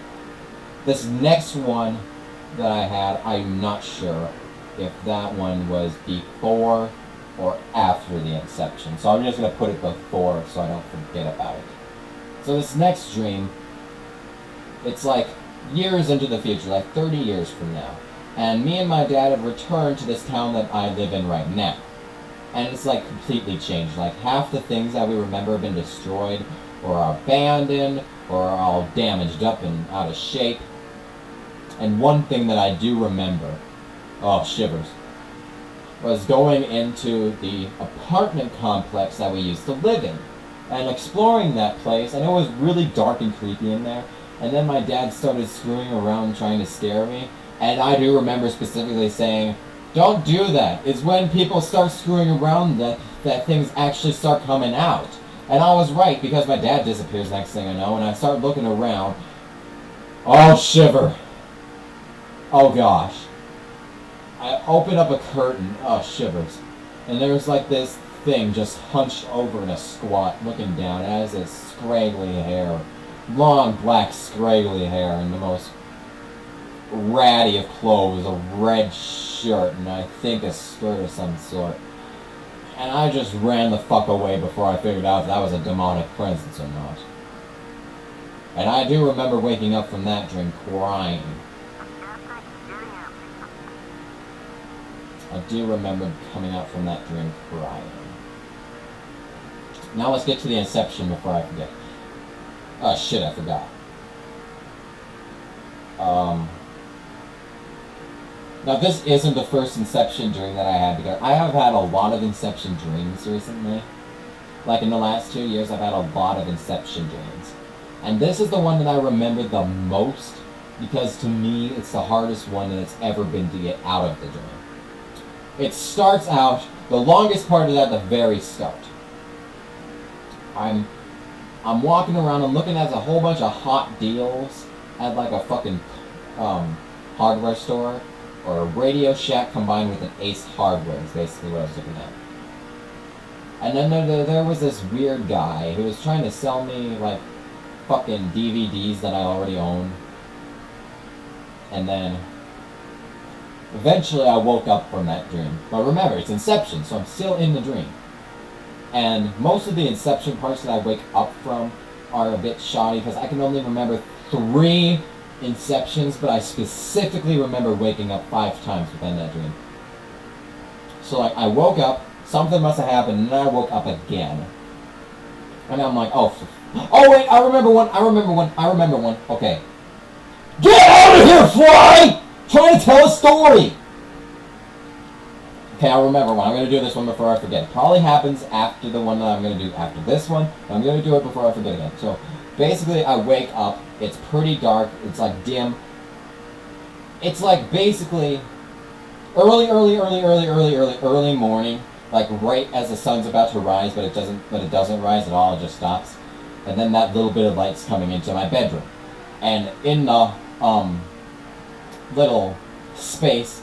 this next one that I had, I'm not sure if that one was before or after the Inception. So I'm just going to put it before so I don't forget about it. So this next dream, it's like years into the future, like 30 years from now. And me and my dad have returned to this town that I live in right now. And it's like completely changed. Like half the things that we remember have been destroyed or are abandoned or are all damaged up and out of shape. And one thing that I do remember, oh shivers, was going into the apartment complex that we used to live in and exploring that place, and it was really dark and creepy in there. And then my dad started screwing around trying to scare me, and I do remember specifically saying, don't do that. It's when people start screwing around that things actually start coming out. And I was right, because my dad disappears next thing I know, and I start looking around. Oh, shiver. Oh gosh. I open up a curtain, oh shivers, and there's like this thing just hunched over in a squat, looking down. It has this scraggly hair, long black scraggly hair, and the most ratty of clothes, a red shirt, and I think a skirt of some sort. And I just ran the fuck away before I figured out if that was a demonic presence or not. And I do remember waking up from that dream crying. I do remember coming out from that dream crying. Now let's get to the Inception before I forget. Oh shit, I forgot. Now this isn't the first Inception dream that I had, because I have had a lot of Inception dreams recently. Like in the last 2 years, I've had a lot of Inception dreams. And this is the one that I remember the most because to me, it's the hardest one that's ever been to get out of the dream. It starts out, the longest part is at the very start. I'm walking around, I'm looking at a whole bunch of hot deals at like a fucking hardware store, or a Radio Shack combined with an Ace Hardware is basically what I was looking at. And then there was this weird guy who was trying to sell me like fucking DVDs that I already own. And then eventually I woke up from that dream. But remember, it's Inception, so I'm still in the dream. And most of the Inception parts that I wake up from are a bit shoddy because I can only remember 3 Inceptions, but I specifically remember waking up 5 times within that dream. So like I woke up, something must have happened, and then I woke up again. And I'm like, oh wait, I remember one. Okay. Get out of here, Fly! Trying to tell a story! Okay, I remember one. I'm going to do this one before I forget. It probably happens after the one that I'm going to do after this one. But I'm going to do it before I forget again. So, basically, I wake up. It's pretty dark. It's like dim. It's like basically early morning. Like right as the sun's about to rise, but it doesn't rise at all. It just stops. And then that little bit of light's coming into my bedroom. And in the little space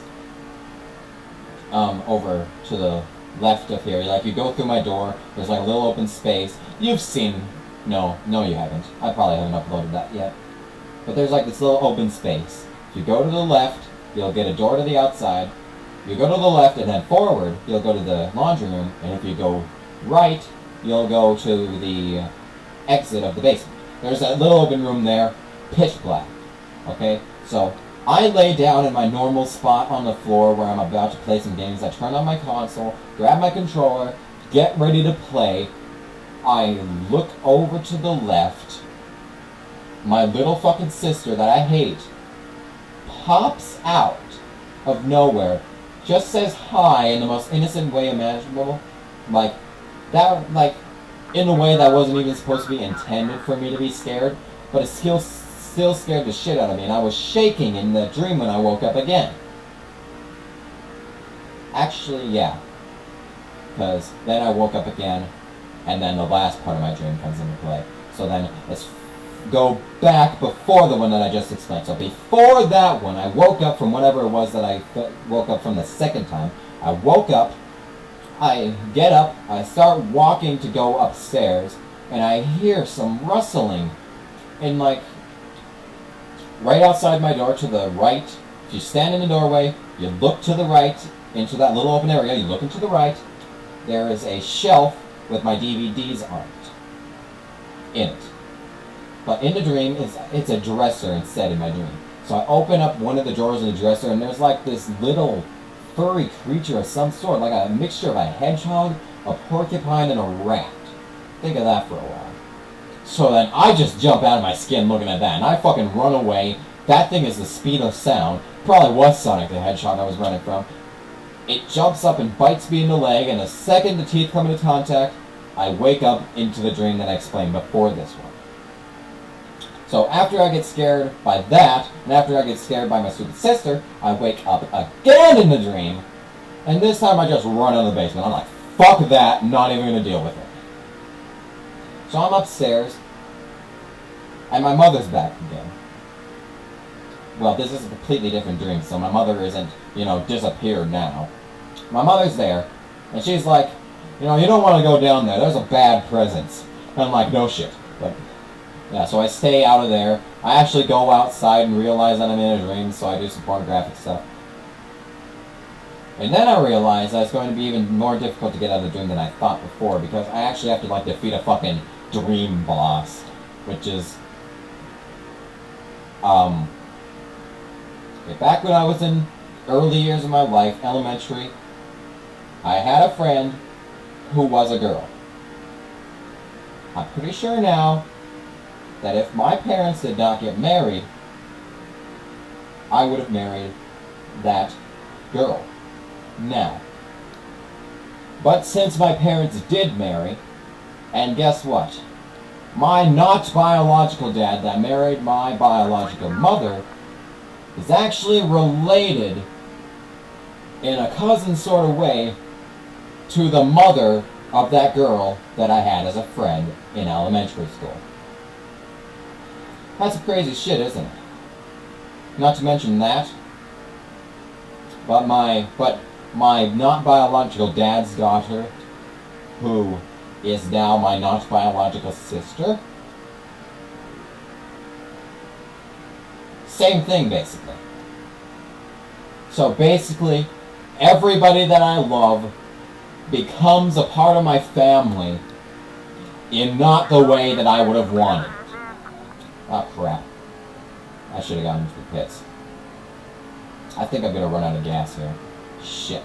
over to the left of here, like you go through my door, there's like a little open space. You've seen, no you haven't. I probably haven't uploaded that yet. But there's like this little open space. If you go to the left, you'll get a door to the outside. You go to the left and then forward, you'll go to the laundry room. And if you go right, you'll go to the exit of the basement. There's that little open room there, pitch black. Okay, so I lay down in my normal spot on the floor where I'm about to play some games. I turn on my console, grab my controller, get ready to play. I look over to the left. My little fucking sister that I hate pops out of nowhere, just says hi in the most innocent way imaginable. Like, that, like, in a way that wasn't even supposed to be intended for me to be scared, but it still scared the shit out of me, and I was shaking in the dream when I woke up again. Actually, yeah. Because then I woke up again, and then the last part of my dream comes into play. So then, let's go back before the one that I just explained. So before that one, I woke up from whatever it was that I woke up from the second time. I woke up, I get up, I start walking to go upstairs, and I hear some rustling in like right outside my door to the right. If you stand in the doorway, you look to the right into that little open area, you look into the right, there is a shelf with my DVDs on it, in it. But in the dream, it's a dresser instead in my dream. So I open up one of the drawers in the dresser, and there's like this little furry creature of some sort, like a mixture of a hedgehog, a porcupine, and a rat. Think of that for a while. So then I just jump out of my skin looking at that, and I fucking run away. That thing is the speed of sound. Probably was Sonic the Hedgehog I was running from. It jumps up and bites me in the leg, and the second the teeth come into contact, I wake up into the dream that I explained before this one. So after I get scared by that, and after I get scared by my stupid sister, I wake up again in the dream, and this time I just run out of the basement. I'm like, fuck that, not even gonna deal with it. So I'm upstairs, and my mother's back again. Well, this is a completely different dream, so my mother isn't, disappeared now. My mother's there, and she's like, you don't want to go down there, there's a bad presence. And I'm like, no shit. But yeah, so I stay out of there. I actually go outside and realize that I'm in a dream, so I do some pornographic stuff. And then I realized that it's going to be even more difficult to get out of the dream than I thought before, because I actually have to, defeat a fucking dream boss, which is, back when I was in early years of my life, elementary, I had a friend who was a girl. I'm pretty sure now that if my parents did not get married, I would have married that girl. Now. But since my parents did marry, and guess what? My not biological dad that married my biological mother is actually related in a cousin sort of way to the mother of that girl that I had as a friend in elementary school. That's some crazy shit, isn't it? Not to mention that, but my not biological dad's daughter, who is now my not biological sister, same thing basically. So basically, everybody that I love becomes a part of my family in not the way that I would have wanted. Oh crap. I should have gotten into the pits. I think I'm going to run out of gas here. Shit.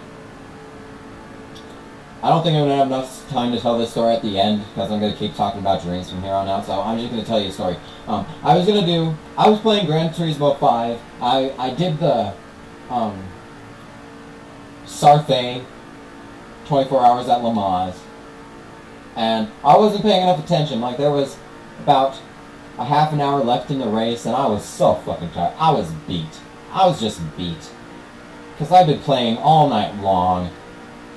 I don't think I'm going to have enough time to tell this story at the end, because I'm going to keep talking about dreams from here on out, so I'm just going to tell you a story. I was playing Gran Turismo 5. I did the Sarthe 24 hours at Le Mans, and I wasn't paying enough attention. Like, there was about a half an hour left in the race, and I was so fucking tired. I was beat. I was just beat. Because I'd been playing all night long,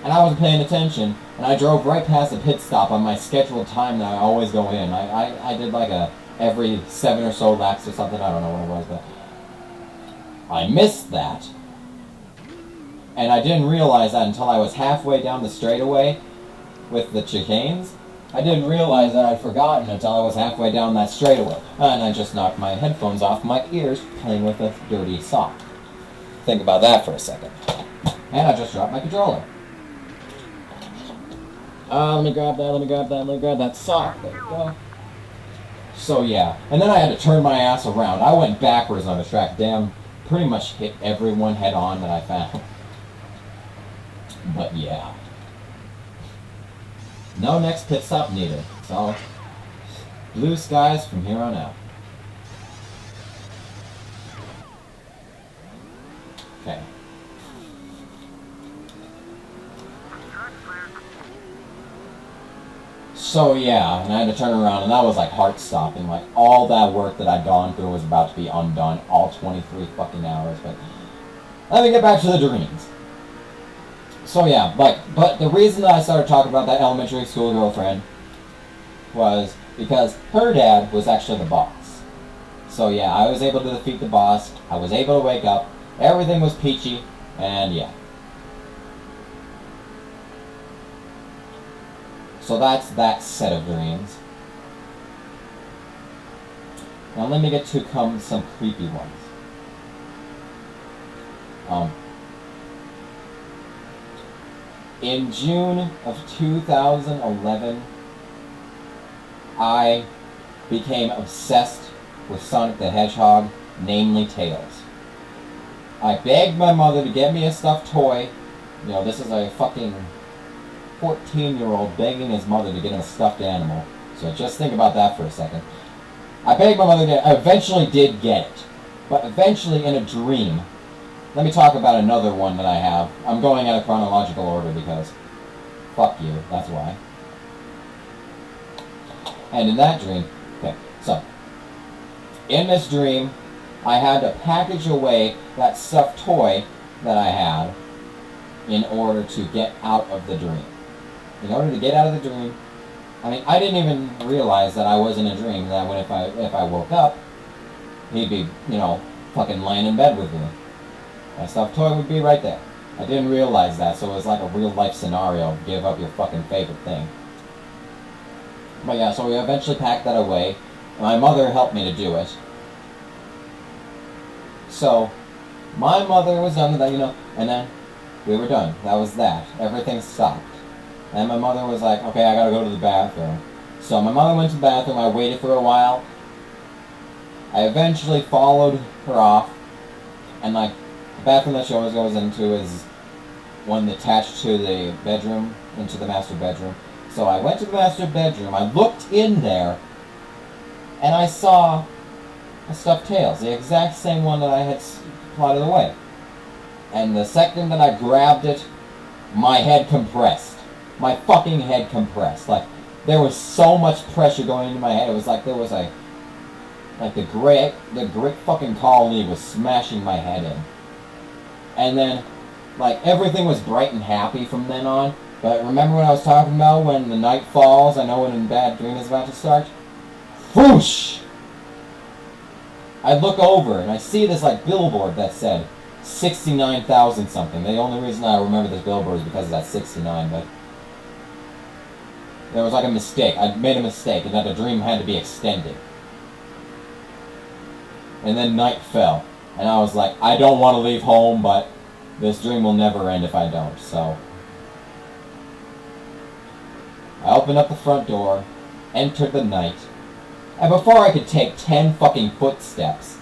and I wasn't paying attention, and I drove right past a pit stop on my scheduled time that I always go in. I did like every 7 or so laps or something, I don't know what it was, but I missed that. And I didn't realize that until I was halfway down the straightaway with the chicanes. I didn't realize that I'd forgotten until I was halfway down that straightaway. And I just knocked my headphones off my ears playing with a dirty sock. Think about that for a second. And I just dropped my controller. Let me grab that sock. There we go. So yeah, and then I had to turn my ass around. I went backwards on the track. Damn, pretty much hit everyone head on that I found. But yeah. No next pit stop needed. So, blue skies from here on out. Okay. So yeah, and I had to turn around, and that was like heart-stopping. Like, all that work that I'd gone through was about to be undone, all 23 fucking hours. But let me get back to the dreams. So yeah, but the reason that I started talking about that elementary school girlfriend was because her dad was actually the boss. So yeah, I was able to defeat the boss, I was able to wake up, everything was peachy, and yeah. So that's that set of dreams. Now let me get to some creepy ones. In June of 2011, I became obsessed with Sonic the Hedgehog, namely Tails. I begged my mother to get me a stuffed toy. You know, this is a fucking 14-year-old begging his mother to get him a stuffed animal. So just think about that for a second. I begged my mother I eventually did get it. But eventually in a dream. Let me talk about another one that I have. I'm going out of chronological order because fuck you, that's why. And in that dream, okay, so in this dream, I had to package away that stuffed toy that I had in order to get out of the dream. In order to get out of the dream, I mean, I didn't even realize that I was in a dream, that when if I woke up, he'd be, you know, fucking laying in bed with me. My stuffed toy would be right there. I didn't realize that, so it was like a real-life scenario. Give up your fucking favorite thing. But yeah, so we eventually packed that away. My mother helped me to do it. So, my mother was done with that, you know, and then we were done. That was that. Everything stopped. And my mother was like, okay, I gotta go to the bathroom. So my mother went to the bathroom. I waited for a while. I eventually followed her off, and like, the bathroom that she always goes into is one attached to the bedroom, into the master bedroom. So I went to the master bedroom, I looked in there, and I saw a stuffed Tails, the exact same one that I had plotted away. And the second that I grabbed it, my head compressed. My fucking head compressed. Like, there was so much pressure going into my head, it was like there was a Like the great fucking colony was smashing my head in. And then, like, everything was bright and happy from then on. But remember what I was talking about when the night falls, I know when a bad dream is about to start? Whoosh! I look over and I see this, like, billboard that said 69,000 something. The only reason I remember this billboard is because of that 69, but there was like a mistake. I made a mistake, and that the dream had to be extended. And then night fell, and I was like, I don't want to leave home, but this dream will never end if I don't, so I opened up the front door, entered the night, and before I could take 10 fucking footsteps,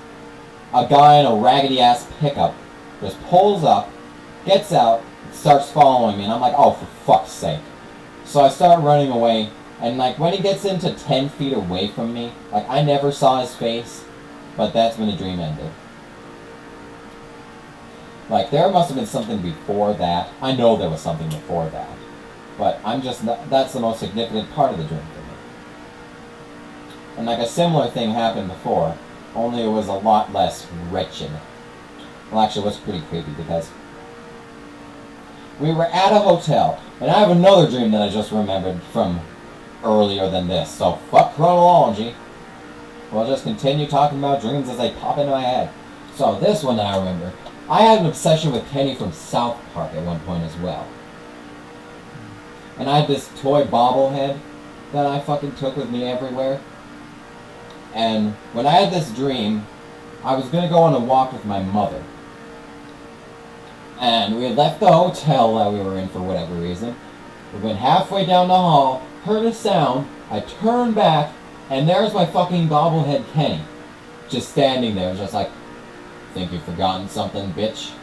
a guy in a raggedy-ass pickup just pulls up, gets out, and starts following me, and I'm like, oh, for fuck's sake. So I start running away, and like, when he gets into 10 feet away from me, like, I never saw his face, but that's when the dream ended. Like, there must have been something before that. I know there was something before that. But I'm just not, that's the most significant part of the dream for me. And like a similar thing happened before, only it was a lot less wretched. Well, actually it was pretty creepy because we were at a hotel, and I have another dream that I just remembered from earlier than this, so fuck chronology. We'll just continue talking about dreams as they pop into my head. So this one that I remember, I had an obsession with Kenny from South Park at one point as well. And I had this toy bobblehead that I fucking took with me everywhere. And when I had this dream, I was gonna go on a walk with my mother. And we had left the hotel that we were in for whatever reason. We went halfway down the hall, heard a sound, I turned back, and there's my fucking bobblehead Kenny. Just standing there, just like, think you've forgotten something, bitch?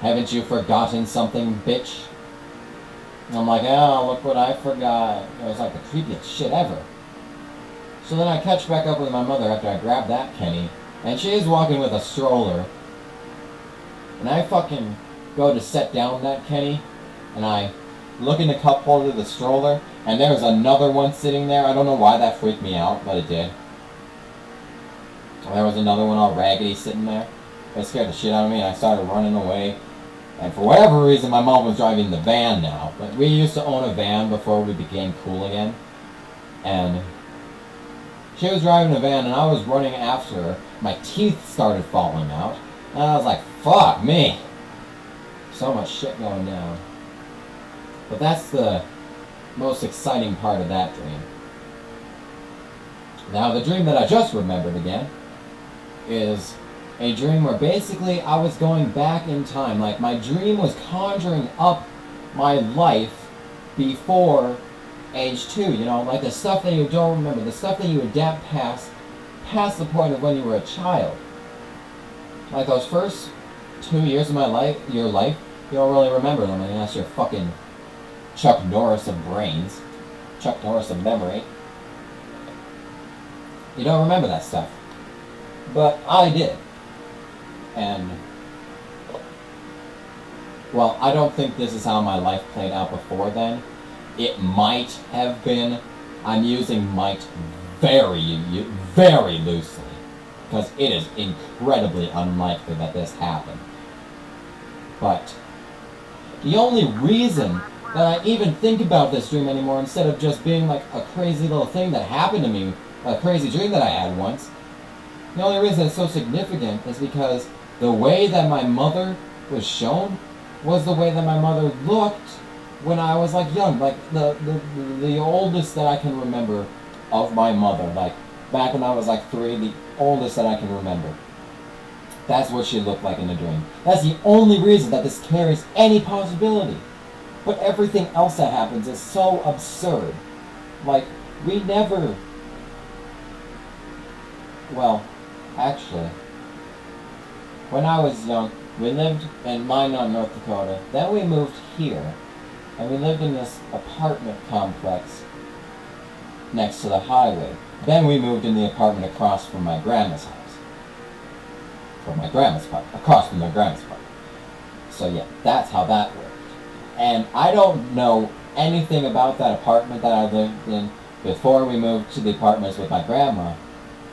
Haven't you forgotten something, bitch? And I'm like, oh, look what I forgot. It was like the creepiest shit ever. So then I catch back up with my mother after I grab that Kenny, and she is walking with a stroller. And I fucking go to set down that Kenny, and I look in the cup holder of the stroller, and there's another one sitting there. I don't know why that freaked me out, but it did. And there was another one all raggedy sitting there. It scared the shit out of me, and I started running away. And for whatever reason, my mom was driving the van now. But we used to own a van before we became cool again. And she was driving the van, and I was running after her. My teeth started falling out. And I was like, fuck me. So much shit going down. But that's the most exciting part of that dream. Now, the dream that I just remembered again is a dream where basically I was going back in time. Like, my dream was conjuring up my life before age 2, you know, like the stuff that you don't remember, the stuff that you adapt past the point of when you were a child. Like those first 2 years of your life, you don't really remember them unless you're fucking Chuck Norris of brains, Chuck Norris of memory. You don't remember that stuff. But I did. And, well, I don't think this is how my life played out before then. It might have been. I'm using might very, very loosely, because it is incredibly unlikely that this happened. But the only reason that I even think about this dream anymore, instead of just being like a crazy little thing that happened to me, a crazy dream that I had once, the only reason it's so significant is because the way that my mother was shown was the way that my mother looked when I was like young, like the oldest that I can remember of my mother, like back when I was like 3, the oldest that I can remember. That's what she looked like in the dream. That's the only reason that this carries any possibility. But everything else that happens is so absurd. Like, we never... Well, actually, when I was young, we lived in Minot, North Dakota. Then we moved here, and we lived in this apartment complex next to the highway. Then we moved in the apartment across from my grandma's house. From my grandma's apartment. Across from my grandma's apartment. So yeah, that's how that worked. And I don't know anything about that apartment that I lived in before we moved to the apartments with my grandma.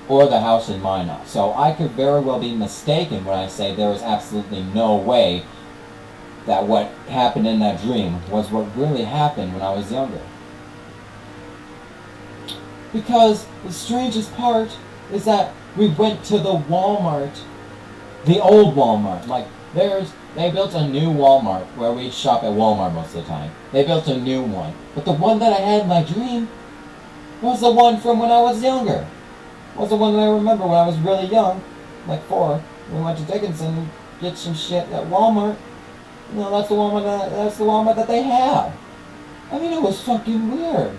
or the house in Minot. So I could very well be mistaken when I say there was absolutely no way that what happened in that dream was what really happened when I was younger. Because the strangest part is that we went to the Walmart, the old Walmart. Like, they built a new Walmart where we shop at Walmart most of the time. They built a new one. But the one that I had in my dream was the one from when I was younger. Was the one that I remember when I was really young, like 4. We went to Dickinson and get some shit at Walmart. You know, that's the Walmart that they have. I mean, it was fucking weird.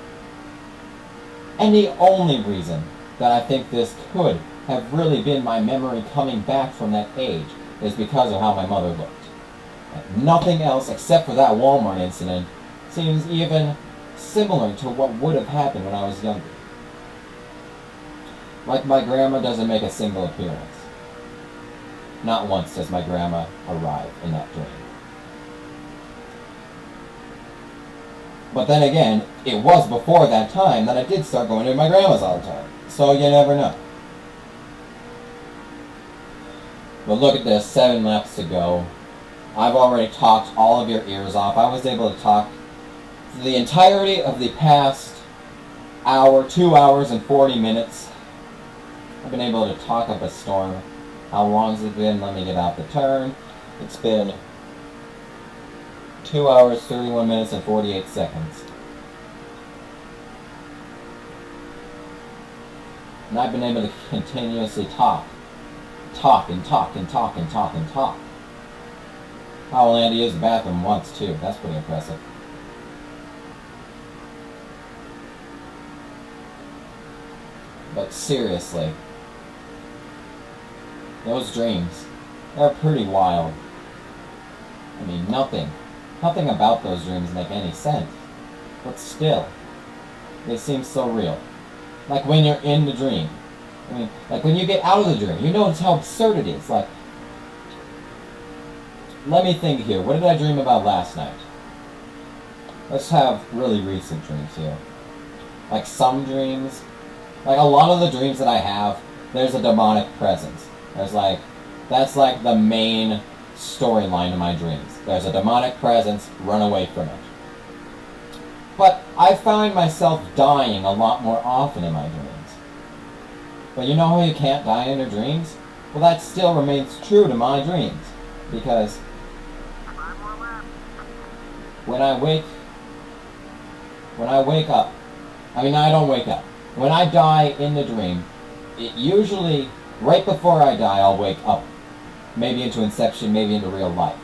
And the only reason that I think this could have really been my memory coming back from that age is because of how my mother looked. Like, nothing else except for that Walmart incident seems even similar to what would have happened when I was younger. Like, my grandma doesn't make a single appearance. Not once does my grandma arrive in that dream. But then again, it was before that time that I did start going to my grandma's all the time. So you never know. But look at this, 7 laps to go. I've already talked all of your ears off. I was able to talk for the entirety of the past hour, 2 hours and 40 minutes. I've been able to talk up a storm. How long has it been? Let me get out the turn. It's been 2 hours, 31 minutes, and 48 seconds. And I've been able to continuously talk. And talk. I only had to use the bathroom once, too. That's pretty impressive. But seriously, those dreams, they're pretty wild. I mean, nothing about those dreams make any sense. But still, they seem so real. Like when you're in the dream. I mean, like when you get out of the dream, you notice how absurd it is. Like, let me think here. What did I dream about last night? Let's have really recent dreams here. Like some dreams, like a lot of the dreams that I have, there's a demonic presence. That's like the main storyline of my dreams. There's a demonic presence, run away from it. But I find myself dying a lot more often in my dreams. But you know how you can't die in your dreams? Well, that still remains true to my dreams. Because when I wake up, I mean, I don't wake up. When I die in the dream, it usually, right before I die, I'll wake up. Maybe into Inception, maybe into real life.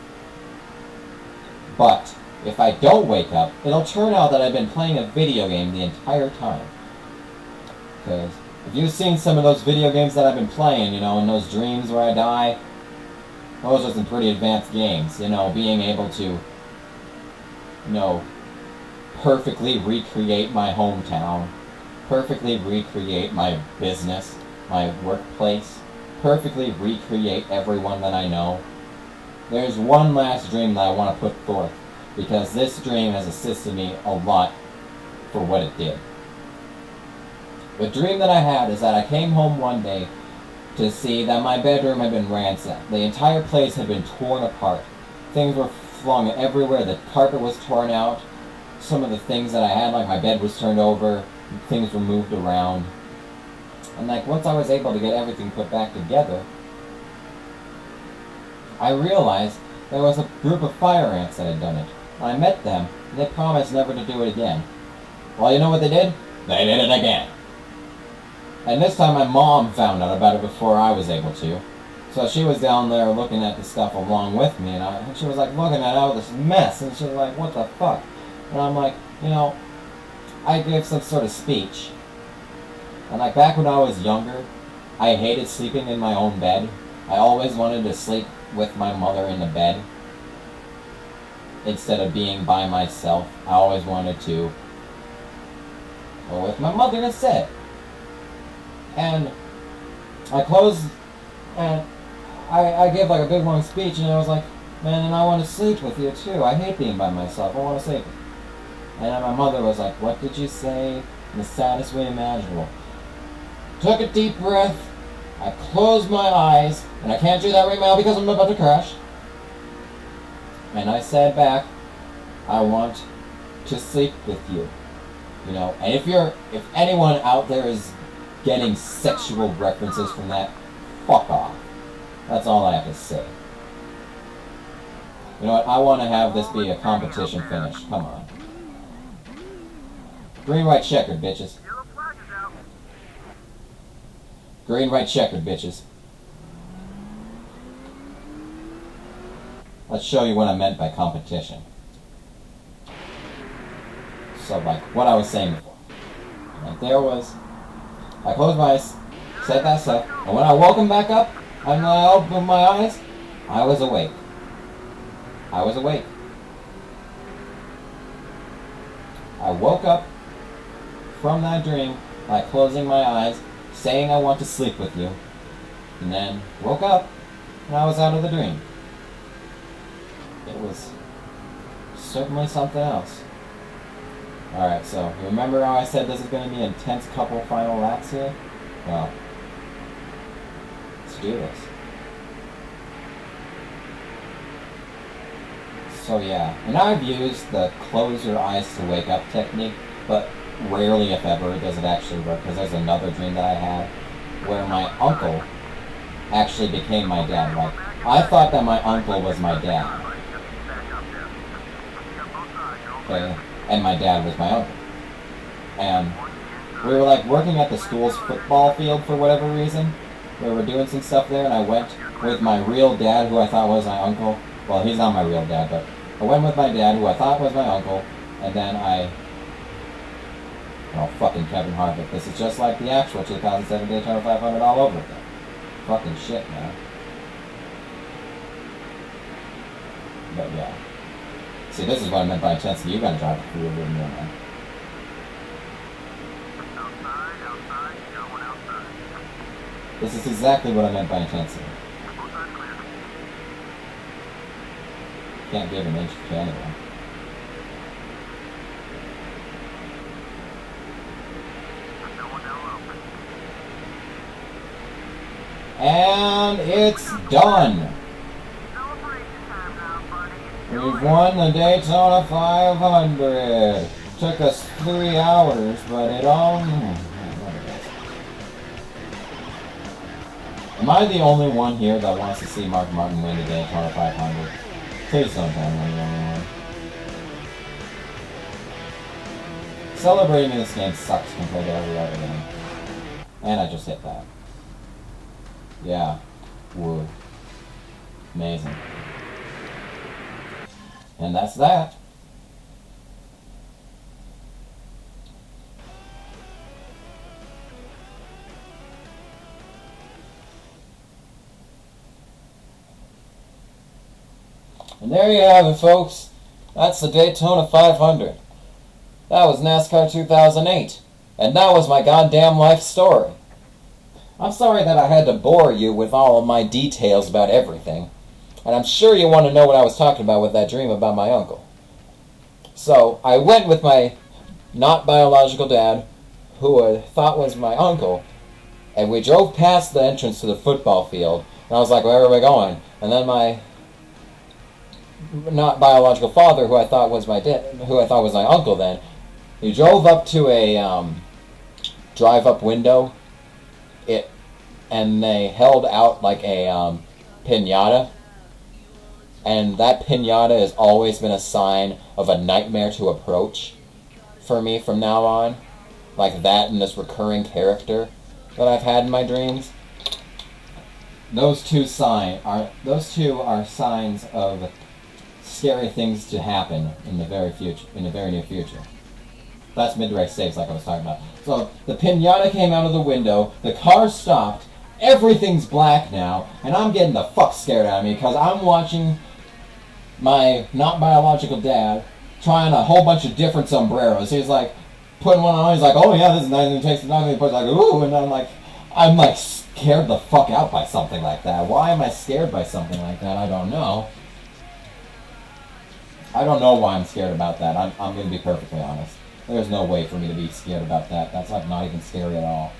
But if I don't wake up, it'll turn out that I've been playing a video game the entire time. Because if you've seen some of those video games that I've been playing, you know, in those dreams where I die, those are some pretty advanced games. You know, being able to, you know, perfectly recreate my hometown, perfectly recreate my business, my workplace, perfectly recreate everyone that I know. There's one last dream that I want to put forth, because this dream has assisted me a lot for what it did. The dream that I had is that I came home one day to see that my bedroom had been ransacked. The entire place had been torn apart. Things were flung everywhere. The carpet was torn out. Some of the things that I had, like my bed was turned over. Things were moved around. And like once I was able to get everything put back together, I realized there was a group of fire ants that had done it. I met them, and they promised never to do it again. Well, you know what they did? They did it again. And this time my mom found out about it before I was able to. So she was down there looking at the stuff along with me, and she was like looking at all this mess, and she was like, what the fuck? And I'm like, you know, I gave some sort of speech. And like back when I was younger, I hated sleeping in my own bed. I always wanted to sleep with my mother in the bed instead of being by myself. I always wanted to go with my mother instead. And I closed, and I gave like a big long speech, and I was like, man, and I want to sleep with you too. I hate being by myself. I want to sleep. And my mother was like, what did you say? In the saddest way imaginable. took a deep breath, I closed my eyes, and I can't do that right now because I'm about to crash. And I said back, I want to sleep with you. You know, and if anyone out there is getting sexual references from that, fuck off. That's all I have to say. You know what, I want to have this be a competition finish. Come on. Green, white, checkered, bitches. Yellow flag is out. Green, white, checkered, bitches. Let's show you what I meant by competition. So, like, what I was saying before. Like, there was... I closed my eyes, said that stuff, and when I woke him back up, and I opened my eyes, I was awake. I was awake. I woke up from that dream by closing my eyes, saying I want to sleep with you, and then woke up, and I was out of the dream. It was certainly something else. Alright, so you remember how I said this is going to be an intense couple final laps here? Well, let's do this. So yeah, and I've used the close your eyes to wake up technique, but rarely, if ever, does it actually work, because there's another dream that I had where my uncle actually became my dad. Like, I thought that my uncle was my dad. Okay, and my dad was my uncle. And we were like working at the school's football field for whatever reason. We were doing some stuff there, and I went with my real dad, who I thought was my uncle. Well, he's not my real dad, but I went with my dad, who I thought was my uncle, and then oh, fucking Kevin Harvick. This is just like the actual 2007 Daytona 500 all over again. Fucking shit, man. But yeah. See, this is what I meant by intensity. You gotta drive through with me, man. Outside, going outside. This is exactly what I meant by intensity. Can't give an inch to anyone. And it's done! We've won the Daytona 500. Took us 3 hours, but it all... Am I the only one here that wants to see Mark Martin win the Daytona 500? Please don't tell me I'm the only one. Celebrating in this game sucks compared to every other game. And I just hit that. Yeah. Wood. Amazing. And that's that. And there you have it, folks. That's the Daytona 500. That was NASCAR 2008. And that was my goddamn life story. I'm sorry that I had to bore you with all of my details about everything. And I'm sure you want to know what I was talking about with that dream about my uncle. So, I went with my not biological dad, who I thought was my uncle, and we drove past the entrance to the football field, and I was like, where are we going? And then my not biological father, who I thought was my my uncle then, he drove up to a drive-up window, and they held out like a piñata. And that piñata has always been a sign of a nightmare to approach for me from now on. Like that and this recurring character that I've had in my dreams. Those two are signs of scary things to happen in the very near future. That's mid-race saves like I was talking about. So the piñata came out of the window, the car stopped, everything's black now, and I'm getting the fuck scared out of me because I'm watching my not biological dad trying a whole bunch of different sombreros. He's like putting one on, he's like, oh yeah, this is nice, and he takes it off, and he puts like, ooh, and I'm like scared the fuck out by something like that. Why am I scared by something like that? I don't know. I don't know why I'm scared about that. I'm going to be perfectly honest. There's no way for me to be scared about that. That's like not even scary at all.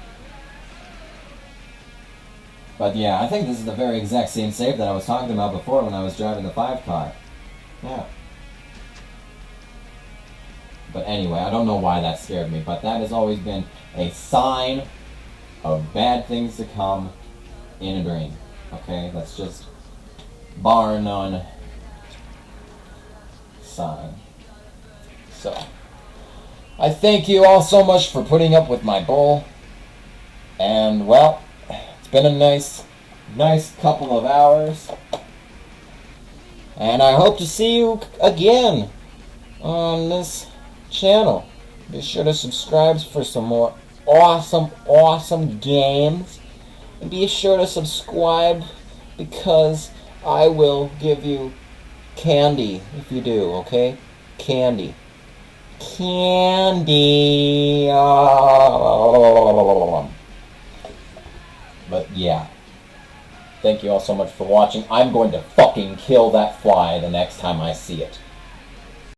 But yeah, I think this is the very exact same save that I was talking about before when I was driving the 5 car. Yeah. But anyway, I don't know why that scared me, but that has always been a sign of bad things to come in a dream. Okay, that's just bar none sign. So, I thank you all so much for putting up with my bull. And, well, it's been a nice couple of hours. And I hope to see you again on this channel. Be sure to subscribe for some more awesome games. And be sure to subscribe because I will give you candy if you do, okay? Candy. Candy. But yeah. Thank you all so much for watching. I'm going to fucking kill that fly the next time I see it.